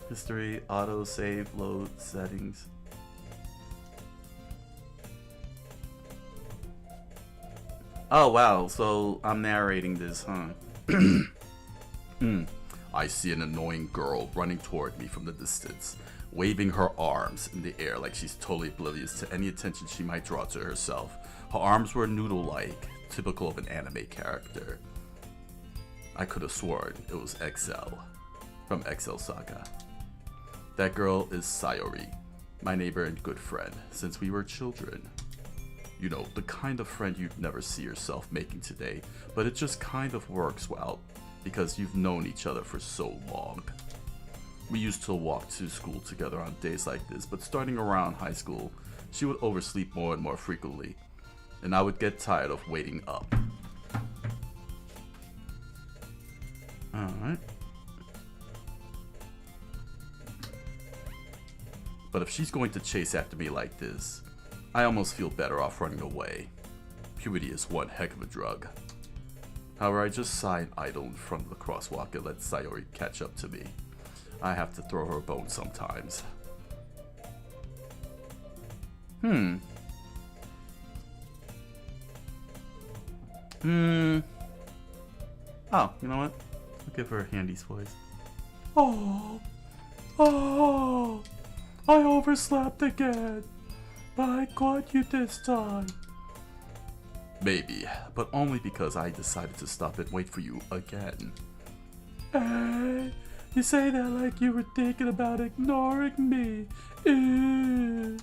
History, auto save, load, settings. Oh wow, so I'm narrating this, huh? I see an annoying girl running toward me from the distance, waving her arms in the air like she's totally oblivious to any attention she might draw to herself. Her arms were noodle-like, typical of an anime character. I could have sworn it was XL, from XL Saga. That girl is Sayori, my neighbor and good friend, since we were children. You know, the kind of friend you'd never see yourself making today, but it just kind of works well, because you've known each other for so long. We used to walk to school together on days like this, but starting around high school, she would oversleep more and more frequently, and I would get tired of waiting up. Alright. But if she's going to chase after me like this, I almost feel better off running away. Puberty is one heck of a drug. However, I just sigh and idle in front of the crosswalk and let Sayori catch up to me. I have to throw her a bone sometimes. Oh, you know what? I'll give her Handy's voice. Oh, I overslept again. But I caught you this time. Maybe, but only because I decided to stop and wait for you again. Hey, you say that like you were thinking about ignoring me. Ew.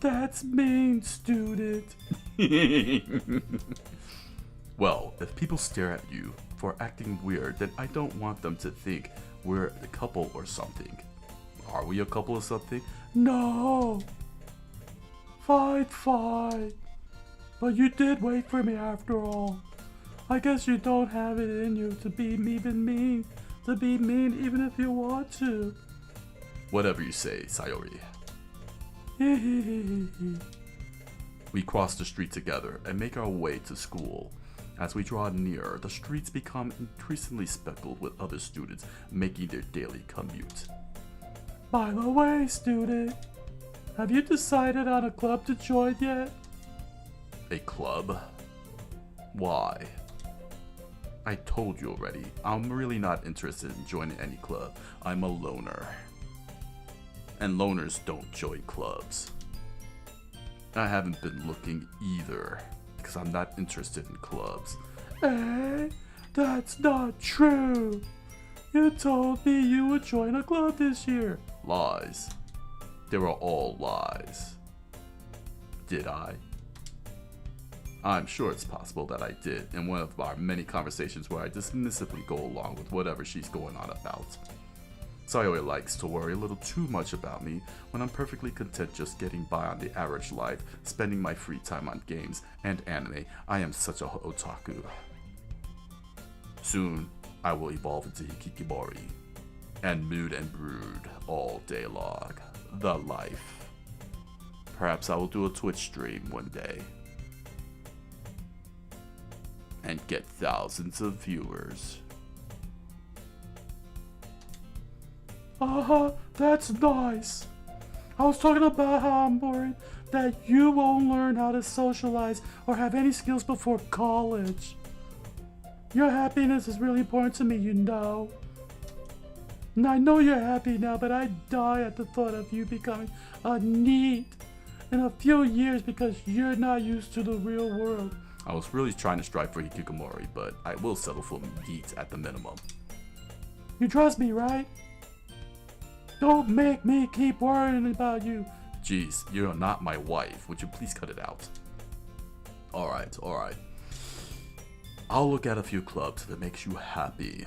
That's mean, Student. Well, if people stare at you, for acting weird, then I don't want them to think we're a couple or something. Are we a couple or something? No! Fine. But you did wait for me after all. I guess you don't have it in you to be even mean. To be mean even if you want to. Whatever you say, Sayori. We cross the street together and make our way to school. As we draw nearer, the streets become increasingly speckled with other students making their daily commute. By the way, student, have you decided on a club to join yet? A club? Why? I told you already, I'm really not interested in joining any club. I'm a loner. And loners don't join clubs. I haven't been looking either, because I'm not interested in clubs. Eh? That's not true. You told me you would join a club this year. Lies. They were all lies. Did I? I'm sure it's possible that I did in one of our many conversations where I dismissively go along with whatever she's going on about. Sayori likes to worry a little too much about me when I'm perfectly content just getting by on the average life, spending my free time on games and anime. I am such a otaku. Soon, I will evolve into Hikikomori and mood and brood all day long. The life. Perhaps I will do a Twitch stream one day and get thousands of viewers. That's nice. I was talking about how I'm worried that you won't learn how to socialize or have any skills before college. Your happiness is really important to me, you know. And I know you're happy now, but I die at the thought of you becoming a NEET in a few years because you're not used to the real world. I was really trying to strive for Hikikomori, but I will settle for NEET at the minimum. You trust me, right? Don't make me keep worrying about you. Jeez, you're not my wife. Would you please cut it out? Alright. I'll look at a few clubs that makes you happy.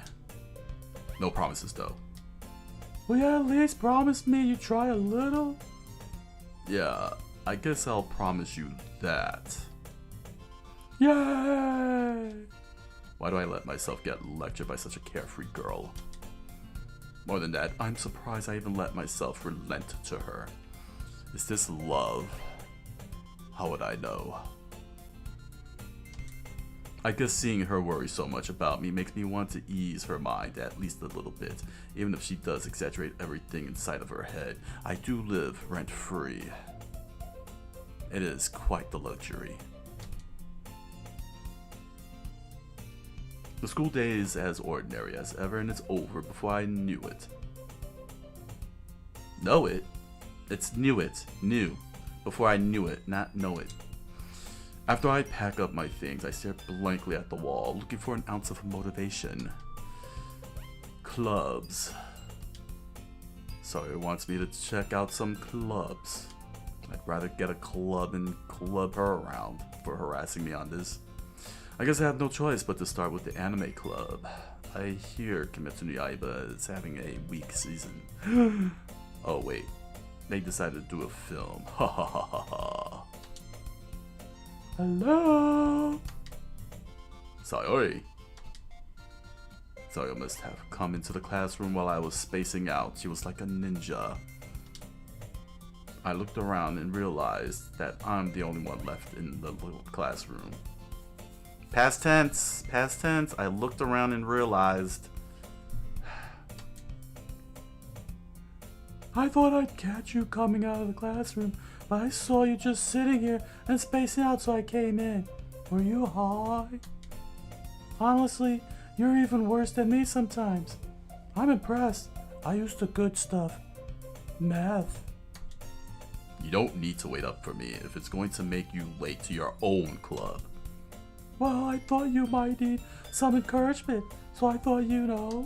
No promises though. Will you at least promise me you try a little? Yeah, I guess I'll promise you that. Yay! Why do I let myself get lectured by such a carefree girl? More than that, I'm surprised I even let myself relent to her. Is this love? How would I know? I guess seeing her worry so much about me makes me want to ease her mind at least a little bit. Even if she does exaggerate everything inside of her head, I do live rent-free. It is quite the luxury. The school day is as ordinary as ever and it's over before I knew it. Know it? It's knew it. Knew. Before I knew it, not know it. After I pack up my things, I stare blankly at the wall, looking for an ounce of motivation. Clubs. Sorry, wants me to check out some clubs. I'd rather get a club and club her around for harassing me on this. I guess I have no choice but to start with the anime club. I hear Kimetsu no Yaiba is having a weak season. Oh wait, they decided to do a film. Ha ha ha ha ha. Hello? Sayori. Sayori must have come into the classroom while I was spacing out. She was like a ninja. I looked around and realized that I'm the only one left in the little classroom. Past tense. I looked around and realized. I thought I'd catch you coming out of the classroom, but I saw you just sitting here and spacing out, so I came in. Were you high? Honestly, you're even worse than me sometimes. I'm impressed. I used the good stuff. Meth. You don't need to wait up for me if it's going to make you late to your own club. Well, I thought you might need some encouragement, so I thought you know.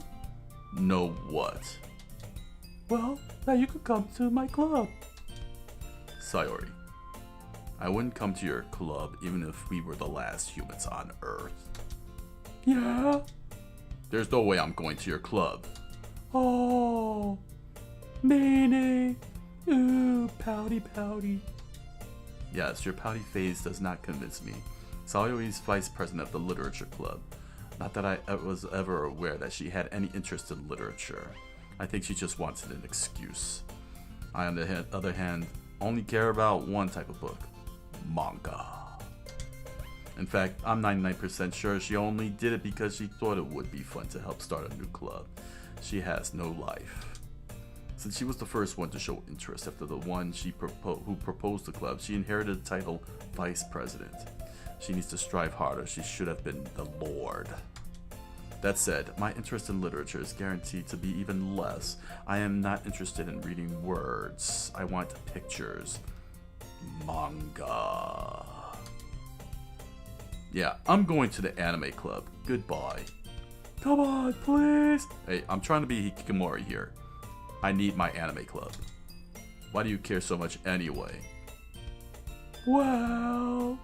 Know what? Well, that you could come to my club. Sayori, I wouldn't come to your club even if we were the last humans on Earth. Yeah? There's no way I'm going to your club. Oh, meanie. Ooh, pouty, pouty. Yes, your pouty face does not convince me. Sayori's vice president of the literature club. Not that I was ever aware that she had any interest in literature. I think she just wanted an excuse. I, on the other hand, only care about one type of book. Manga. In fact, I'm 99% sure she only did it because she thought it would be fun to help start a new club. She has no life. Since she was the first one to show interest after the one who proposed the club, she inherited the title Vice President. She needs to strive harder. She should have been the Lord. That said, my interest in literature is guaranteed to be even less. I am not interested in reading words. I want pictures. Manga. Yeah, I'm going to the anime club. Goodbye. Come on, please. Hey, I'm trying to be Hikikomori here. I need my anime club. Why do you care so much anyway? Well,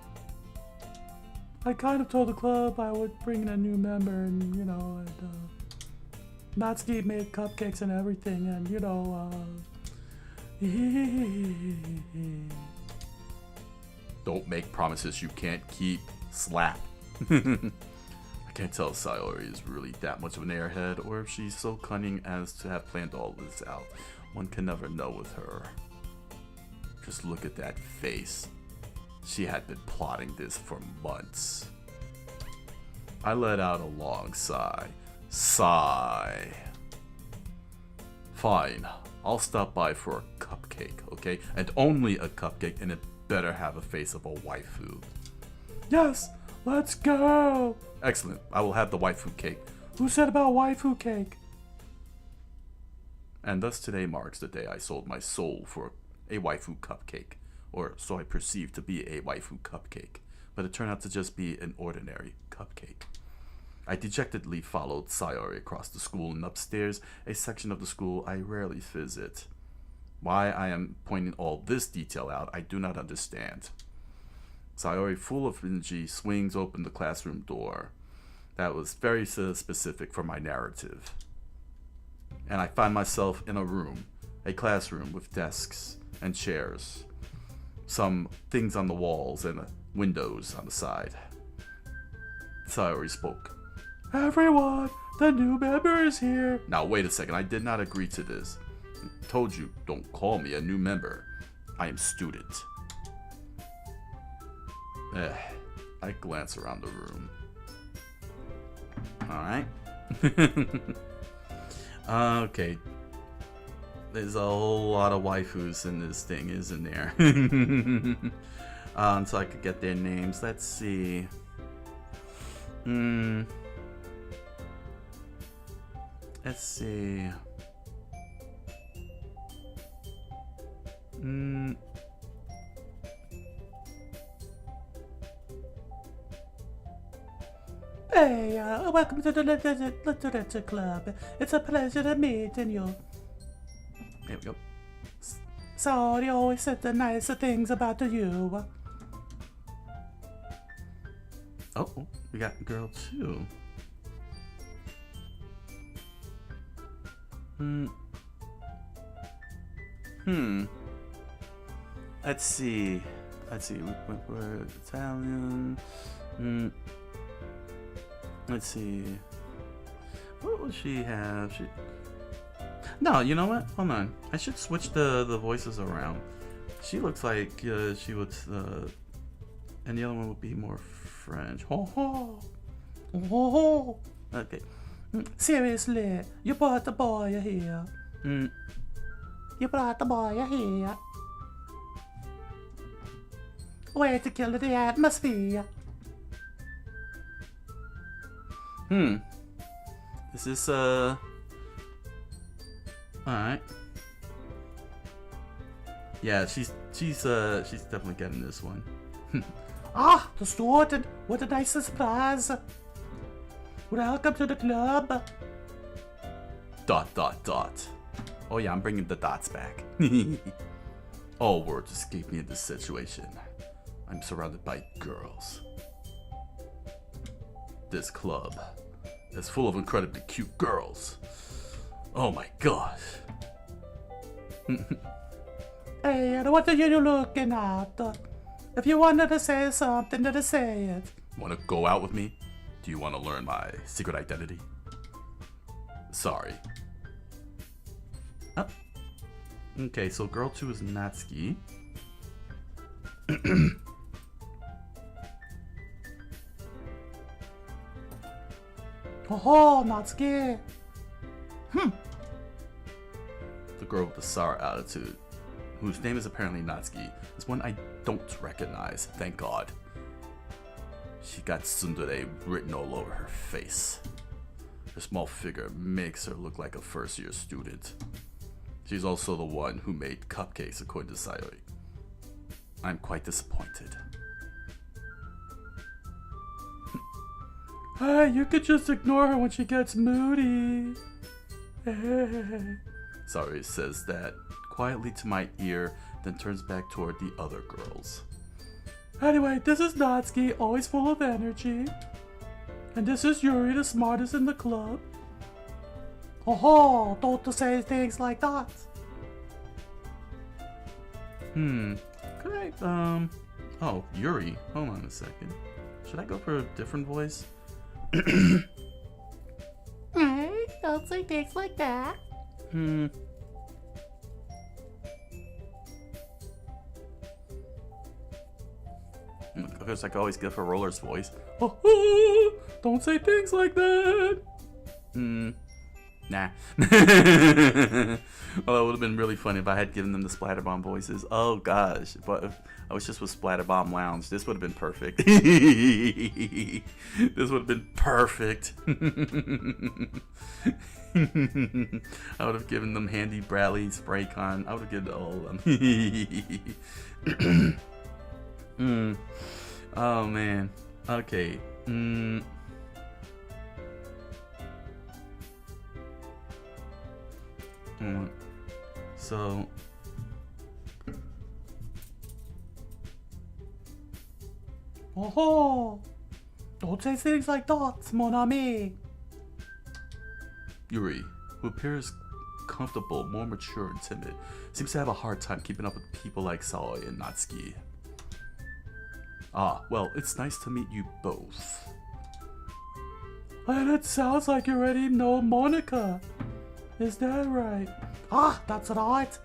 I kind of told the club I would bring in a new member and, you know, Natsuki made cupcakes and everything and, you know, Don't make promises you can't keep. Slap. I can't tell if Sayori is really that much of an airhead or if she's so cunning as to have planned all this out. One can never know with her. Just look at that face. She had been plotting this for months. I let out a long sigh. Sigh. Fine. I'll stop by for a cupcake, okay? And only a cupcake, and it better have a face of a waifu. Yes, let's go. Excellent. I will have the waifu cake. Who said about waifu cake? And thus today marks the day I sold my soul for a waifu cupcake. Or so I perceived to be a waifu cupcake. But it turned out to just be an ordinary cupcake. I dejectedly followed Sayori across the school and upstairs, a section of the school I rarely visit. Why I am pointing all this detail out, I do not understand. Sayori, full of energy, swings open the classroom door. That was very specific for my narrative. And I find myself in a room, a classroom with desks and chairs, some things on the walls and windows on the side. Sayori spoke. Everyone, the new member is here. Now wait a second, I did not agree to this. I told you, don't call me a new member. I am student. I glance around the room. Alright. Okay. There's a whole lot of waifus in this thing, isn't there? So I could get their names. Let's see. Let's see. Hey, welcome to the Literature Club. It's a pleasure to meet you. There we go. Sorry, always said the nicer things about you. Oh, we got girl 2. Let's see. We're Italian. Let's see. What will she have? No, you know what? Hold on. I should switch the voices around. She looks like she would, and the other one would be more French. Ho ho, ho ho. Okay. Seriously, you brought the boy here. You brought the boy here. Way to kill the atmosphere. Is this alright. Yeah, she's definitely getting this one. Ah, the student! What a nice surprise! Welcome to the club! ... Oh yeah, I'm bringing the dots back. All words escape me in this situation. I'm surrounded by girls. This club It's full of incredibly cute girls. Oh my gosh. Hey, what are you looking at? If you wanted to say something, then say it. Want to go out with me? Do you want to learn my secret identity? Sorry. Oh. Okay, so girl 2 is Natsuki. Oh, Natsuki. The girl with the sour attitude, whose name is apparently Natsuki, is one I don't recognize, thank God. She got tsundere written all over her face. Her small figure makes her look like a first-year student. She's also the one who made cupcakes according to Sayori. I'm quite disappointed. Hey, you could just ignore her when she gets moody. Sayori says that quietly to my ear, then turns back toward the other girls. Anyway, this is Natsuki, always full of energy. And this is Yuri, the smartest in the club. Oh, don't say things like that. Could I, oh, Yuri, hold on a second. Should I go for a different voice? Hey, don't say things like that. Of course, I could always go for Roller's voice. Oh, don't say things like that. Nah. Although it would have been really funny if I had given them the Splatterbomb voices. Oh gosh, but if I was just with Splatterbomb Lounge, this would have been perfect. This would have been perfect. I would have given them Handy Bradley, Spraycon. I would have given all of them. Oh man. Okay. So Oh, don't say things like that, mon ami. Yuri, who appears comfortable, more mature and timid, seems to have a hard time keeping up with people like Saoi and Natsuki. Ah, well, it's nice to meet you both. And it sounds like you already know Monica. Is that right? Ah, that's right.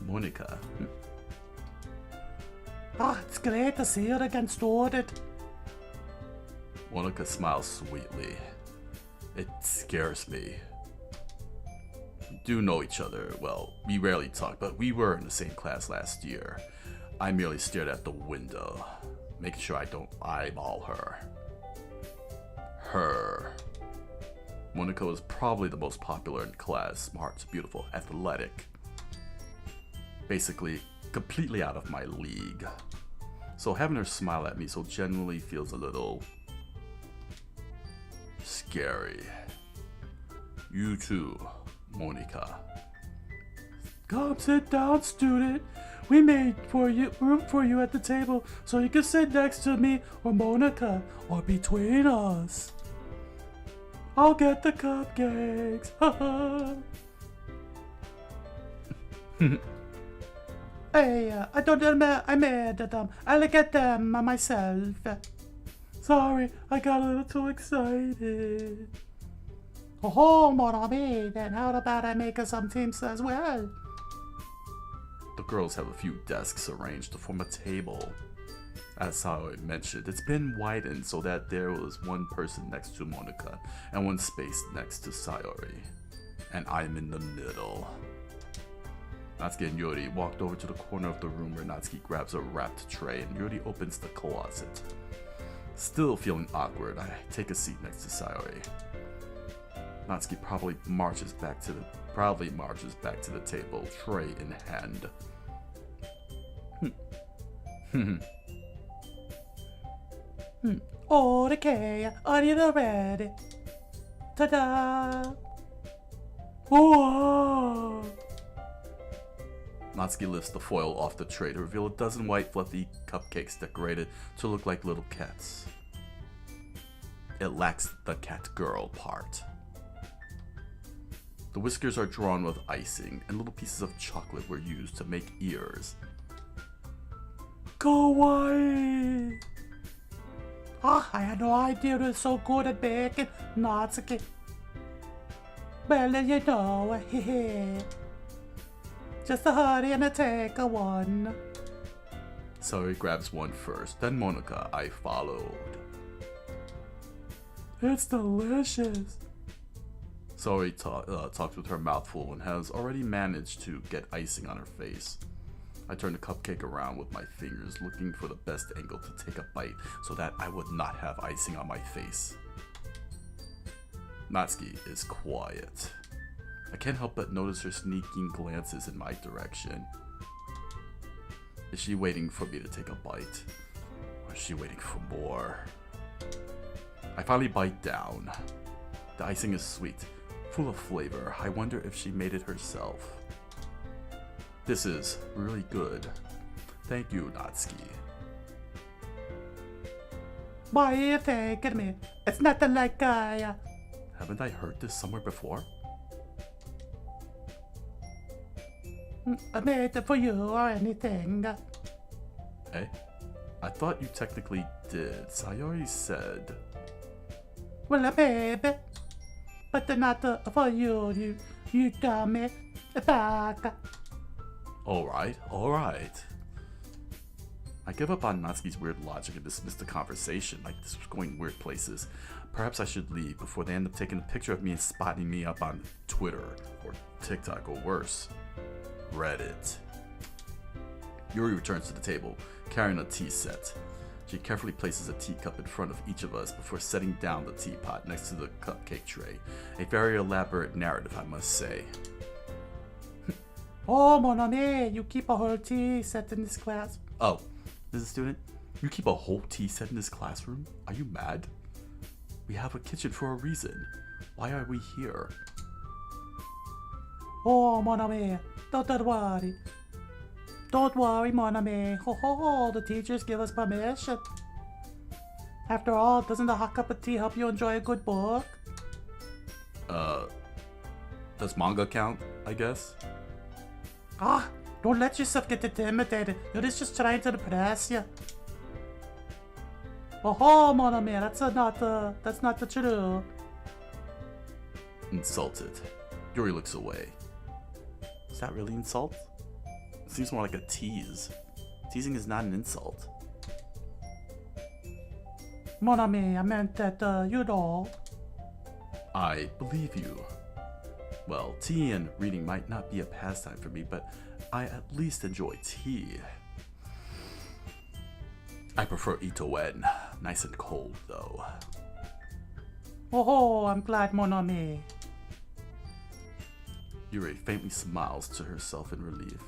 Monica. Ah, it's great to see her again started. Monica smiles sweetly. It scares me. We do know each other. Well, we rarely talk, but we were in the same class last year. I merely stared at the window, making sure I don't eyeball her. Monica was probably the most popular in class, smart, beautiful, athletic. Basically, completely out of my league. So having her smile at me so genuinely feels a little scary. You too, Monica. Come sit down, student. We made room for you at the table so you can sit next to me or Monica or between us. I'll get the cupcakes. Hey, I don't admit I made them. I'll get them myself. Sorry, I got a little too excited. Oh, mon ami, then how about I make us some teams as well? The girls have a few desks arranged to form a table. As I mentioned, it's been widened so that there was one person next to Monica and one space next to Sayori. And I'm in the middle. Natsuki and Yuri walked over to the corner of the room where Natsuki grabs a wrapped tray and Yuri opens the closet. Still feeling awkward, I take a seat next to Sayori. Natsuki proudly marches back to the table, tray in hand. Okay, are you ready? Ta-da! Whoa! Natsuki lifts the foil off the tray to reveal a dozen white fluffy cupcakes decorated to look like little cats. It lacks the cat girl part. The whiskers are drawn with icing, and little pieces of chocolate were used to make ears. Kawaii! Ah, I had no idea you were so good at baking, Natsuki. Well, you know, hehe. Just a hurry and a take a one. Sayori grabs one first, then Monica, I followed. It's delicious. Sayori talks with her mouth full and has already managed to get icing on her face. I turn the cupcake around with my fingers, looking for the best angle to take a bite so that I would not have icing on my face. Natsuki is quiet. I can't help but notice her sneaking glances in my direction. Is she waiting for me to take a bite? Or is she waiting for more? I finally bite down. The icing is sweet, full of flavor. I wonder if she made it herself. This is really good. Thank you, Natsuki. Why are you thanking me? It's nothing like Haven't I heard this somewhere before? I made it for you or anything. Eh? I thought you technically did. Sayori said... Well, maybe. But not for you, you dummy. Back. Alright. I give up on Natsuki's weird logic and dismiss the conversation like this was going weird places. Perhaps I should leave before they end up taking a picture of me and spotting me up on Twitter or TikTok or worse, Reddit. Yuri returns to the table, carrying a tea set. She carefully places a teacup in front of each of us before setting down the teapot next to the cupcake tray. A very elaborate narrative, I must say. Oh, mon ami, you keep a whole tea set in this class. Oh, this is a student? You keep a whole tea set in this classroom? Are you mad? We have a kitchen for a reason. Why are we here? Oh, mon ami, don't worry. Don't worry, mon ami. Ho ho ho, the teachers give us permission. After all, doesn't a hot cup of tea help you enjoy a good book? Does manga count, I guess? Ah, don't let yourself get intimidated. You're just trying to impress you. Oh, mon ami, that's not the truth. Insulted. Yuri looks away. Is that really insult? It seems more like a tease. Teasing is not an insult. Mon ami, I meant that, you know. I believe you. Well, tea and reading might not be a pastime for me, but I at least enjoy tea. I prefer Itoen. Nice and cold, though. Oh, I'm glad, mon ami. Yuri faintly smiles to herself in relief.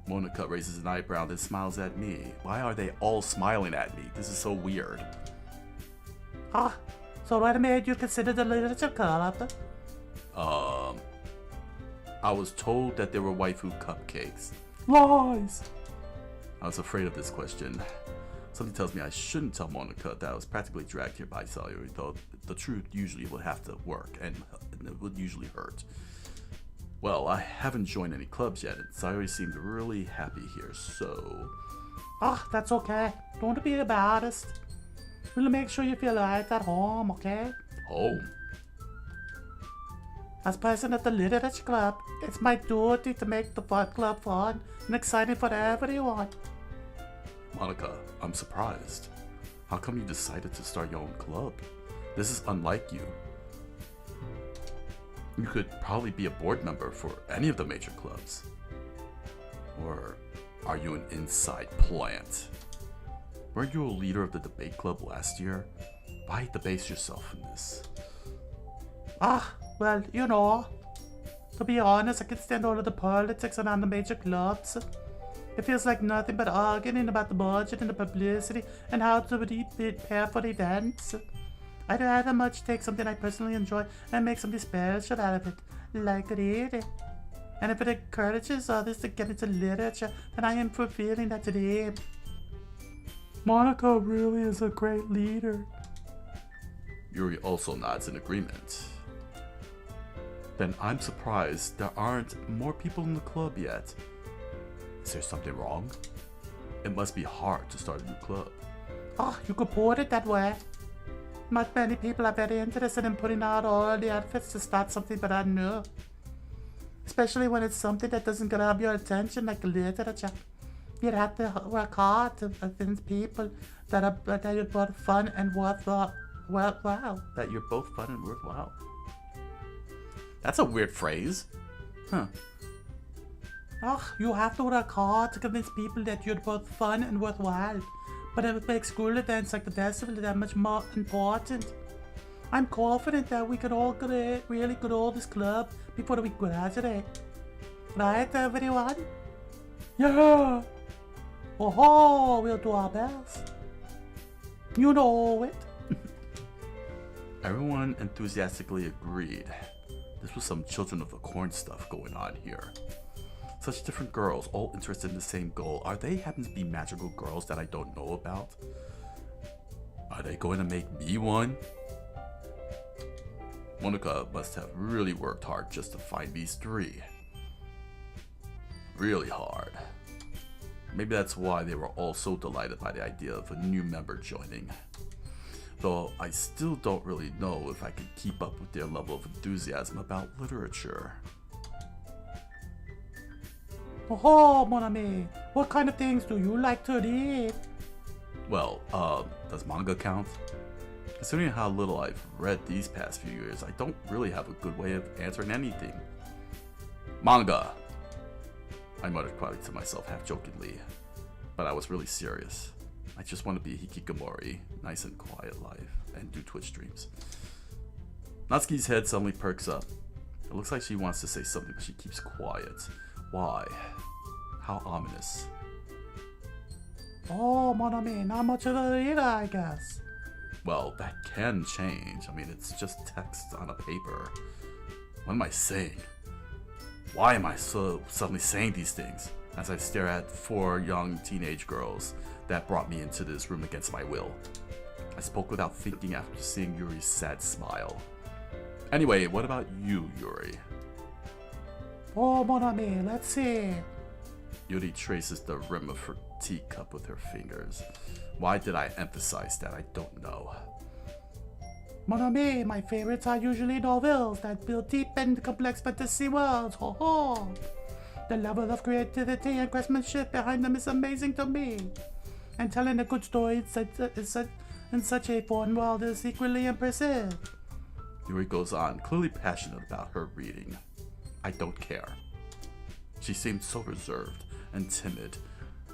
Monica raises an eyebrow and smiles at me. Why are they all smiling at me? This is so weird. Ah, so what made you consider the literature club? I was told that there were waifu cupcakes. Lies! I was afraid of this question. Something tells me I shouldn't tell Monica that I was practically dragged here by Sayori, though the truth usually would have to work, and it would usually hurt. Well, I haven't joined any clubs yet, and Sayori seemed really happy here, so... Ah, that's okay. Don't be embarrassed. We'll make sure you feel right at home, okay? Home? As president of the Literature Club, it's my duty to make the fun club fun and exciting for everyone. Monica, I'm surprised. How come you decided to start your own club? This is unlike you. You could probably be a board member for any of the major clubs. Or are you an inside plant? Weren't you a leader of the debate club last year? Why debase yourself in this? Ah, well, you know. To be honest, I can stand all of the politics around the major clubs. It feels like nothing but arguing about the budget and the publicity and how to prepare for events. I'd rather much take something I personally enjoy and make something special out of it, like reading. And if it encourages others to get into literature, then I am fulfilling that dream. Monica really is a great leader. Yuri also nods in agreement. Then I'm surprised there aren't more people in the club yet. Is there something wrong? It must be hard to start a new club. Oh, you could put it that way. Not many people are very interested in putting out all the efforts to start something brand new. Especially when it's something that doesn't grab your attention like literature. You have to work hard to convince people that you're both fun and worthwhile. That you're both fun and worthwhile. That's a weird phrase. Huh. Oh, you have to work hard to convince people that you're both fun and worthwhile. But it would make school events like the festival that much more important. I'm confident that we can all really grow this club before we graduate. Right, everyone? Yeah! Oh, we'll do our best. You know it. Everyone enthusiastically agreed. This was some Children of the Corn stuff going on here. Such different girls, all interested in the same goal. Are they happen to be magical girls that I don't know about? Are they going to make me one? Monica must have really worked hard just to find these three. Really hard. Maybe that's why they were all so delighted by the idea of a new member joining. Though I still don't really know if I can keep up with their level of enthusiasm about literature. Oh, mon ami, what kind of things do you like to read? Well, does manga count? Considering how little I've read these past few years, I don't really have a good way of answering anything. Manga! I muttered quietly to myself, half jokingly, but I was really serious. I just want to be hikikomori, nice and quiet life, and do Twitch streams. Natsuki's head suddenly perks up. It looks like she wants to say something, but she keeps quiet. Why? How ominous. Oh, mon ami, not much of a reader, I guess. Well, that can change. I mean, it's just text on a paper. What am I saying? Why am I so suddenly saying these things? As I stare at 4 young teenage girls that brought me into this room against my will. I spoke without thinking after seeing Yuri's sad smile. Anyway, what about you, Yuri? Oh, mon ami, let's see. Yuri traces the rim of her teacup with her fingers. Why did I emphasize that? I don't know. Mon ami, my favorites are usually novels that build deep and complex fantasy worlds. Ho ho! The level of creativity and craftsmanship behind them is amazing to me. And telling a good story in such a foreign world is equally impressive. Yuri goes on, clearly passionate about her reading. I don't care. She seemed so reserved and timid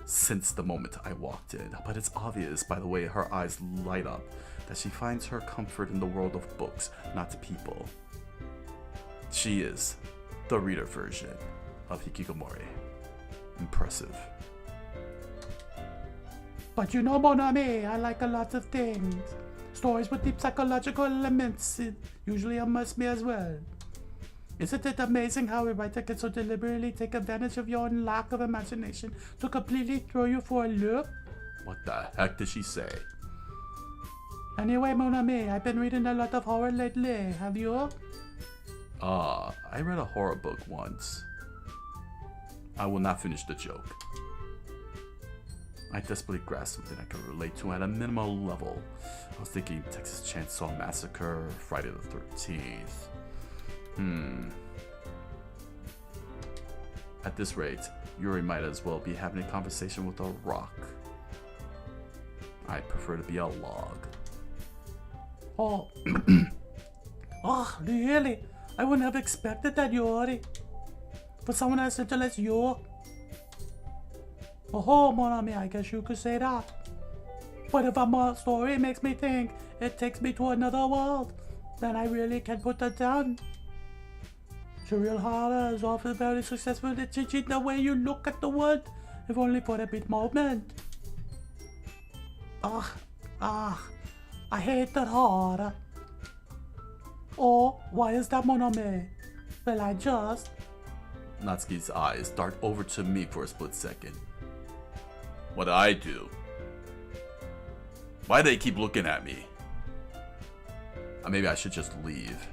since the moment I walked in, but it's obvious by the way her eyes light up that she finds her comfort in the world of books, not people. She is the reader version of hikikomori. Impressive. But you know, mon ami, I like a lot of things. Stories with deep psychological elements usually immerse me as well. Isn't it amazing how a writer can so deliberately take advantage of your own lack of imagination to completely throw you for a loop? What the heck did she say? Anyway, mon ami, I've been reading a lot of horror lately. Have you? I read a horror book once. I will not finish the joke. I desperately grasped something I could relate to at a minimal level. I was thinking Texas Chainsaw Massacre, or Friday the 13th. At this rate, Yuri might as well be having a conversation with a rock. I prefer to be a log. Oh. Oh, really? I wouldn't have expected that, Yuri. For someone as gentle as you. Oh, mon ami, I guess you could say that. But if a story makes me think it takes me to another world, then I really can put that down. Surreal horror is often very successful at changing the way you look at the world, if only for a brief moment. I hate that horror. Oh, why is that, mon ami? Well, Natsuki's eyes dart over to me for a split second. What I do? Why do they keep looking at me? Maybe I should just leave.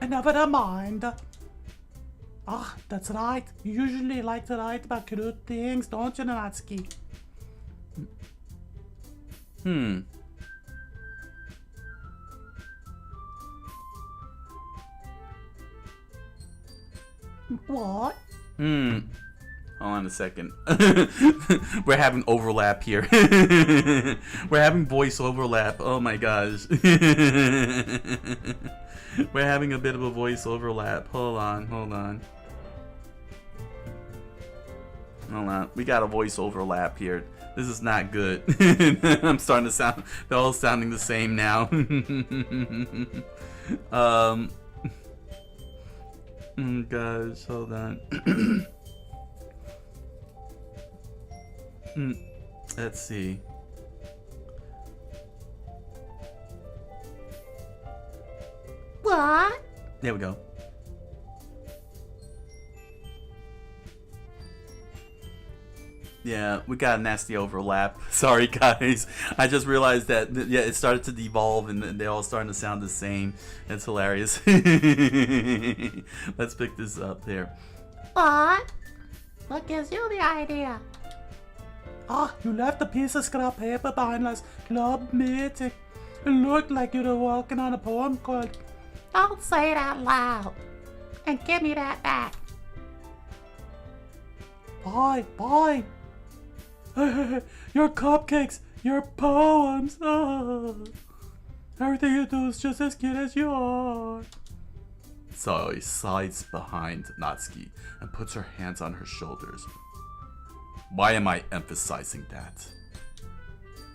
Never mind. Ah, that's right. You usually like to write about cute things, don't you, Natsuki? What? Hold on a second. We're having overlap here. We're having voice overlap. Oh my gosh. We're having a bit of a voice overlap. Hold on. We got a voice overlap here. This is not good. I'm starting to sound. They're all sounding the same now. Gosh, hold on. Let's see. What? There we go. Yeah, we got a nasty overlap. Sorry, guys. I just realized that, yeah, it started to devolve and they're all starting to sound the same. It's hilarious. Let's pick this up there. What? What gives you the idea? Ah, you left a piece of scrap paper behind us club meeting. It looked like you were working on a poem called Don't Say It Out Loud. And give me that back. Bye. Your cupcakes, your poems. Everything you do is just as cute as you are. So he slides behind Natsuki and puts her hands on her shoulders. Why am I emphasizing that?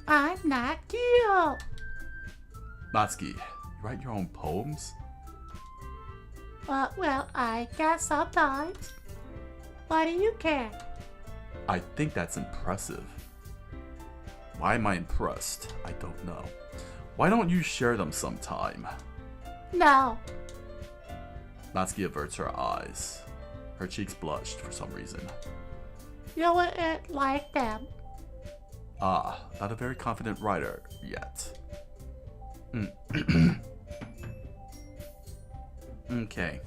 I'm not cute. Natsuki, you write your own poems? Well, I guess sometimes. Why do you care? I think that's impressive. Why am I impressed? I don't know. Why don't you share them sometime? No. Natsuki averts her eyes. Her cheeks blushed for some reason. You wouldn't like them. Ah, not a very confident writer yet. Okay.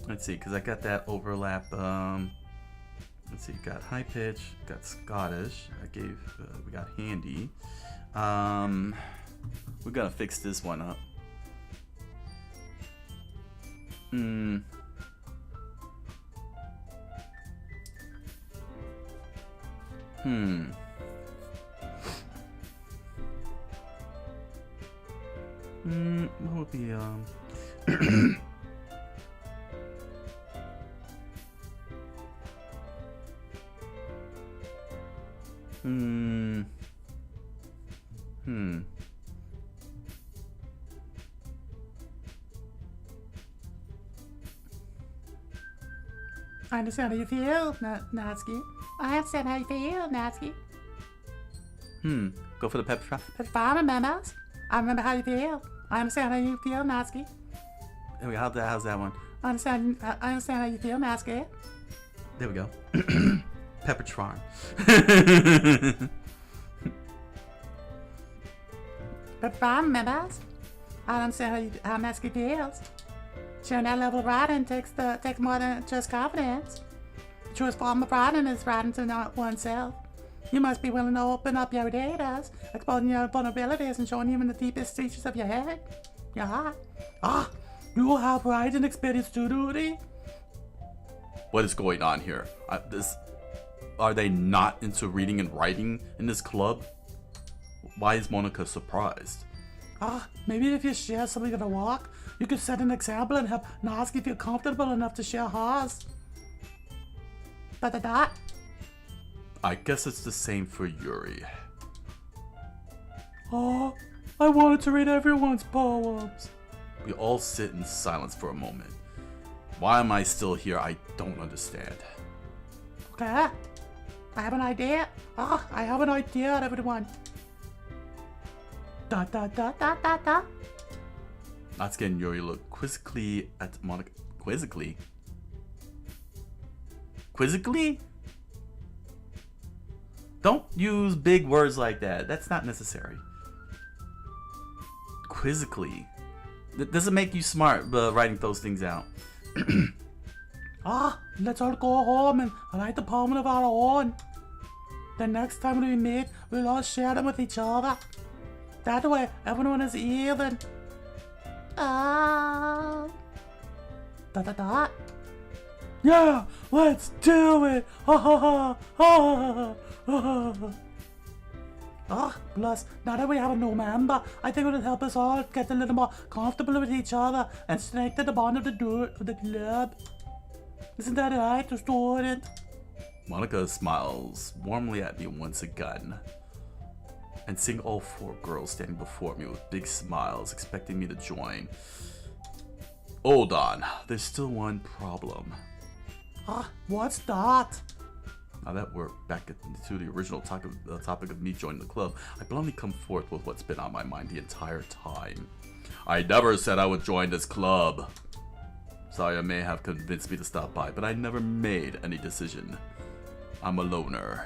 Let's see, because I got that overlap. Let's see, got high pitch, got Scottish. We got handy. We gotta fix this one up. What would be I understand how you feel, Natsuki. I understand how you feel, Natsuki. Go for the pepper trap. I remembers. I remember how you feel. I understand how you feel, Natsuki. There we go. How's that one? I understand how you feel, Natsuki. There we go. Pepper charm. But I remembers. I understand how Natsuki feels. Sharing that level of writing takes more than just confidence. The truest form of writing is writing to not oneself. You must be willing to open up your data, exposing your vulnerabilities and showing even the deepest features of your head, your heart. Ah, you have writing experience too, Rudy. What is going on here? Are they not into reading and writing in this club? Why is Monica surprised? Ah, maybe if you share something at a walk, you could set an example and help Natsuki feel comfortable enough to share hers. But I guess it's the same for Yuri. Oh, I wanted to read everyone's poems. We all sit in silence for a moment. Why am I still here? I don't understand. Okay, I have an idea. I have an idea, everyone. Da da da da da da. Natsuki and Yuri look quizzically at Monica. Quizzically? Quizzically? Don't use big words like that. That's not necessary. Quizzically. That doesn't make you smart, writing those things out. Let's all go home and write a poem of our own. The next time we meet, we'll all share them with each other. That way, everyone is even. Da da da. Yeah, let's do it! Ha ha ha ha ha ha. Plus, now that we have a new member, I think it will help us all get a little more comfortable with each other and strengthen the bond of the club. Isn't that right, student? Monica smiles warmly at me once again, and seeing all 4 girls standing before me with big smiles, expecting me to join. Hold on, there's still one problem. What's that? Now that we're back to the original topic of me joining the club, I bluntly come forth with what's been on my mind the entire time. I never said I would join this club. Saya may have convinced me to stop by, but I never made any decision. I'm a loner.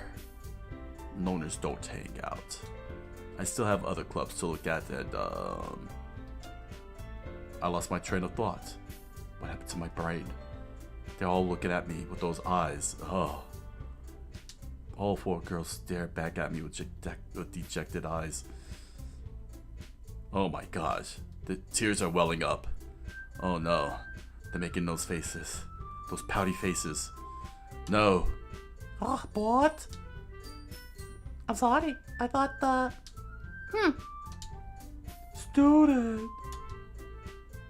Loners don't hang out. I still have other clubs to look at, and I lost my train of thought. What happened to my brain? They're all looking at me with those eyes. Oh. All 4 girls stare back at me with dejected eyes. Oh my gosh. The tears are welling up. Oh no. They're making those faces. Those pouty faces. No. What? I'm sorry. I thought, Student.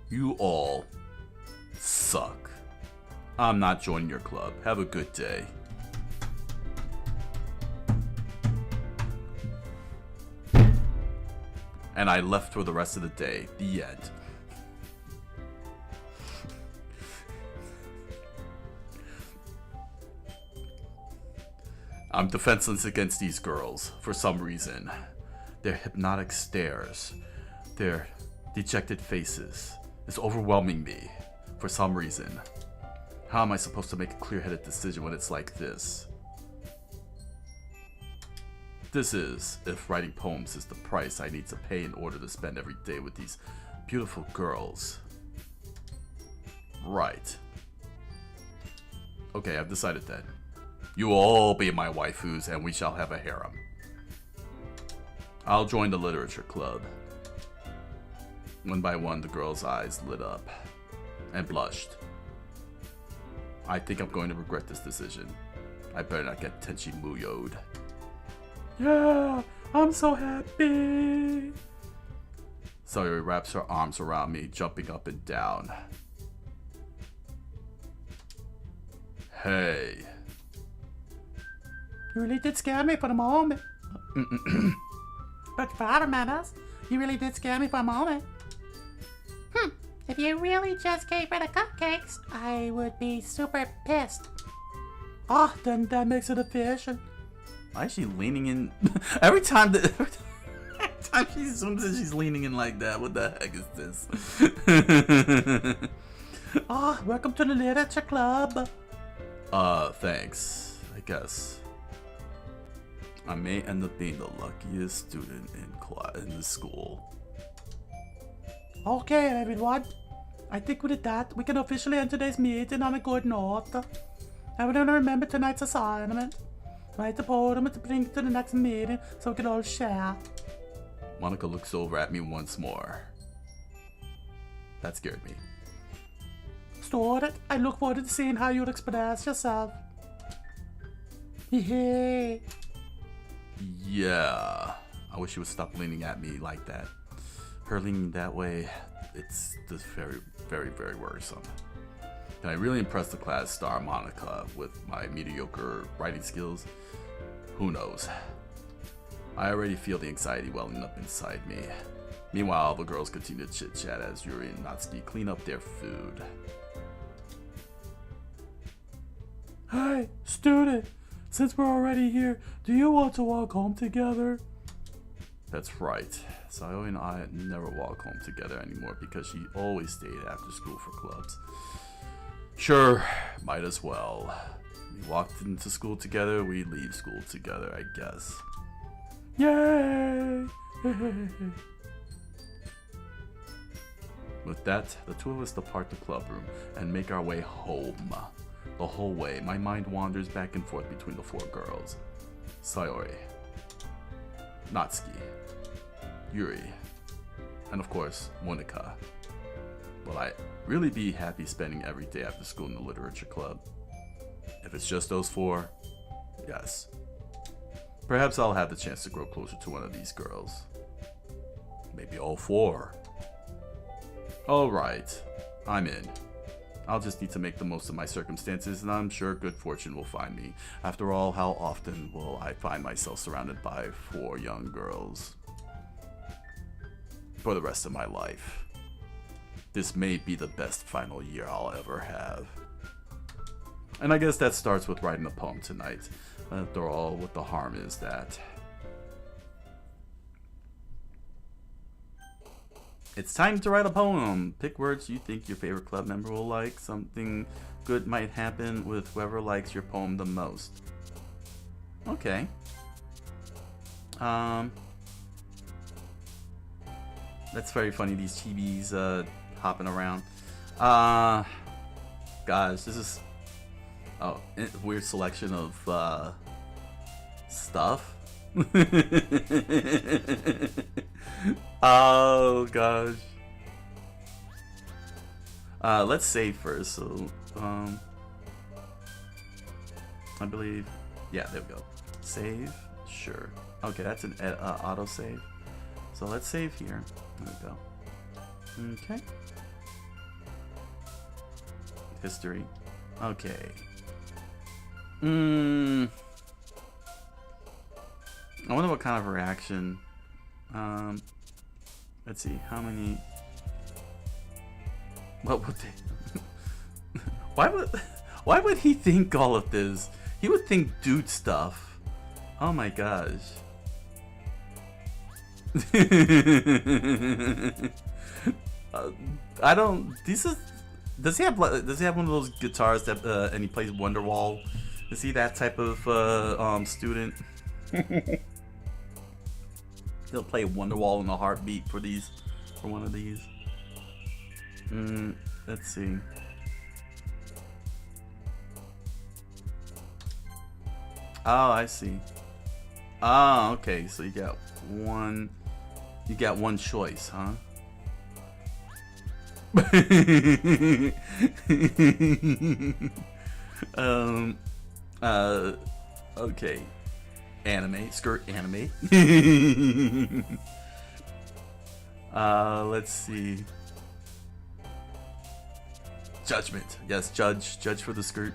You all suck. I'm not joining your club. Have a good day. And I left for the rest of the day. The end. I'm defenseless against these girls, for some reason. Their hypnotic stares, their dejected faces, is overwhelming me, for some reason. How am I supposed to make a clear-headed decision when it's like this? This is if writing poems is the price I need to pay in order to spend every day with these beautiful girls. Right. Okay, I've decided then. You will all be my waifus and we shall have a harem. I'll join the literature club. One by one, the girl's eyes lit up and blushed. I think I'm going to regret this decision. I better not get Tenchi Muyo'd. Yeah, I'm so happy. Sayori wraps her arms around me, jumping up and down. Hey. You really did scare me for a moment. But for minutes, you really did scare me for a moment. If you really just gave her the cupcakes, I would be super pissed. Then that makes it efficient. Why is she leaning in? every time she zooms in, she's leaning in like that. What the heck is this? Welcome to the literature club. Thanks, I guess. I may end up being the luckiest student in the school. Okay, everyone. I think with that, we can officially end today's meeting on a good note. Everyone remember tonight's assignment. Write a poem to bring to the next meeting so we can all share. Monica looks over at me once more. That scared me. Student, I look forward to seeing how you'll express yourself. Hey. Yeah. I wish she would stop leaning at me like that. Her leaning that way, it's just very, very, very worrisome. Can I really impress the class star Monica with my mediocre writing skills? Who knows? I already feel the anxiety welling up inside me. Meanwhile, the girls continue to chit-chat as Yuri and Natsuki clean up their food. Hey, student, since we're already here, do you want to walk home together? That's right. Sayori and I never walk home together anymore because she always stayed after school for clubs. Sure, might as well. We walked into school together, we leave school together, I guess. Yay! With that, the two of us depart the club room and make our way home. The whole way, my mind wanders back and forth between the four girls. Sayori, Natsuki, Yuri, and of course, Monika. Will I really be happy spending every day after school in the literature club? If it's just those four, yes. Perhaps I'll have the chance to grow closer to one of these girls. Maybe all four. Alright, I'm in. I'll just need to make the most of my circumstances, and I'm sure good fortune will find me. After all, how often will I find myself surrounded by four young girls? For the rest of my life. This may be the best final year I'll ever have. And I guess that starts with writing a poem tonight. After all, what the harm is that? It's time to write a poem. Pick words you think your favorite club member will like. Something good might happen with whoever likes your poem the most. Okay. That's very funny, these chibis hopping around. Guys, this is a weird selection of stuff. Oh gosh. Let's save first. So I believe, yeah, there we go. Save, sure. Okay, that's an auto save. So let's save here. There we go. Okay. History. Okay. I wonder what kind of reaction. Let's see, how many. What would they? Why would he think all of this? He would think dude stuff. Oh my gosh. I don't. Does he have one of those guitars that and he plays Wonderwall? Is he that type of student? He'll play Wonderwall in a heartbeat for one of these. Let's see. Oh, I see. Oh, okay. So you got one choice, huh? Okay. Anime, skirt anime. Let's see. Judgment. Yes, judge for the skirt.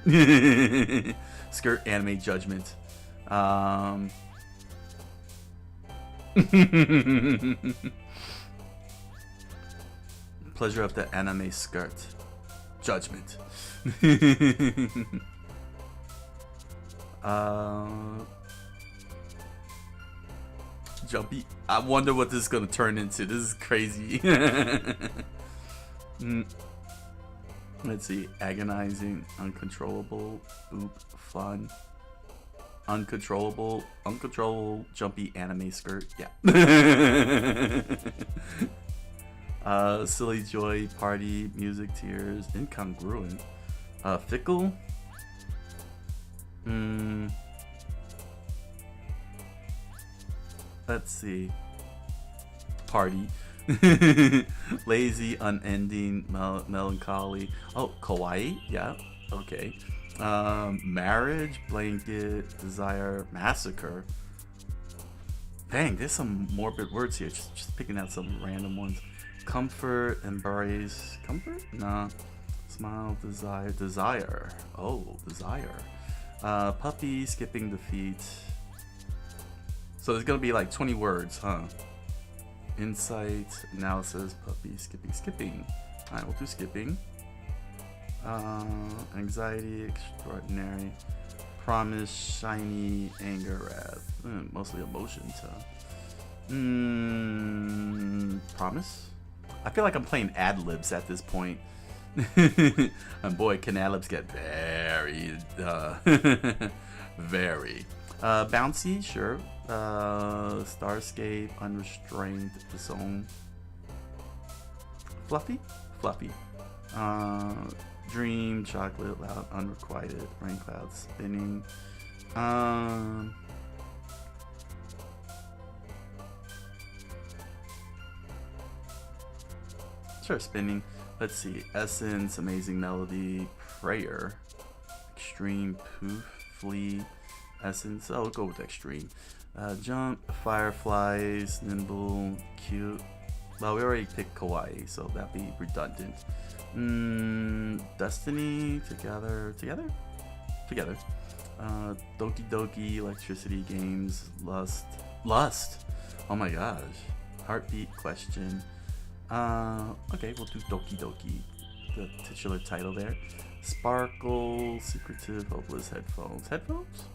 Skirt anime judgment. Pleasure of the anime skirt. Judgment. Jumpy. I wonder what this is gonna turn into. This is crazy. Let's see. Agonizing, uncontrollable, boop, fun, uncontrollable, jumpy anime skirt. Yeah. Silly joy, party, music, tears, incongruent, fickle. Let's see. Party. Lazy, unending, melancholy. Oh, kawaii. Yeah. Okay. Marriage, blanket, desire, massacre. Dang, there's some morbid words here. Just picking out some random ones. Comfort, embrace. Comfort? Nah. Smile, desire. Oh, desire. Puppy, skipping the feet. So there's gonna be like 20 words, huh? Insight, analysis, puppy, skipping. Alright, we'll do skipping. Anxiety, extraordinary. Promise, shiny, anger, wrath. Mostly emotions, huh? Promise? I feel like I'm playing ad-libs at this point. And boy, can ad-libs get very, very. Bouncy, sure. Starscape, Unrestrained, Zone. Fluffy? Fluffy. Dream, Chocolate, Loud, Unrequited, Rain Clouds, Spinning. Sure, Spinning. Let's see. Essence, Amazing Melody, Prayer, Extreme, Poof, Flee, Essence. Oh, we'll go with Extreme. Jump, Fireflies, Nimble, Cute. Well, we already picked Kawaii, so that'd be redundant. Destiny, Together. Doki Doki, Electricity Games, Lust. Oh my gosh. Heartbeat, Question. Okay, we'll do Doki Doki, the titular title there. Sparkle, Secretive, Hopeless, Headphones. Headphones?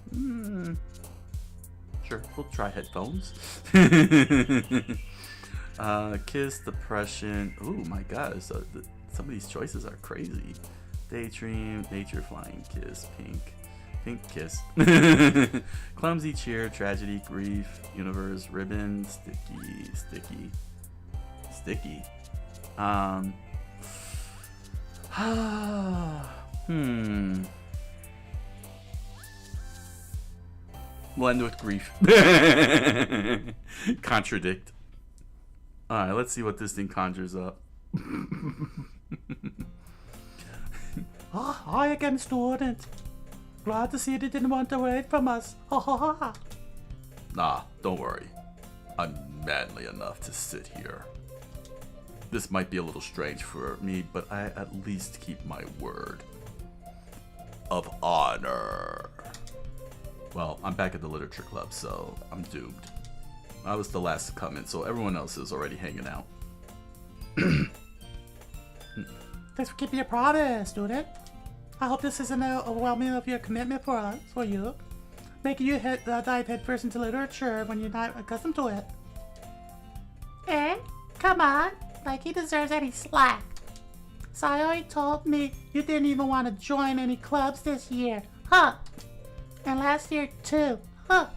Sure, we'll try headphones. Kiss, Depression. Oh my gosh, some of these choices are crazy. Daydream, Nature, Flying Kiss, Pink Kiss. Clumsy, Cheer, Tragedy, Grief, Universe, Ribbon, Sticky. We'll end with Grief. Contradict. Alright, let's see what this thing conjures up. Hi again, student. Glad to see they didn't want to wait from us. Ha ha ha. Nah, don't worry. I'm manly enough to sit here. This might be a little strange for me, but I at least keep my word of honor. Well, I'm back at the literature club, so I'm doomed. I was the last to come in, so everyone else is already hanging out. Thanks for keeping your promise, student. I hope this isn't overwhelming of your commitment for you. Making you dive headfirst into literature when you're not accustomed to it. Eh? Come on. Like he deserves any slack. Sayori told me you didn't even want to join any clubs this year, huh? And last year too, huh?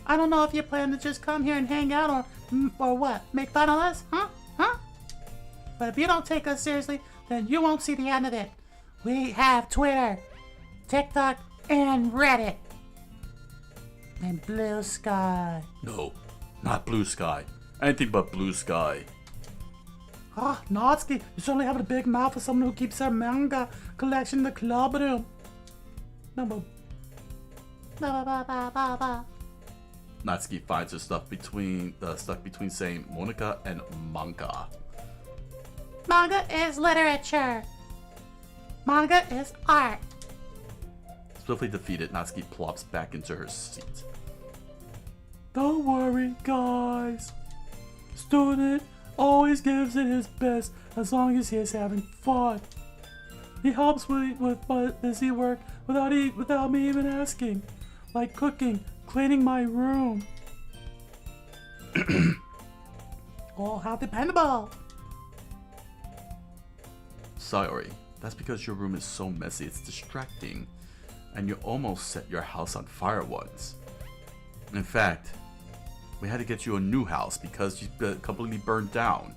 I don't know if you plan to just come here and hang out or what? Make fun of us, huh? But if you don't take us seriously, then you won't see the end of it. We have Twitter, TikTok, and Reddit. And Blue Sky. No, not Blue Sky. Anything but Blue Sky. Ah, Natsuki, you certainly have a big mouth for someone who keeps their manga collection in the club room. Natsuki finds her stuck between saying Monica and manga. Manga is literature. Manga is art. Swiftly defeated, Natsuki plops back into her seat. Don't worry, guys. Student always gives it his best as long as he is having fun. He helps with my busy work without me even asking, like cooking, cleaning my room. Oh, how dependable! Sayori, that's because your room is so messy it's distracting, and you almost set your house on fire once. In fact, we had to get you a new house because you completely burned down.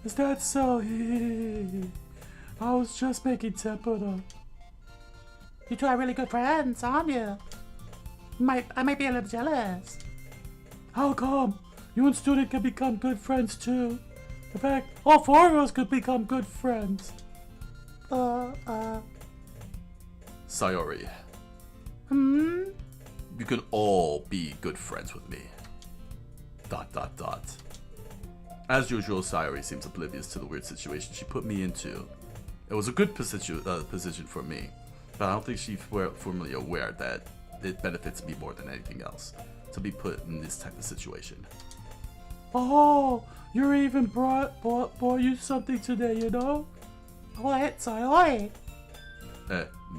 Is that so? I was just making tempura. You two are really good friends, aren't you? I might be a little jealous. How come? You and Student can become good friends too. In fact, all four of us could become good friends. Sayori. You can all be good friends with me. ... As usual, Sayori seems oblivious to the weird situation she put me into. It was a good position for me, but I don't think she's formally aware that it benefits me more than anything else to be put in this type of situation. Oh, you even brought you something today, you know? What, Sayori?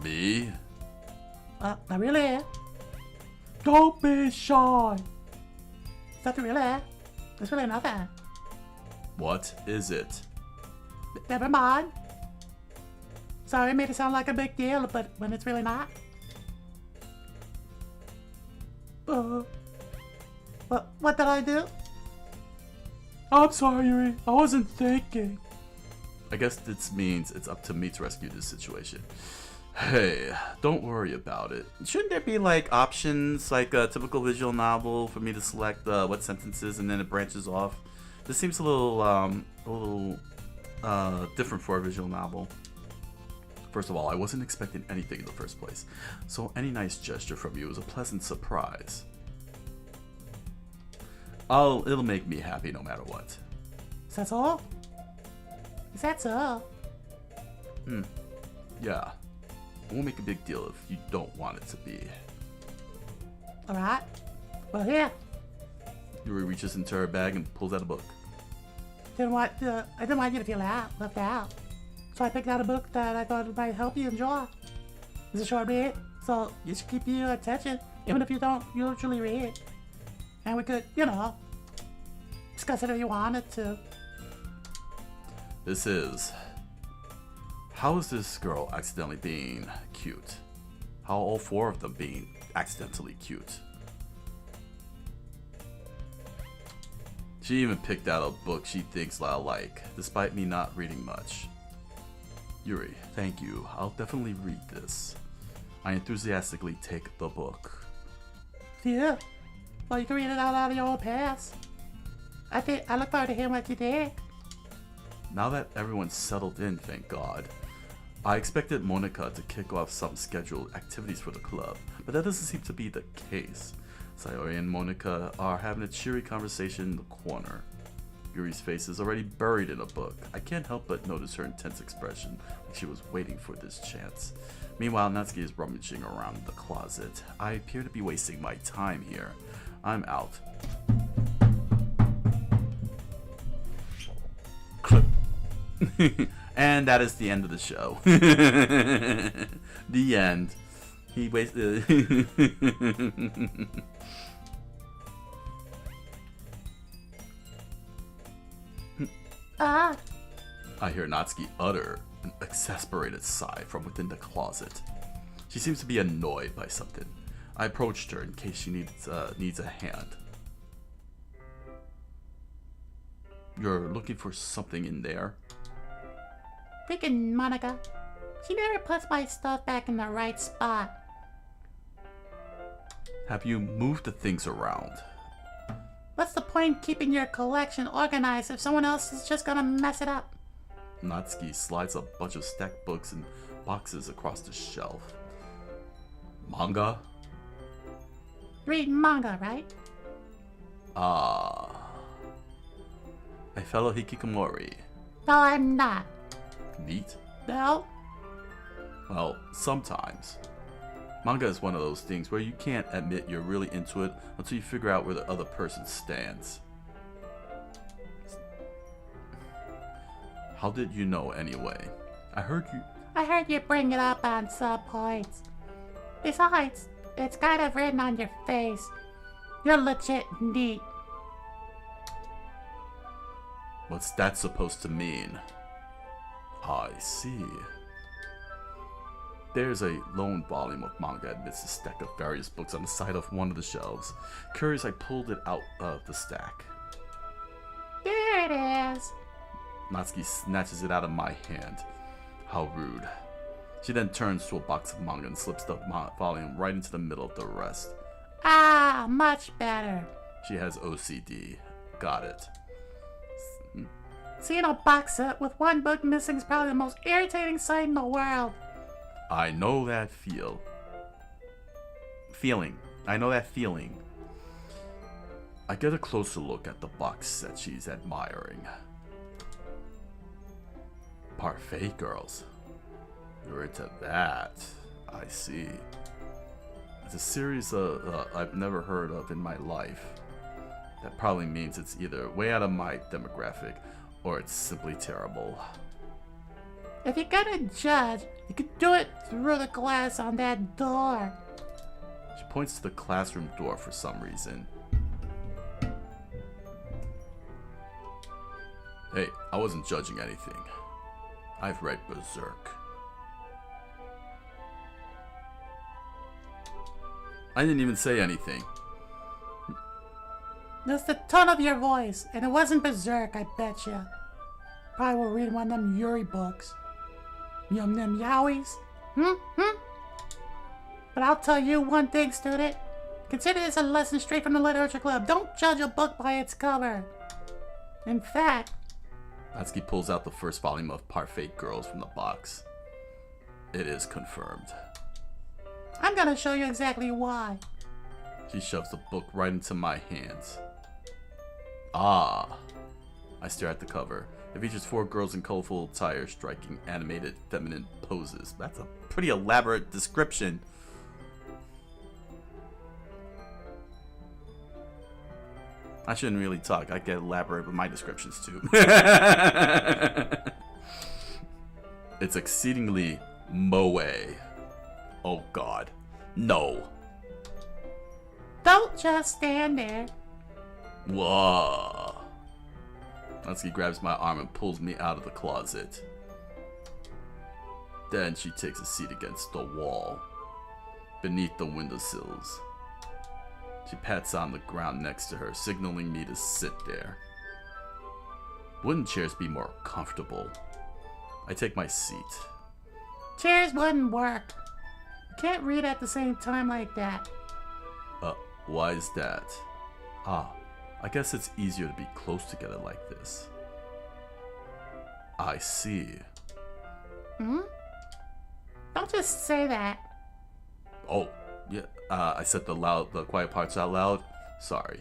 Me? Not really. Don't be shy. Nothing really. There's really nothing. What is it? Never mind. Sorry, I made it sound like a big deal, but when it's really not. What did I do? I'm sorry, Yuri. I wasn't thinking. I guess this means it's up to me to rescue this situation. Hey, don't worry about it. Shouldn't there be like options, like a typical visual novel, for me to select what sentences and then it branches off? This seems a little different for a visual novel. First of all, I wasn't expecting anything in the first place, so any nice gesture from you is a pleasant surprise. It'll make me happy no matter what. Is that so? Is that so? Yeah. I won't make a big deal if you don't want it to be. Alright. Well, here. Yuri reaches into her bag and pulls out a book. I didn't want you to feel left out. So I picked out a book that I thought might help you enjoy. It's a short read, so it should keep your attention, even if you don't usually read. And we could, discuss it if you wanted to. This is... How is this girl accidentally being cute? How all four of them being accidentally cute? She even picked out a book she thinks I'll like, despite me not reading much. Yuri, thank you. I'll definitely read this. I enthusiastically take the book. Yeah. Well, you can read it out of your own past. I look forward to hearing what you think. Now that everyone's settled in, thank God. I expected Monica to kick off some scheduled activities for the club, but that doesn't seem to be the case. Sayori and Monica are having a cheery conversation in the corner. Yuri's face is already buried in a book. I can't help but notice her intense expression, like she was waiting for this chance. Meanwhile, Natsuki is rummaging around the closet. I appear to be wasting my time here. I'm out. Clip. And that is the end of the show. The end. He wasted... I hear Natsuki utter an exasperated sigh from within the closet. She seems to be annoyed by something. I approached her in case she needs a hand. You're looking for something in there? Freaking Monica. She never puts my stuff back in the right spot. Have you moved the things around? What's the point in keeping your collection organized if someone else is just gonna mess it up? Natsuki slides a bunch of stacked books and boxes across the shelf. Manga? Read manga, right? Ah. A fellow hikikomori. No, I'm not. Neat? No? Well, sometimes. Manga is one of those things where you can't admit you're really into it until you figure out where the other person stands. How did you know anyway? I heard you bring it up on some points. Besides, it's kind of written on your face. You're legit neat. What's that supposed to mean? I see. There's a lone volume of manga amidst a stack of various books on the side of one of the shelves. Curious, I pulled it out of the stack. There it is. Natsuki snatches it out of my hand. How rude. She then turns to a box of manga and slips the volume right into the middle of the rest. Ah, much better. She has OCD. Got it. Seeing a box set with one book missing is probably the most irritating sight in the world. I know that feeling. I know that feeling. I get a closer look at the box set she's admiring. Parfait girls. You're into that. I see. It's a series I've never heard of in my life. That probably means it's either way out of my demographic or it's simply terrible. If you're gonna judge, you could do it through the glass on that door. She points to the classroom door for some reason. Hey, I wasn't judging anything. I've read Berserk. I didn't even say anything. Just the tone of your voice, and it wasn't Berserk, I betcha. Probably were reading one of them Yuri books. Yum them yowies? But I'll tell you one thing, student. Consider this a lesson straight from the Literature Club. Don't judge a book by its cover. In fact... Natsuki pulls out the first volume of Parfait Girls from the box. It is confirmed. I'm gonna show you exactly why. She shoves the book right into my hands. Ah. I stare at the cover. It features 4 girls in colorful attire striking animated feminine poses. That's a pretty elaborate description. I shouldn't really talk. I get elaborate with my descriptions too. It's exceedingly moe. Oh god. No. Don't just stand there. Whoa. Natsuki grabs my arm and pulls me out of the closet. Then she takes a seat against the wall, beneath the windowsills. She pats on the ground next to her, signaling me to sit there. Wouldn't chairs be more comfortable? I take my seat. Chairs wouldn't work. You can't read at the same time like that. Why is that? Ah, I guess it's easier to be close together like this. I see. Don't just say that. Oh, yeah. I said the quiet parts out loud. Sorry.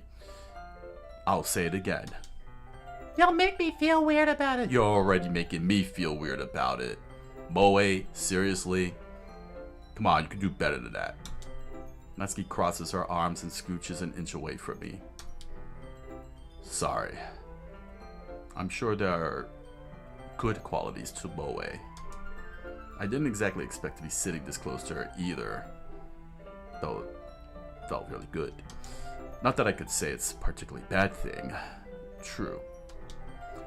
I'll say it again. You'll make me feel weird about it. You're already making me feel weird about it. Moe, seriously? Come on, you can do better than that. Natsuki crosses her arms and scooches an inch away from me. Sorry. I'm sure there are good qualities to Moe. I didn't exactly expect to be sitting this close to her either, though it felt really good. Not that I could say it's a particularly bad thing. True.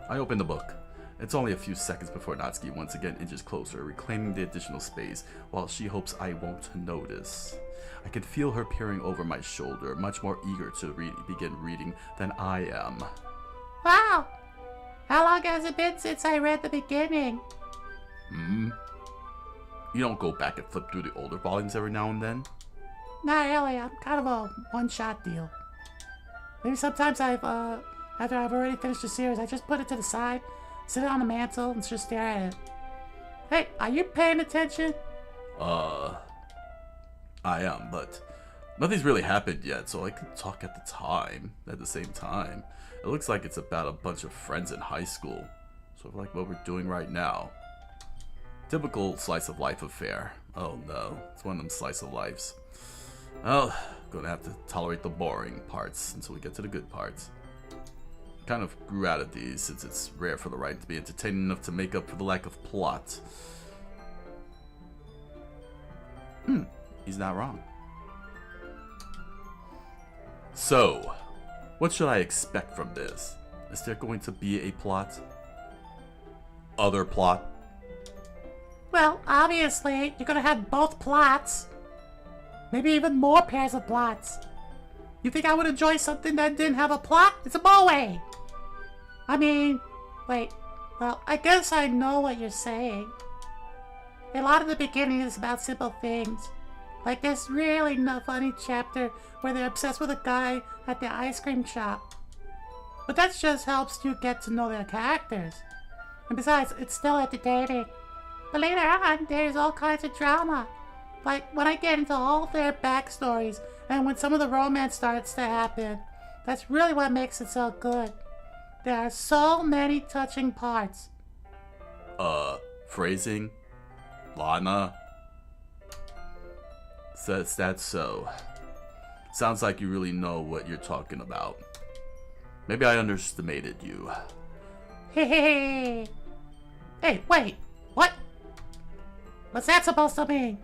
I open the book. It's only a few seconds before Natsuki once again inches closer, reclaiming the additional space, while she hopes I won't notice. I can feel her peering over my shoulder, much more eager to begin reading than I am. Wow! How long has it been since I read the beginning? You don't go back and flip through the older volumes every now and then? Not really. I'm kind of a one-shot deal. Maybe sometimes after I've already finished the series, I just put it to the side, sit it on the mantle, and just stare at it. Hey, are you paying attention? I am, but nothing's really happened yet, so I could talk at the same time. It looks like it's about a bunch of friends in high school, sort of like what we're doing right now. Typical slice of life affair. Oh no, it's one of them slice of lives. Well, gonna have to tolerate the boring parts until we get to the good parts. Kind of grew out of these since it's rare for the writing to be entertaining enough to make up for the lack of plot. He's not wrong. So, what should I expect from this? Is there going to be a plot? Other plot? Well, obviously, you're gonna have both plots. Maybe even more pairs of plots. You think I would enjoy something that didn't have a plot? It's a moe! I mean, wait. Well, I guess I know what you're saying. A lot of the beginning is about simple things. Like this really funny chapter where they're obsessed with a guy at the ice cream shop. But that just helps you get to know their characters. And besides, it's still entertaining. But later on, there's all kinds of drama. Like when I get into all their backstories and when some of the romance starts to happen. That's really what makes it so good. There are so many touching parts. Phrasing? Lana? Says that so. Sounds like you really know what you're talking about. Maybe I underestimated you. Hey, wait. What? What's that supposed to mean?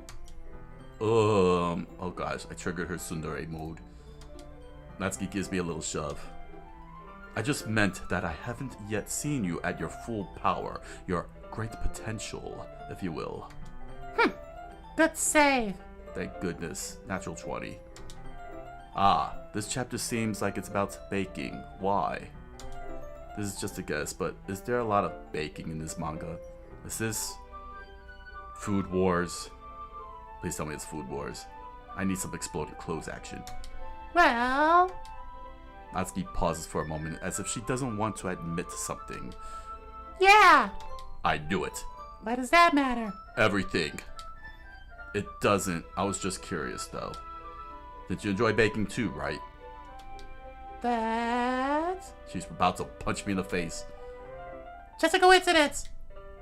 Oh gosh, I triggered her tsundere mode. Natsuki gives me a little shove. I just meant that I haven't yet seen you at your full power, your great potential, if you will. Good save. Thank goodness. Natural 20. Ah, this chapter seems like it's about baking. Why? This is just a guess, but is there a lot of baking in this manga? Is this Food Wars? Please tell me it's Food Wars. I need some exploding clothes action. Well... Natsuki pauses for a moment as if she doesn't want to admit to something. Yeah! I knew it. What does that matter? Everything. It doesn't. I was just curious, though. Did you enjoy baking too, right? That... She's about to punch me in the face. Just a coincidence.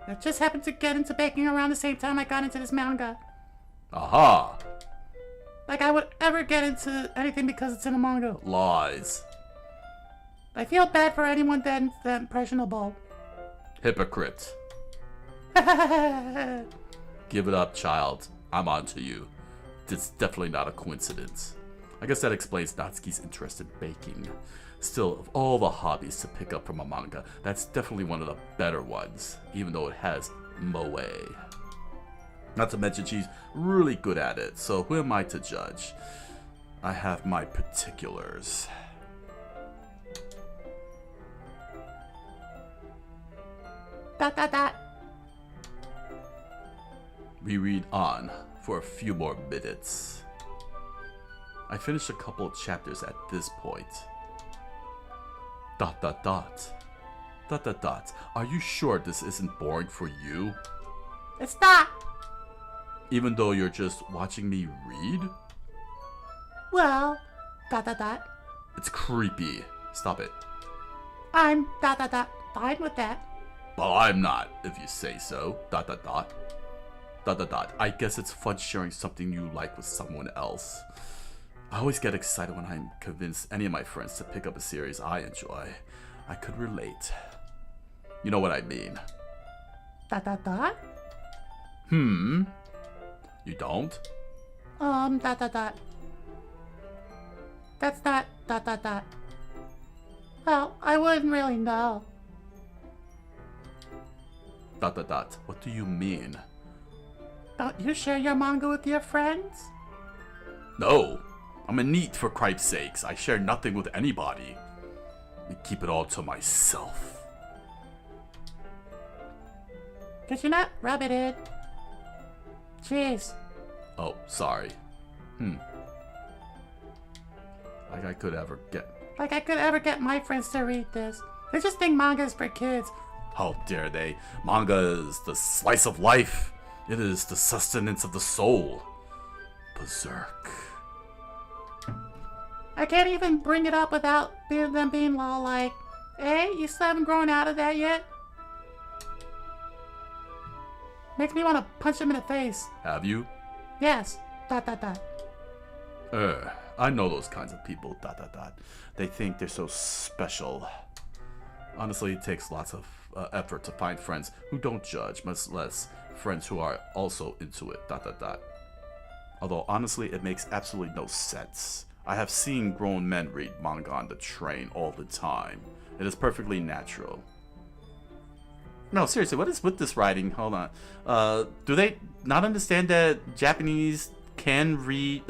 I just happened to get into baking around the same time I got into this manga. Aha! Like I would ever get into anything because it's in a manga. Lies. I feel bad for anyone that impressionable. Hypocrite. Give it up, child. I'm on to you. It's definitely not a coincidence. I guess that explains Natsuki's interest in baking. Still, of all the hobbies to pick up from a manga, that's definitely one of the better ones, even though it has moe. Not to mention she's really good at it, so who am I to judge? I have my particulars. Dot. We read on for a few more minutes. I finished a couple of chapters at this point. ... Are you sure this isn't boring for you? It's not. Even though you're just watching me read? Well... Dot. It's creepy. Stop it. I'm... Dot. Fine with that. Well, I'm not, if you say so. ... I guess it's fun sharing something you like with someone else. I always get excited when I'm convinced any of my friends to pick up a series I enjoy. I could relate. You know what I mean. ... Dot. You don't? Dot. That's not... Dot. Well, I wouldn't really know. ... What do you mean? Don't you share your manga with your friends? No! I'm a neat for cripe's sakes. I share nothing with anybody. I keep it all to myself. Could you not rub it in? Jeez. Oh, sorry. Like I could ever get my friends to read this. They just think manga is for kids. How dare they? Manga is the slice of life. It is the sustenance of the soul. Berserk. I can't even bring it up without them being all like, hey, you still haven't grown out of that yet? Makes me want to punch him in the face. Have you? Yes. ... I know those kinds of people. ... They think they're so special. Honestly, it takes lots of effort to find friends who don't judge, much less friends who are also into it. ... Although, honestly, it makes absolutely no sense. I have seen grown men read manga on the train all the time. It is perfectly natural. No, seriously, what is with this writing? Hold on. Do they not understand that Japanese can read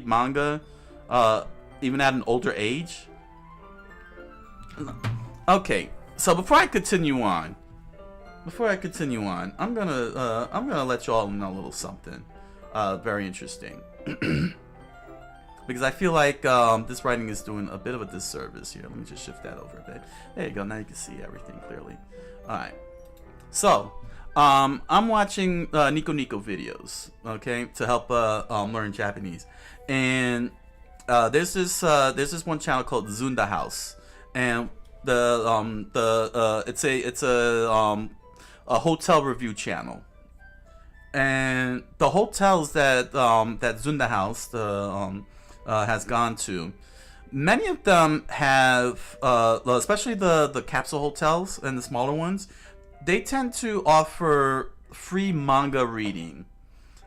manga even at an older age? Okay, so before I continue on, I'm gonna let y'all know a little something very interesting. Because I feel like this writing is doing a bit of a disservice here. Let me just shift that over a bit. There you go. Now you can see everything clearly. Alright. So, I'm watching Nico Nico videos, okay, to help learn Japanese. And there's this one channel called Zunda House. And it's a hotel review channel. And the hotels that that Zunda House has gone to, many of them have, especially the capsule hotels and the smaller ones, they tend to offer free manga reading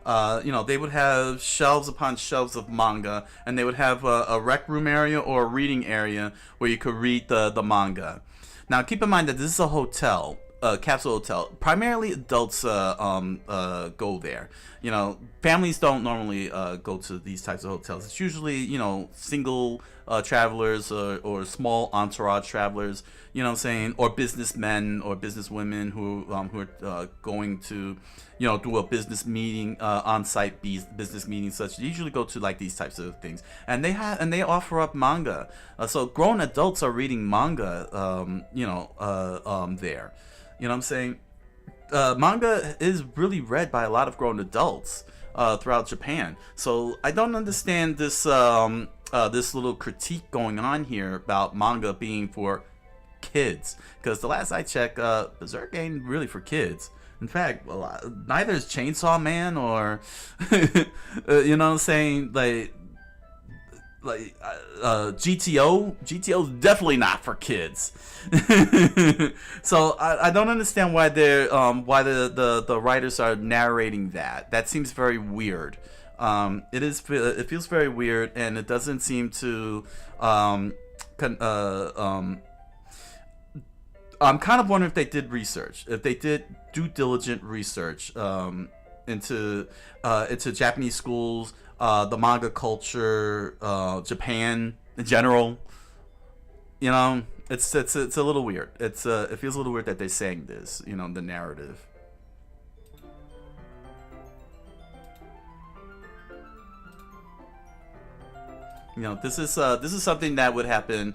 They would have shelves upon shelves of manga, and they would have a rec room area or a reading area where you could read the manga. Now, keep in mind that this is a hotel, a capsule hotel. Primarily, adults go there. Families don't normally go to these types of hotels. It's usually, single travelers or small entourage travelers, what I'm saying, or businessmen or businesswomen who are going to, do a business meeting, on-site business meeting such. They usually go to like these types of things, and they offer up manga. So grown adults are reading manga, there. What I'm saying? Manga is really read by a lot of grown adults throughout Japan. So I don't understand this this little critique going on here about manga being for kids. Because the last I checked, Berserk ain't really for kids. In fact, neither is Chainsaw Man or what I'm saying, like GTO is definitely not for kids. So I don't understand why they're why the writers are narrating that. That seems very weird. It feels very weird, and it doesn't seem to I'm kind of wondering if they did research, if they did due diligent research into Japanese schools, the manga culture, Japan in general. It's a little weird. It feels a little weird that they're saying this, the narrative. This is something that would happen.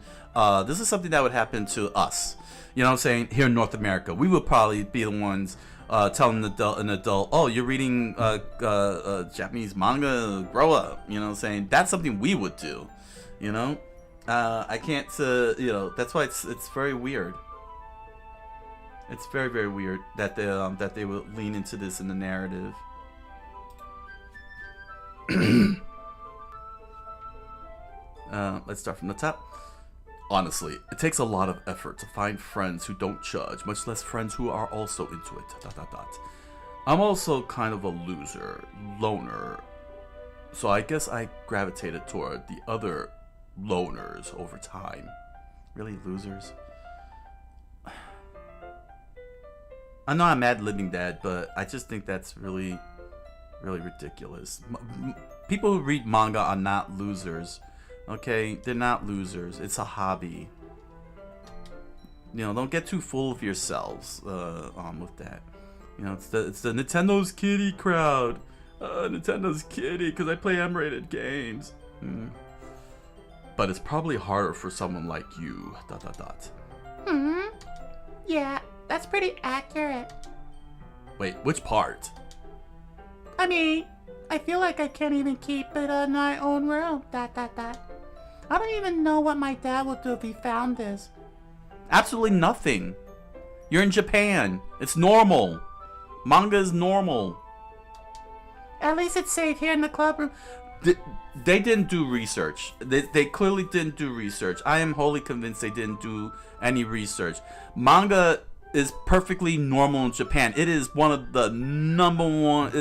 This is something that would happen to us. What I'm saying? Here in North America, we would probably be the ones telling an adult, oh, you're reading Japanese manga, grow up. What I'm saying? That's something we would do. I can't. That's why it's very weird. It's very, very weird that they would lean into this in the narrative. Let's start from the top. Honestly, it takes a lot of effort to find friends who don't judge, much less friends who are also into it. ... I'm also kind of a loner, so I guess I gravitated toward the other loners over time. Really, losers? I know I'm ad-libbing that, but I just think that's really, really ridiculous. People who read manga are not losers. Okay, they're not losers. It's a hobby. Don't get too full of yourselves with that. It's the Nintendo's kiddie crowd. Nintendo's kiddie because I play M-rated games. But it's probably harder for someone like you. ... Yeah, that's pretty accurate. Wait, which part? I mean, I feel like I can't even keep it in my own room. ... I don't even know what my dad would do if he found this. Absolutely nothing. You're in Japan. It's normal. Manga is normal. At least it's safe here in the club room. They didn't do research. They clearly didn't do research. I am wholly convinced they didn't do any research. Manga is perfectly normal in Japan. It is one of the number one,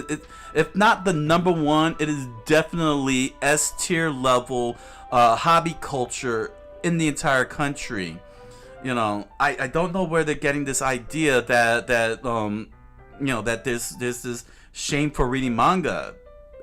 if not the number one, it is definitely S tier level hobby culture in the entire country. I don't know where they're getting this idea that there's this shame for reading manga.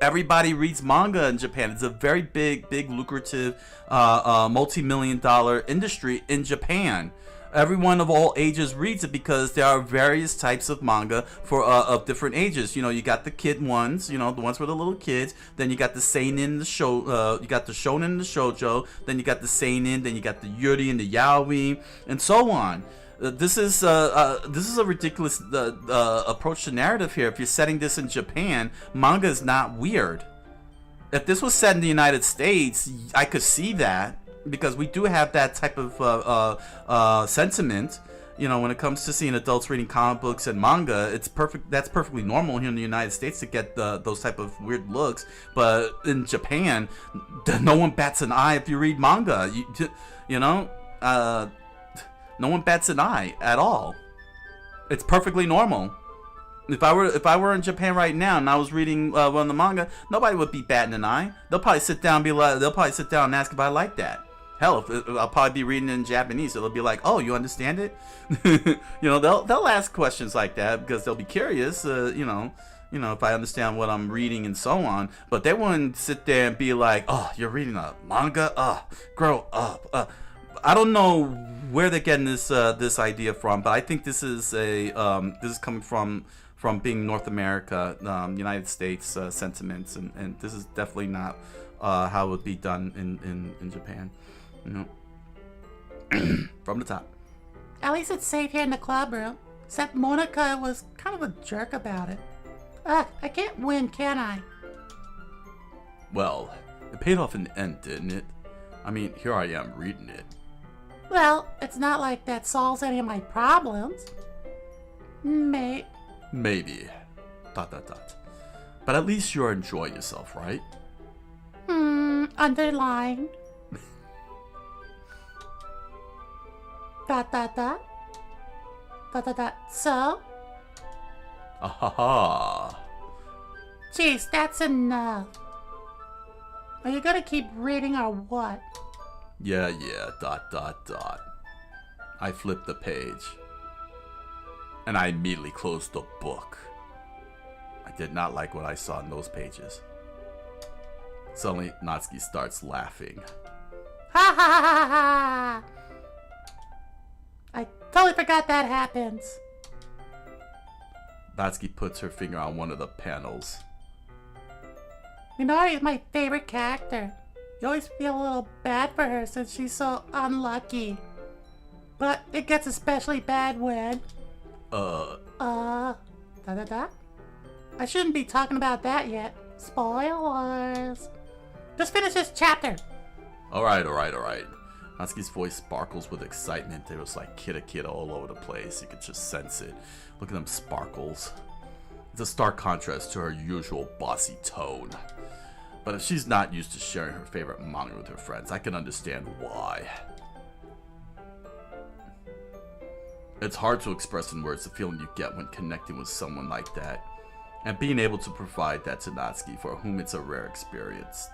Everybody reads manga in Japan. It's a very big lucrative multi-million-dollar industry in Japan. Everyone of all ages reads it because there are various types of manga for of different ages. You got the kid ones, the ones for the little kids. Then you got the seinen, you got the shonen and the shoujo. Then you got the seinen. Then you got the yuri and the yaoi, and so on. This is a ridiculous approach to narrative here. If you're setting this in Japan, manga is not weird. If this was set in the United States, I could see that. Because we do have that type of sentiment, when it comes to seeing adults reading comic books and manga. It's perfect. That's perfectly normal here in the United States to get those type of weird looks. But in Japan, no one bats an eye if you read manga. No one bats an eye at all. It's perfectly normal. If I were in Japan right now and I was reading one of the manga, nobody would be batting an eye. They'll probably sit down and and ask if I like that. Hell, I'll probably be reading it in Japanese, so they'll be like, "Oh, you understand it?" They'll ask questions like that because they'll be curious. If I understand what I'm reading and so on. But they wouldn't sit there and be like, "Oh, you're reading a manga? Grow up." I don't know where they're getting this idea from, but I think this is coming from being North America, United States sentiments, and this is definitely not how it would be done in Japan. From the top. At least it's safe here in the club room. Except Monica was kind of a jerk about it. Ugh, I can't win, can I? Well, it paid off in the end, didn't it? I mean, here I am reading it. Well, it's not like that solves any of my problems. Maybe. Dot. But at least you're enjoying yourself, right? Underline. Dot. So? Ahaha. Jeez, that's enough. Are you gonna keep reading or what? Yeah, dot. I flipped the page. And I immediately closed the book. I did not like what I saw in those pages. Suddenly, Natsuki starts laughing. Ha ha ha ha! I totally forgot that happens. Natsuki puts her finger on one of the panels. Minori is my favorite character. You always feel a little bad for her since she's so unlucky. But it gets especially bad when... I shouldn't be talking about that yet. Spoilers. Just finish this chapter. Alright. Natsuki's voice sparkles with excitement. It was like kidda all over the place. You could just sense it. Look at them sparkles. It's a stark contrast to her usual bossy tone. But if she's not used to sharing her favorite manga with her friends, I can understand why. It's hard to express in words the feeling you get when connecting with someone like that, and being able to provide that to Natsuki, for whom it's a rare experience.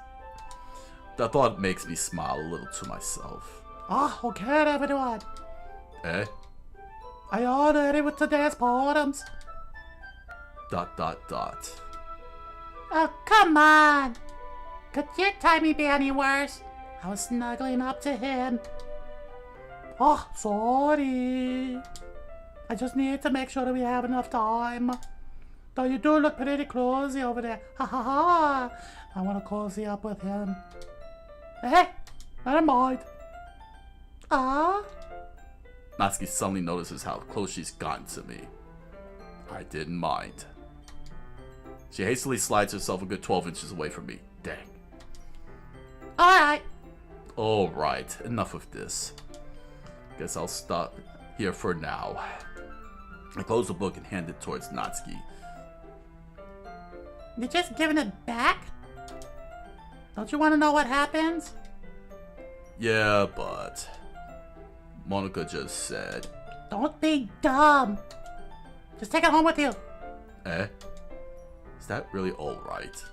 The thought makes me smile a little to myself. Okay, everyone. Eh? I ordered it with today's bottoms. Dot. Oh, come on. Could your timing be any worse? I was snuggling up to him. Oh, sorry. I just need to make sure that we have enough time. Though you do look pretty cozy over there. Ha ha ha. I want to cozy up with him. Hey, never mind. Natsuki suddenly notices how close she's gotten to me. I didn't mind. She hastily slides herself a good 12 inches away from me. Dang. Alright, enough of this. Guess I'll stop here for now. I close the book and hand it towards Natsuki. You're just giving it back? Don't you want to know what happens? Yeah, but... Monica just said... Don't be dumb. Just take it home with you. Eh? Is that really alright?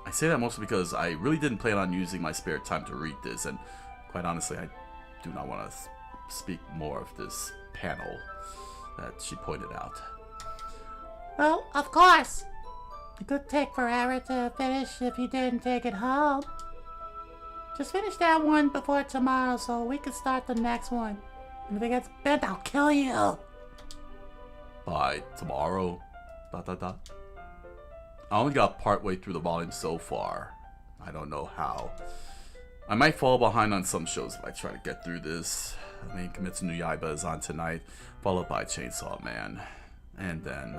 I say that mostly because I really didn't plan on using my spare time to read this, and quite honestly, I do not want to speak more of this panel that she pointed out. Well, of course. It could take forever to finish if you didn't take it home. Just finish that one before tomorrow so we can start the next one. And if it gets bent, I'll kill you. By tomorrow? ... I only got partway through the volume so far. I don't know how. I might fall behind on some shows if I try to get through this. I mean, Kimetsu no Yaiba is on tonight, followed by Chainsaw Man. And then,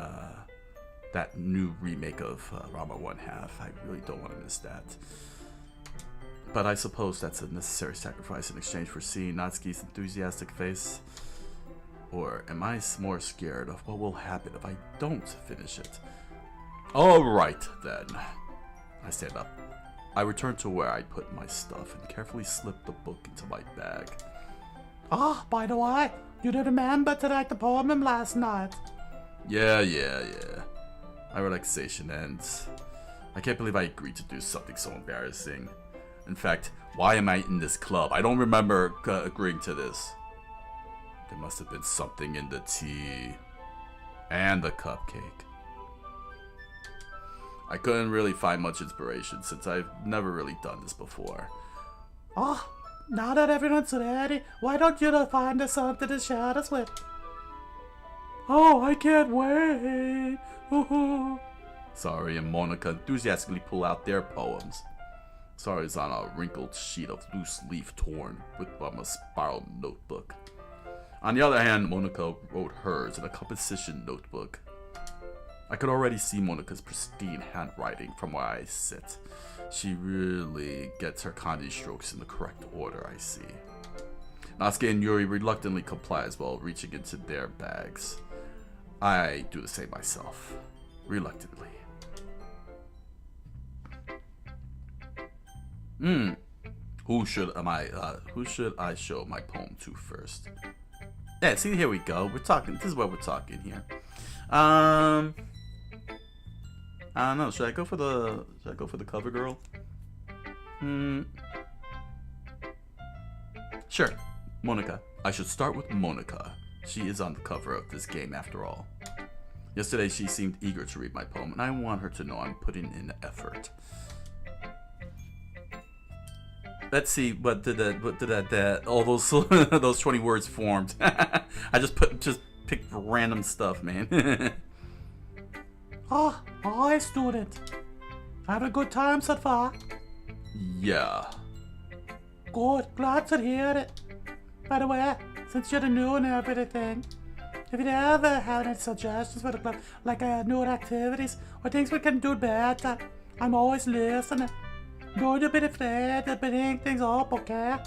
that new remake of Rama 1/2. I really don't want to miss that. But I suppose that's a necessary sacrifice in exchange for seeing Natsuki's enthusiastic face. Or am I more scared of what will happen if I don't finish it? Alright, then. I stand up. I return to where I put my stuff and carefully slip the book into my bag. By the way, you did remember to write the poem last night. Yeah. My relaxation ends. I can't believe I agreed to do something so embarrassing. In fact, why am I in this club? I don't remember agreeing to this. There must have been something in the tea. And the cupcake. I couldn't really find much inspiration since I've never really done this before. Oh, now that everyone's ready, why don't you find us something to share us with? Oh, I can't wait. Sorry and Monica enthusiastically pull out their poems. Sorry is on a wrinkled sheet of loose leaf torn from a spiral notebook. On the other hand, Monica wrote hers in a composition notebook. I could already see Monica's pristine handwriting from where I sit. She really gets her kanji strokes in the correct order, I see. Natsuki and Yuri reluctantly comply as well, reaching into their bags. I do the same myself, reluctantly. Who should I show my poem to first? Yeah, see, here we go. We're talking. This is what we're talking here. I don't know. Should I go for the cover girl? Sure. Monica. I should start with Monica. She is on the cover of this game after all. Yesterday she seemed eager to read my poem, and I want her to know I'm putting in effort. Let's see what did that all those those 20 words formed. I just picked random stuff, man. Oh, hi student. Having a good time so far? Yeah. Good, glad to hear it. By the way, since you're the new and everything, if you ever have any suggestions for the club, like new activities or things we can do better, I'm always listening. Don't be afraid to bring things up, okay?